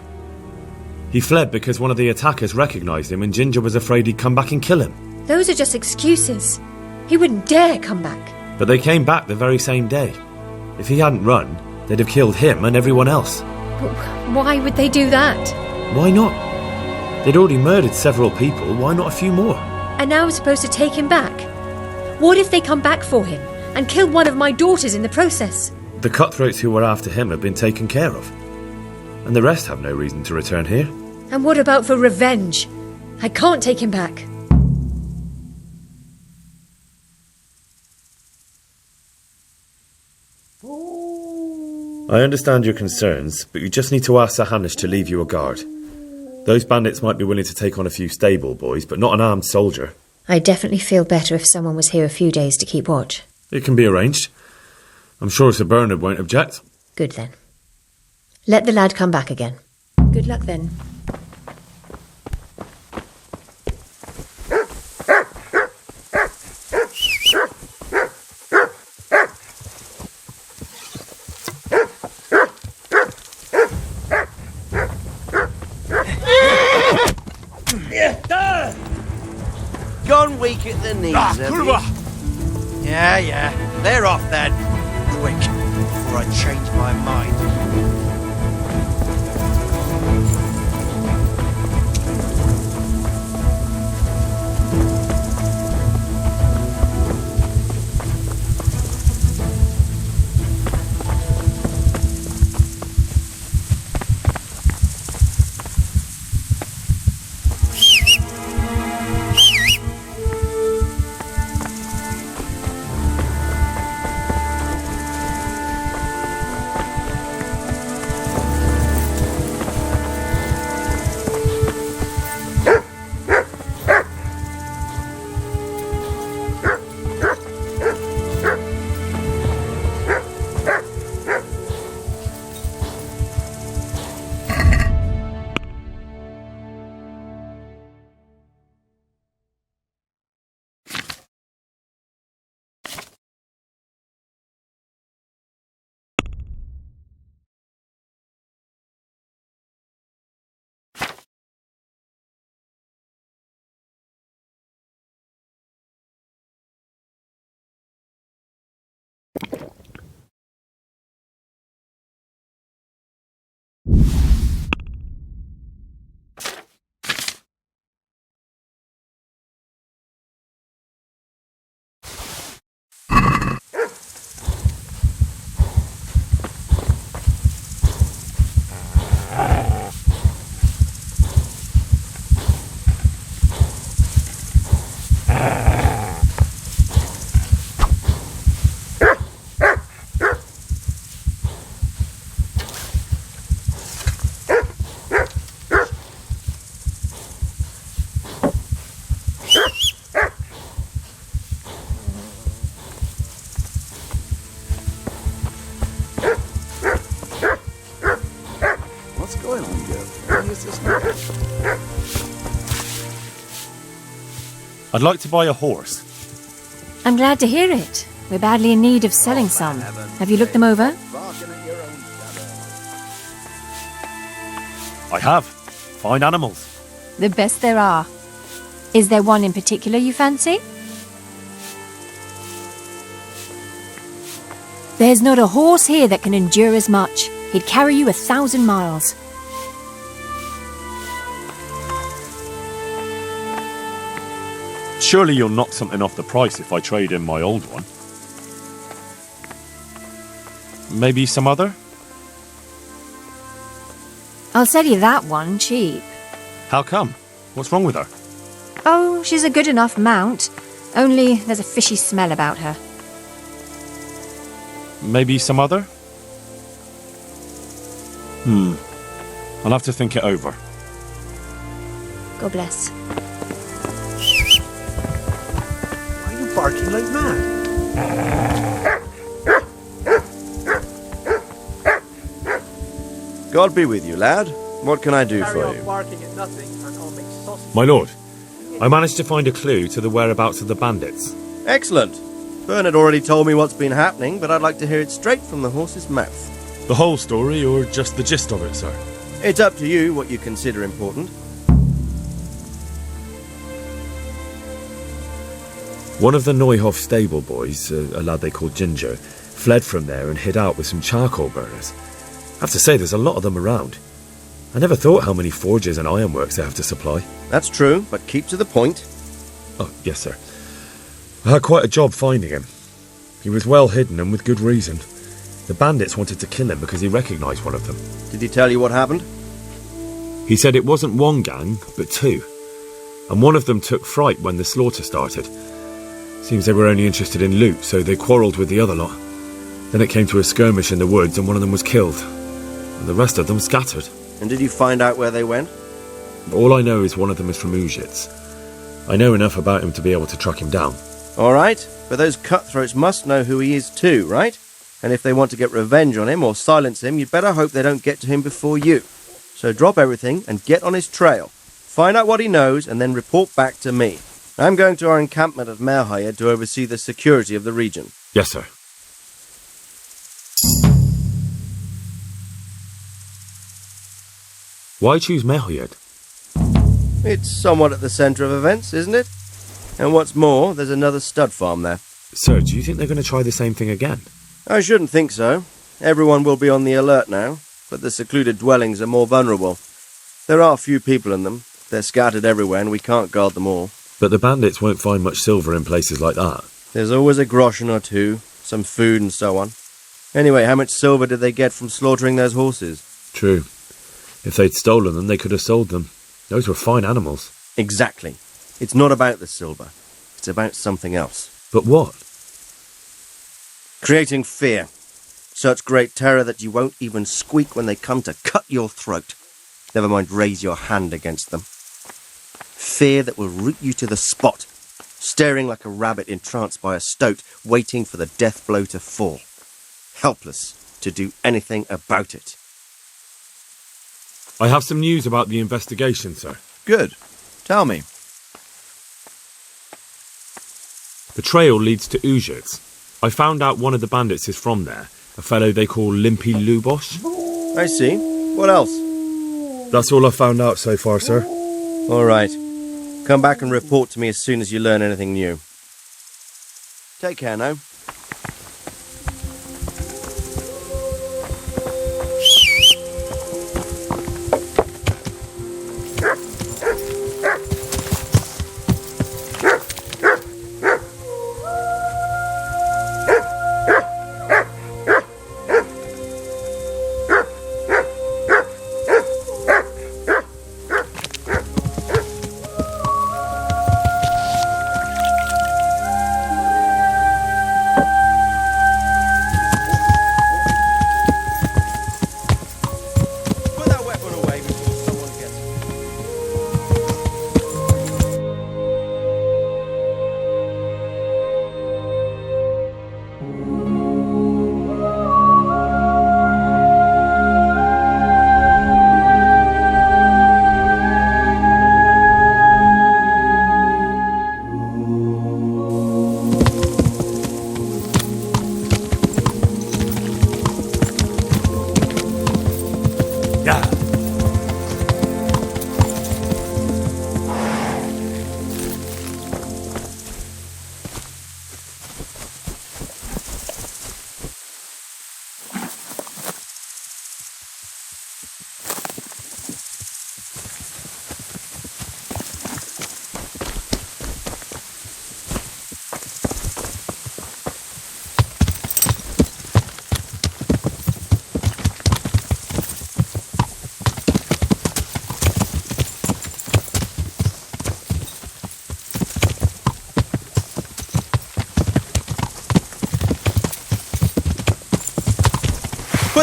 He fled because one of the attackers recognised him and Ginger was afraid he'd come back and kill him. Those are just excuses. He wouldn't dare come back. But they came back the very same day. If he hadn't run, they'd have killed him and everyone else. But why would they do that? Why not? They'd already murdered several people, why not a few more? And now I'm supposed to take him back? What if they come back for him and kill one of my daughters in the process? The cutthroats who were after him have been taken care of. And the rest have no reason to return here. And what about for revenge? I can't take him back. I understand your concerns, but you just need to ask Sir Hanish to leave you a guard. Those bandits might be willing to take on a few stable boys, but not an armed soldier. I'd definitely feel better if someone was here a few days to keep watch. It can be arranged. I'm sure Sir Bernard won't object. Good then. Let the lad come back again. Good luck then. Gone weak at the knees, have you? Yeah. They're off then. Quick, before I change my mind. I'd like to buy a horse. I'm glad to hear it. We're badly in need of selling some. Have you looked them over? I have. Fine animals. The best there are. Is there one in particular you fancy? There's not a horse here that can endure as much. He'd carry you 1,000 miles. Surely you'll knock something off the price if I trade in my old one. Maybe some other? I'll sell you that one cheap. How come? What's wrong with her? Oh, she's a good enough mount. Only there's a fishy smell about her. Maybe some other? I'll have to think it over. God bless. Why are you barking like mad? God be with you, lad. What can I do Carry for on you? barking at nothing and I'll make sausage. My lord, I managed to find a clue to the whereabouts of the bandits. Excellent. Bernard already told me what's been happening, but I'd like to hear it straight from the horse's mouth. The whole story, or just the gist of it, sir? It's up to you what you consider important. One of the Neuhoff stable boys, a lad they called Ginger, fled from there and hid out with some charcoal burners. I have to say, there's a lot of them around. I never thought how many forges and ironworks they have to supply. That's true, but keep to the point. Oh, yes, sir. I had quite a job finding him. He was well hidden and with good reason. The bandits wanted to kill him because he recognised one of them. Did he tell you what happened? He said it wasn't one gang, but two. And one of them took fright when the slaughter started. Seems they were only interested in loot, so they quarrelled with the other lot. Then it came to a skirmish in the woods and one of them was killed. And the rest of them scattered. And did you find out where they went? All I know is one of them is from Ujits. I know enough about him to be able to track him down. All right, but those cutthroats must know who he is too, right? And if they want to get revenge on him or silence him, you'd better hope they don't get to him before you. So drop everything and get on his trail. Find out what he knows and then report back to me. I'm going to our encampment at Merhayed to oversee the security of the region. Yes, sir. Why choose Merhayed? It's somewhat at the centre of events, isn't it? And what's more, there's another stud farm there. Sir, do you think they're going to try the same thing again? I shouldn't think so. Everyone will be on the alert now, but the secluded dwellings are more vulnerable. There are few people in them. They're scattered everywhere and we can't guard them all. But the bandits won't find much silver in places like that. There's always a groschen or two, some food and so on. Anyway, how much silver did they get from slaughtering those horses? True. If they'd stolen them, they could have sold them. Those were fine animals. Exactly. It's not about the silver. It's about something else. But what? Creating fear. Such great terror that you won't even squeak when they come to cut your throat. Never mind raise your hand against them. Fear that will root you to the spot, staring like a rabbit entranced by a stoat, waiting for the death blow to fall. Helpless to do anything about it. I have some news about the investigation, sir. Good. Tell me. The trail leads to Ujits. I found out one of the bandits is from there, a fellow they call Limpy Lubosh. I see. What else? That's all I found out so far, sir. All right. Come back and report to me as soon as you learn anything new. Take care now.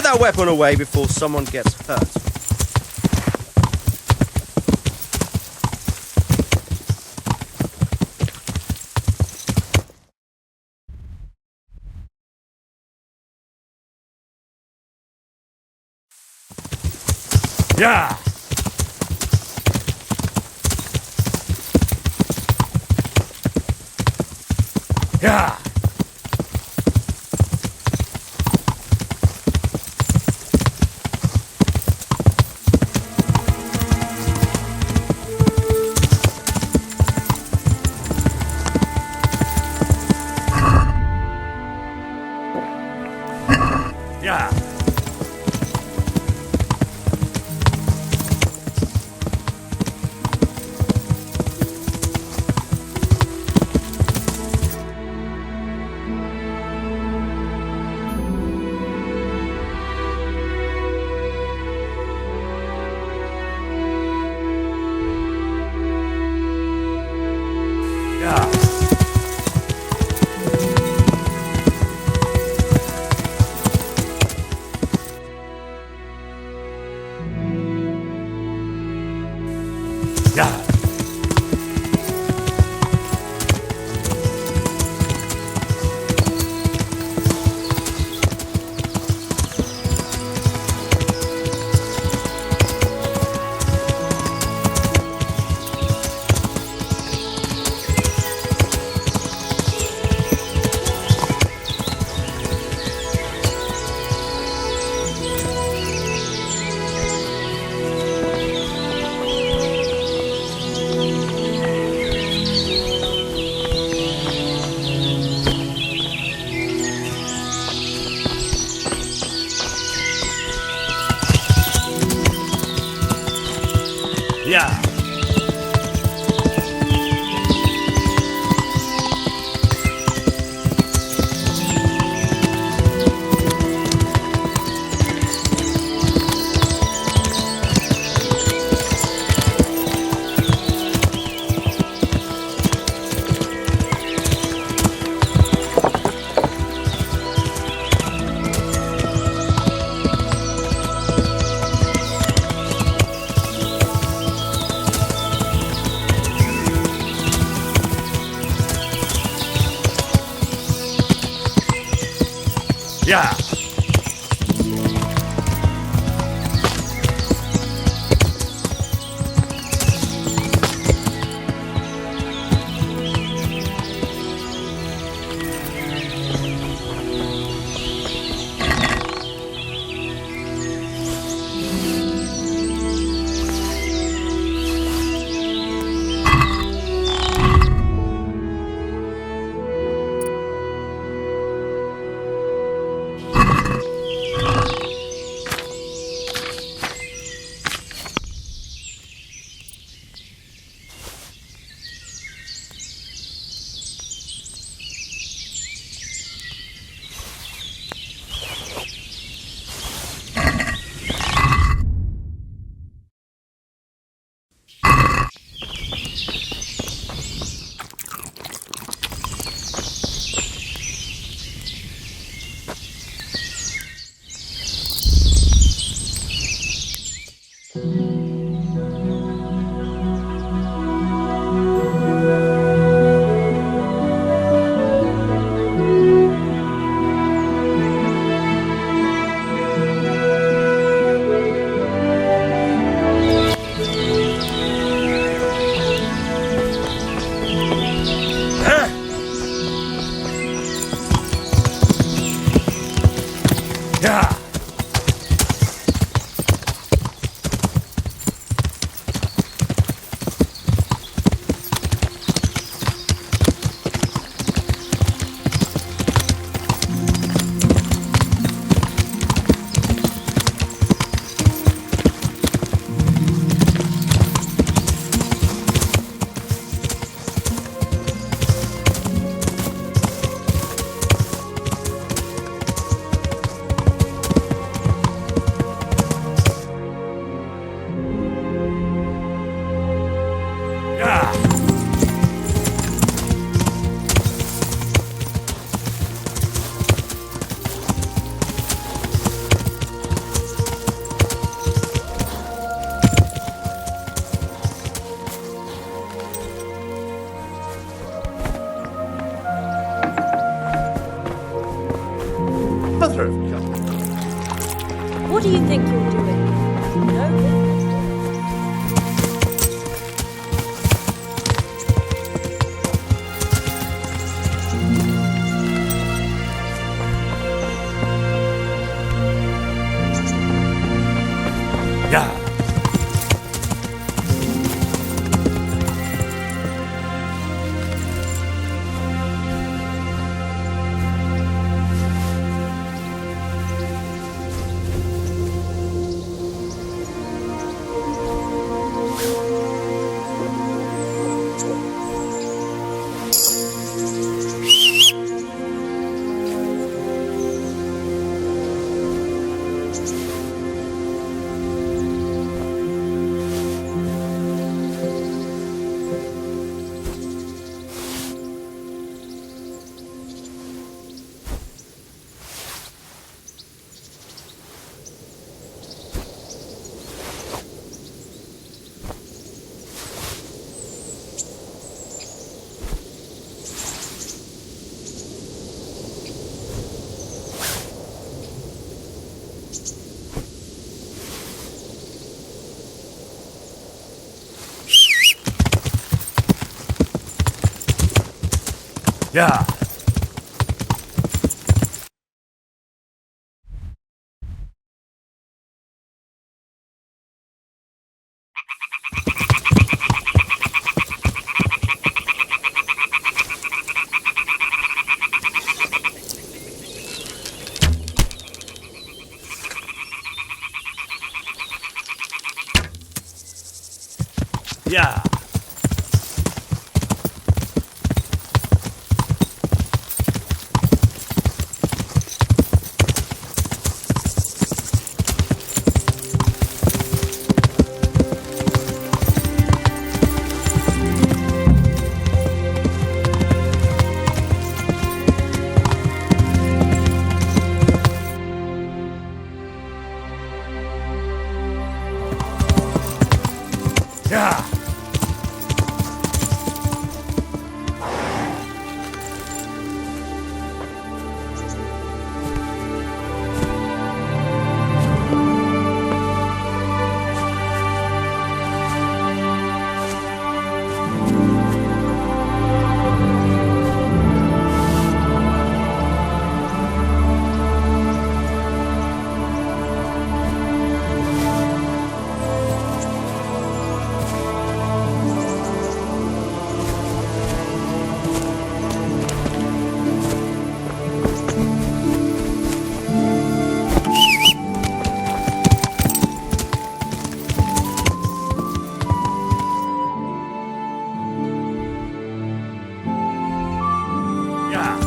that weapon away before someone gets hurt. Yeah! Yeah! Yeah! Yeah! Yeah! Yeah! do you think you're doing? No business. Yeah. Yeah. Yeah. Yeah.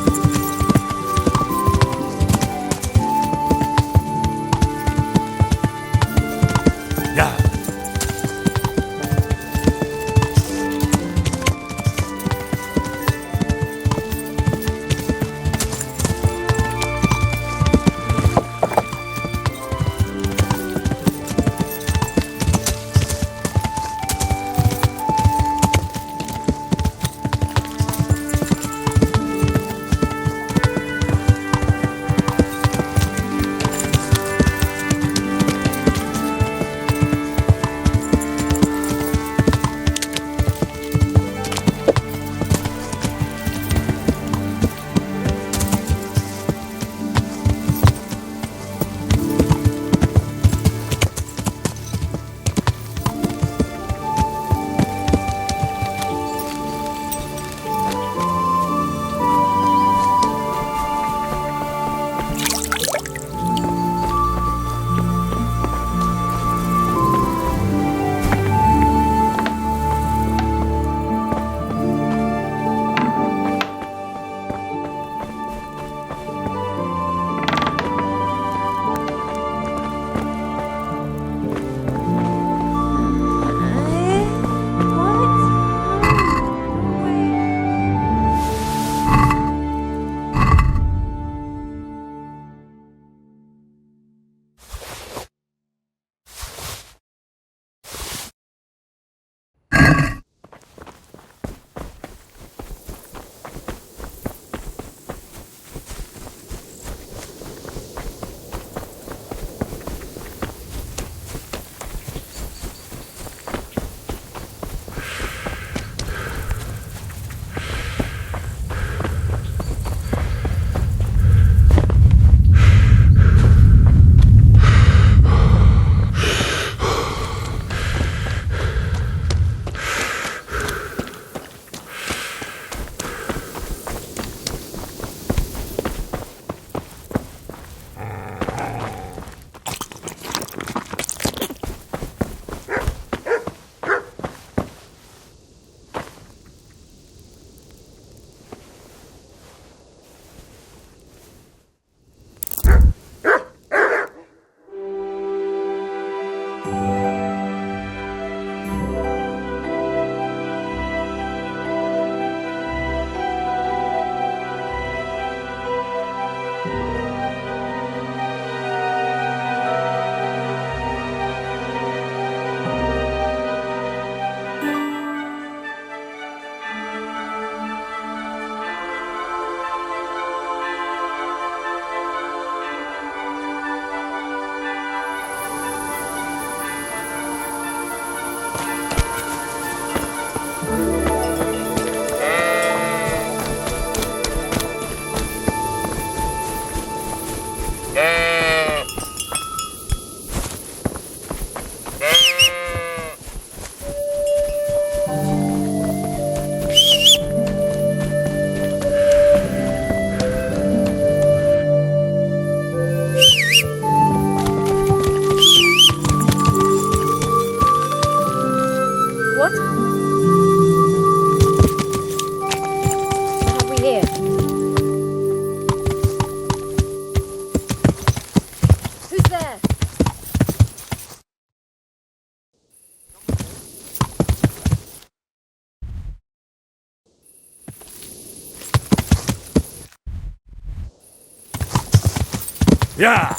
Yeah!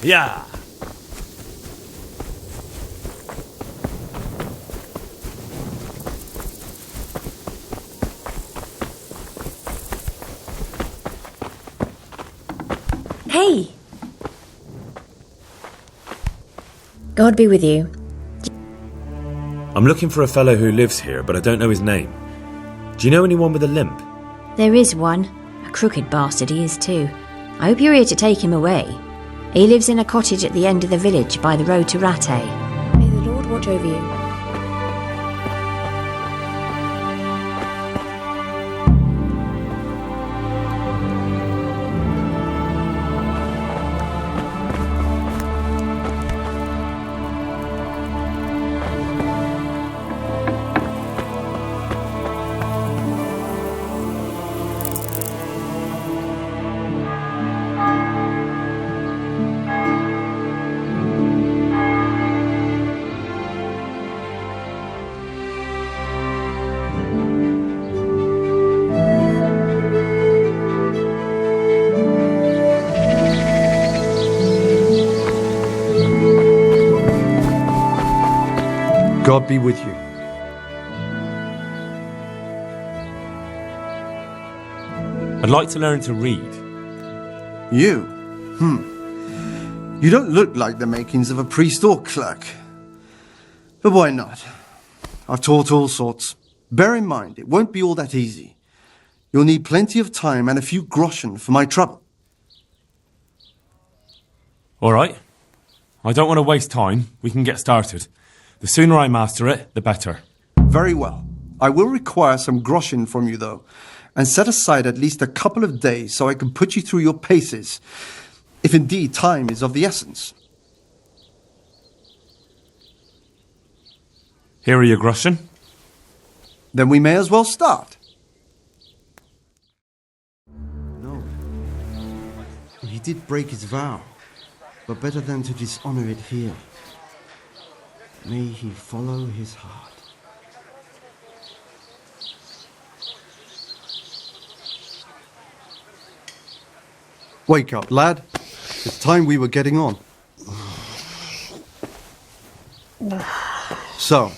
Yeah. Hey! God be with you. I'm looking for a fellow who lives here, but I don't know his name. Do you know anyone with a limp? There is one. A crooked bastard he is too. I hope you're here to take him away. He lives in a cottage at the end of the village by the road to Rattay. May the Lord watch over you. God be with you. I'd like to learn to read. You? You don't look like the makings of a priest or clerk. But why not? I've taught all sorts. Bear in mind, it won't be all that easy. You'll need plenty of time and a few groschen for my trouble. All right. I don't want to waste time. We can get started. The sooner I master it, the better. Very well. I will require some groschen from you, though, and set aside at least a couple of days so I can put you through your paces, if indeed time is of the essence. Here are your groschen. Then we may as well start. No. He did break his vow, but better than to dishonor it here. May he follow his heart. Wake up, lad. It's time we were getting on. So,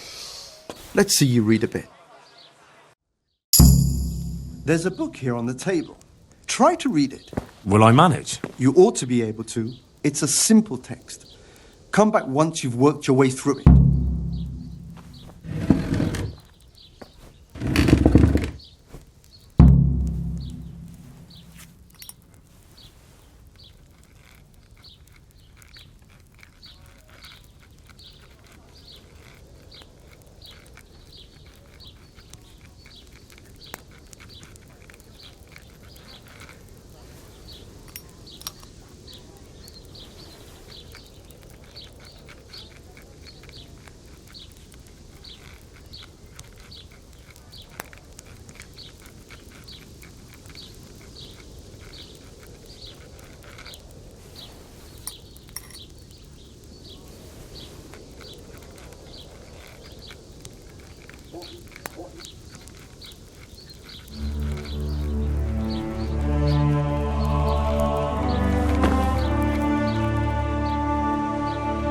let's see you read a bit. There's a book here on the table. Try to read it. Will I manage? You ought to be able to. It's a simple text. Come back once you've worked your way through it.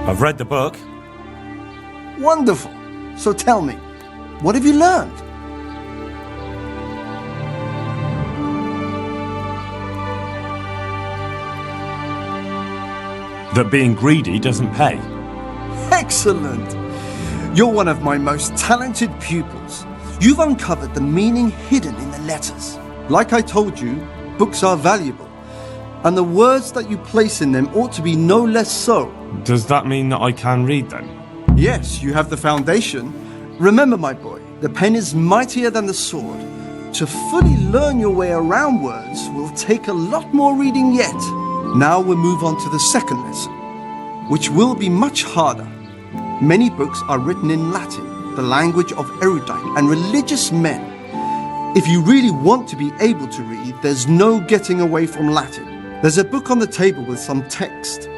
I've read the book. Wonderful. So tell me, what have you learned? That being greedy doesn't pay. Excellent. You're one of my most talented pupils. You've uncovered the meaning hidden in the letters. Like I told you, books are valuable, and the words that you place in them ought to be no less so. Does that mean that I can read then? Yes, you have the foundation. Remember, my boy, the pen is mightier than the sword. To fully learn your way around words will take a lot more reading yet. Now we'll move on to the second lesson, which will be much harder. Many books are written in Latin, the language of erudite and religious men. If you really want to be able to read, there's no getting away from Latin. There's a book on the table with some text.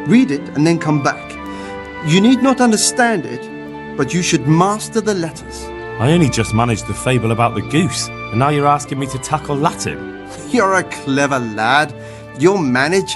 Read it and then come back. You need not understand it, but you should master the letters. I only just managed the fable about the goose, and now you're asking me to tackle Latin. You're a clever lad. You'll manage.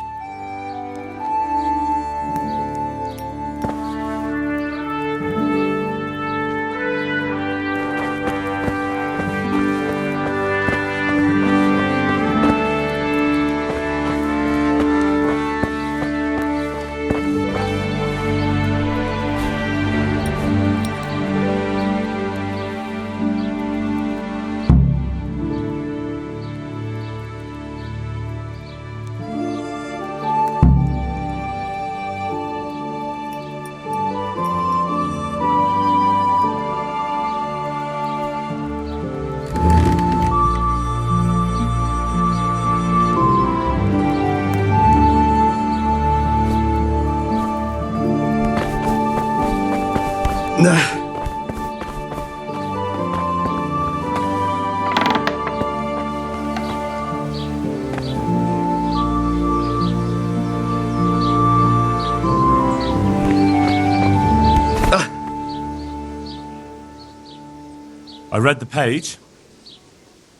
I read the page.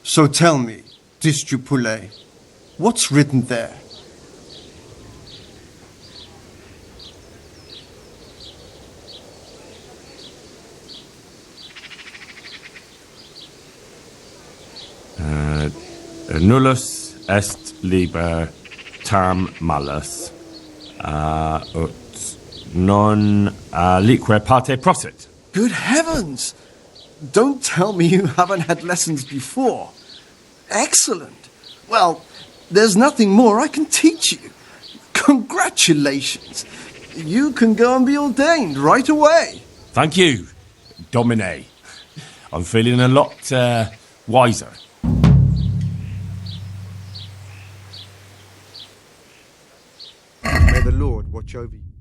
So tell me, Distupule, what's written there? Nullus est liber tam malus, ut non lique parte prosit. Good heavens! Don't tell me you haven't had lessons before. Excellent. Well, there's nothing more I can teach you. Congratulations. You can go and be ordained right away. Thank you, Domine. I'm feeling a lot wiser. May the Lord watch over you.